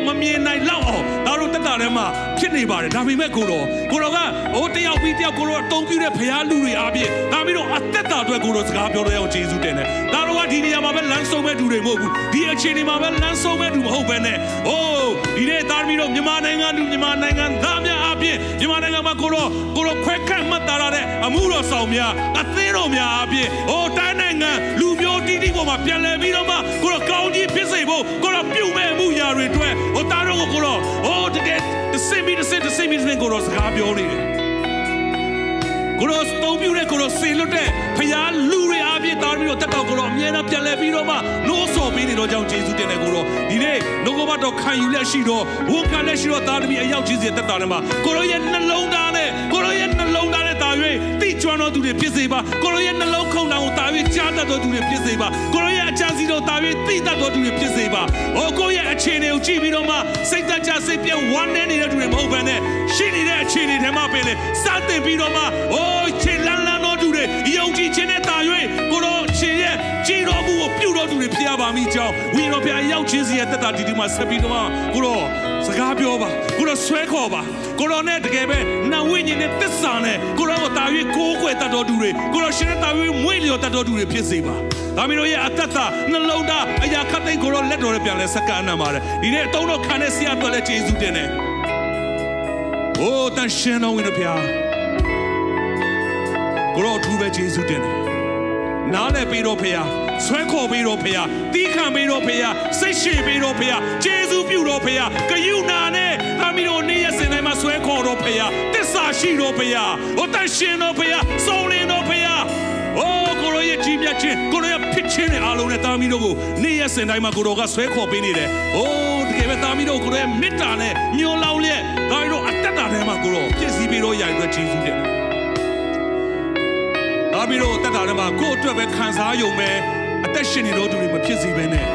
မမြင်နိုင်လောက်အောင်သားတို့တက်တာထဲမှာဖြစ်နေပါတယ်ဒါပေမဲ့ကိုရောကတယောက်ပြီးတယောက်ကိုရောအသုံးပြုတဲ့ဘုရားလူတွေအားဖြင့်ဒါပြီးတော့အသက်တာအတွက်ကိုရောစကားပြောတော့အောင်ယေရှုတင်တယ်ဒါတော့ကဒီနေရာမှာပဲလမ်းဆုံးမဲ့သူတွေမဟုတ်ဘူးဒီအခြေအနေမှာပဲလမ်းဆုံးမဲ့သူမဟုတ်ဘဲနဲ့ဒီနေ့သားပြီးတော့မြန်မာနိုင်ငံသူမြန်မာနိုင်ငံသားများအားဖြင့်မြန်မာနိုင်ငံမှာကိုရောခွဲခန့်မှတ်တာရတဲ့အမှုတော်ဆောင်များအသင်းတော်များအားဖြင့်တိုင်းနိုင်ငံလူမျိုးတီးတီးပေါ်မှာပြန်လဲပြီးတော့မှကိုရောကောင်းကြီးဖြစ်စေဖို့ကိုရောပြုမဲ့မှုရာတွေအတွက်သားတို့ကိုရောတကယ်တစိမ့်ကိုရောစကားပြောနေတယ်ကိုရောသုံးပြတဲ့ကိုရောစေလွတ်တဲ့ဖျားလူတွေအားဖြင့်သားပြီးတော့တက်တော့ကိုရောအမြဲတမ်းပြန်လဲပြီးတော့မှနိုးဆော်ပေးနေတော့ကြောင့်ယေရှုတင်တယ်ကိုရောဒီနေ့နှုတ်ကပတ်တော်ခံယူလက်ရှိတော့ဝန်ခံလက်ရှိတော့သားသမီးအယောက်ကြီးစီတက်တာနဲ့မှာကိုရောရဲ့နှလုံးသားနဲ့တာ၍တိကျွမ်းတော်သူတွေဖြစ်စေပါကိုရောရဲ့နှလုံးခုန်တာကိုတာ၍ကြားတတ်တော်သူတွေဖြစ်စေပါကိုရောရဲ့အကြံစီတော်တာ၍သိတတ်တော်သူတွေဖြစ်စေပါကိုရဲ့အခြေအနေကိုကြည့်ပြီးတော့မှစိတ်သက်ကြစိတ်ပြတ်ဝမ်းနည်းနေတဲ့သူတွေမဟုတ်ဘဲနဲ့ရှိနေတဲ့အခြေအနေထဲမှာပင်လေစတင်ပြီးတော့မှခြေလန်းတော်သူတွေယုံကြည်ခြင်းနဲ့တာ၍ကိုရောခြေရဲ့ကြည်တော်မှုကိုပြုတော်သူတွေဖြစ်ရပါမိကြောင်းဝိညာဉ်တော်ဘုရားရောက်ခြင်းစီရဲ့တက်တာဒီမှာဆက်ပြီးတော့မှကိုရောစကားပြောပါကိုရောဆွဲခေါ်ပါကိုရောနဲ့တကယ်ပဲနတ်ဝိညာဉ်နဲ့သစ္စာနဲ့ကိုရောကိုတာ၍ကိုးကွယ်တတ်တော်သူတွေကိုရောရှင်နဲ့တာ၍မွေ့လျော်တတ်တော်သူတွေဖြစ်စေပါဒါမီးတို့ရဲ့အသက်တာနှလုံးသားအရာခတ်သိမ်းကိုရောလက်တော်နဲ့ပြန်လဲစက္ကန့်အနံပါတယ်ဒီနေ့အတုံးတော်ခံတဲ့ဆရာတော်လည်းယေရှုတင်တယ်တန်ရှင်တော်ဝင်တို့ဖျားကိုရောအထူးပဲယေရှုတင်တယ်နားလည်ပေးတော့ဖျားဆွဲခေါ်ပေးတော့ဖျားတီးခံပေးတော့ဖျားစိတ်ရှည်ပေးတော့ဖျားယေရှုပြုတော့ဖျားဂယုဏနဲ့ဒါမီးတို့နေ့ရက်စဉ်တိုင်းမှာဆွဲခေါ်တော့ဖျားတစ္ဆာ ရှိတော်ဖရာဟိုတန်ရှင်တော်ဖရာစုံလင်တော်ဖရာအိုးကိုရောရဲ့ကြီးမြတ်ခြင်းကိုရောရဲ့ဖြစ်ခြင်းနဲ့အားလုံးနဲ့တာမီတို့ကိုနေ့ရက်စဉ်တိုင်းမှာကိုရောကဆွဲခေါ်ပေးနေတယ်အိုးတကယ်ပဲတာမီတို့ကိုရောရဲ့မေတ္တာနဲ့ညှို့လောင်လျက်ဒါတို့အသက်တာထဲမှာကိုရောပြည့်စည်ပြီးတော့ရတဲ့အတွက်ကျေးဇူးတင်တာမီတို့အသက်တာထဲမှာကိုယ့်အတွက်ပဲခံစားယုံပဲအသက်ရှင်နေတော့သူတွေမဖြစ်စေဘဲနဲ့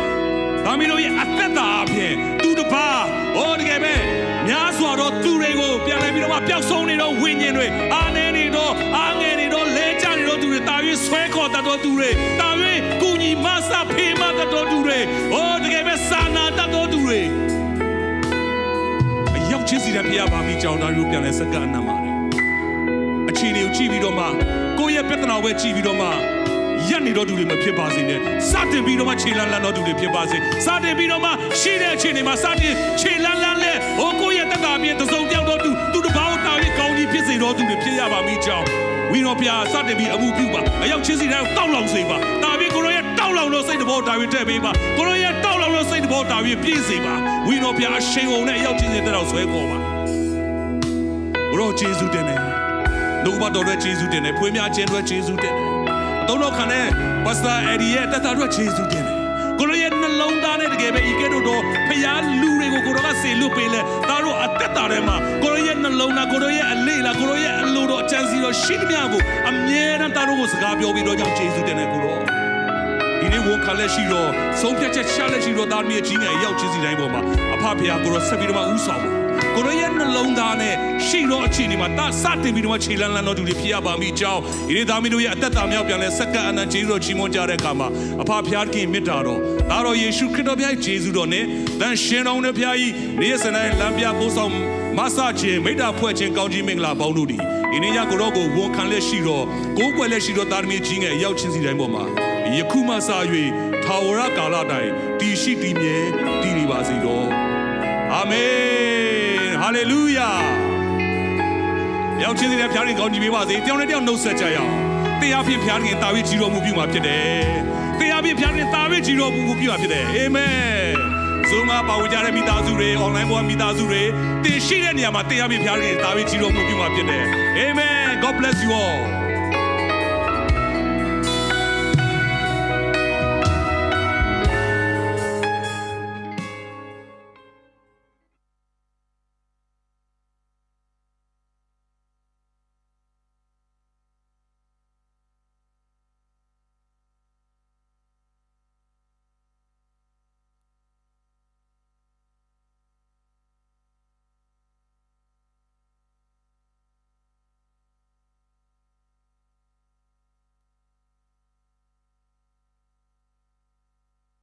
ဒါမီတို့ရဲ့အသက်တာအပြင်သူတစ်ပါးဟောတကယ်ပဲများစွာသောသူတွေကိုပြန်လဲပြီးတော့ပျောက်ဆုံးနေတော့ဝိညာဉ်တွေအားနေနေတော့အားငယ်နေတော့လဲကျနေတော့သူတွေတာ၍ဆွဲခေါ်တတ်တော့သူတွေတာ၍ကုညီမဆဖေးမတတ်တော့သူတွေဟောတကယ်ပဲစာနာတတ်တော့သူတွေအရောက်ချင်းစီတဲ့ဖခင်ပါမိကြောင်းသားတို့ပြန်လဲစက္ကအနံပါတယ်အခြေအနေကိုကြည့်ပြီးတော့မှကိုယ့်ရဲ့ပြဿနာကိုပဲကြည့်ပြီးတော့မှရက်နေတော့သူတွေမဖြစ်ပါစေနဲ့စတင်ပြီးတော့မှခြေလန်းလန်းတော့သူတွေဖြစ်ပါစေစတင်ပြီးတော့မှရှိတဲ့အခြေအနေမှာစတင်ခြေလန်းလန်းလဲဟိုကိုယ့်ရဲ့တက်တာပြည့်သုံးပြောက်တော့သူတစ်ပေါင်းတာ၍ကောင်းကြီးဖြစ်စေတော့သူတွေဖြစ်ရပါမိကြောင်းဝိတော်ဖျားစတင်ပြီးအမှုပြုပါအရောက်ချင်းစီတိုင်းတောက်လောင်စေပါတာပြီးကိုရောရဲ့တောက်လောင်လို့စိတ်တဘောတာပြီးထည့်ပေးပါကိုရောရဲ့တောက်လောင်လို့စိတ်တဘောတာပြီးပြည့်စေပါဝိတော်ဖျားအရှိန်ုံနဲ့အရောက်ချင်းစီတဲ့တော့ဆွဲခေါ်ပါကိုရောကျေးဇူးတင်တယ်နှုတ်ဘတော်ရဲ့ကျေးဇူးတင်တယ်ဖွေးများခြင်းတွေကျေးဇူးတင်တယ်တော့တော့ခံတဲ့ပါစတာအဒီရဲ့တတတို့ကျေးဇူးတင်တယ်ကိုလိုရဲ့နှလုံးသားနဲ့တကယ်ပဲဤကဲ့သို့တော့ဖျားလူတွေကိုကိုတော်ကစေလွတ်ပေးလဲဒါတို့အသက်တာထဲမှာကိုလိုရဲ့နှလုံးသားကိုလိုရဲ့အလေးလားကိုလိုရဲ့အလိုတော်အကြံစီတော်ရှိသမျှကိုအမြဲတမ်းဒါတို့ကိုစကားပြောပြီးတော့ကြောင့်ကျေးဇူးတင်တယ်ကိုတော်ဒီနေ့ဝန်ခံလက်ရှိတော့ဆုံးဖြတ်ချက်ချလက်ရှိတော့ဒါမြေကြီးနဲ့ရောက်ချင်းစီတိုင်းပေါ်မှာအဖဖျားကိုတော်ဆက်ပြီးတော့ဥဆောင်ပါကိုရရဲ့နှလုံးသားနဲ့ရှိတော့အခြေအနေမှာစတင်ပြီးတော့ခြေလန်းလန်းတော့သူတွေဖြစ်ရပါမိကြောင်းဒီသားမီးတို့ရဲ့အသက်တာမြောက်ပြန်လဲစက္ကအနန္တကျေးဇူးတော်ချီးမွမ်းကြတဲ့အခါမှာအဖဖျားခင်မေတ္တာတော်ဒါတော်ယေရှုခရစ်တော်ဖျားကျေးဇူးတော်နဲ့တန်ရှင်တော်နဲ့ဖျားကြီးနေ့ရက်စတိုင်းလမ်းပြပို့ဆောင်မဆခြင်းမေတ္တာဖွဲ့ခြင်းကောင်းကြီးမင်္ဂလာပေါင်းတို့ဒီနေ့ညကိုတော့ကိုဝန်ခံလက်ရှိတော့ကိုးကွယ်လက်ရှိတော့သားသမီးကြီးငယ်ရောက်ချင်းစီတိုင်းပေါ်မှာယခုမှစ၍ထာဝရကာလတိုင်တည်ရှိတည်မြဲတည်နေပါစေတော့အာမင်ဟာလေလုယာရောက်ချင်းစီတဲ့ဖျားရင်ကောင်းကြီးပေးပါစေတယောက်နဲ့တယောက်နှုတ်ဆက်ကြရအောင်တရားဖြင့်ဖျားရင်တာဝိကြီးတော်မူပြုမှာဖြစ်တယ်တရားဖြင့်ဖျားရင်တာဝိကြီးတော်မူပြုမှာဖြစ်တယ်အာမင်ဇုံမှာပါဝင်ကြတဲ့မိသားစုတွေ online ပေါ်မိသားစုတွေတင်ရှိတဲ့နေရာမှာတရားဖြင့်ဖျားရင်တာဝိကြီးတော်မူပြုမှာဖြစ်တယ်အာမင် God bless you all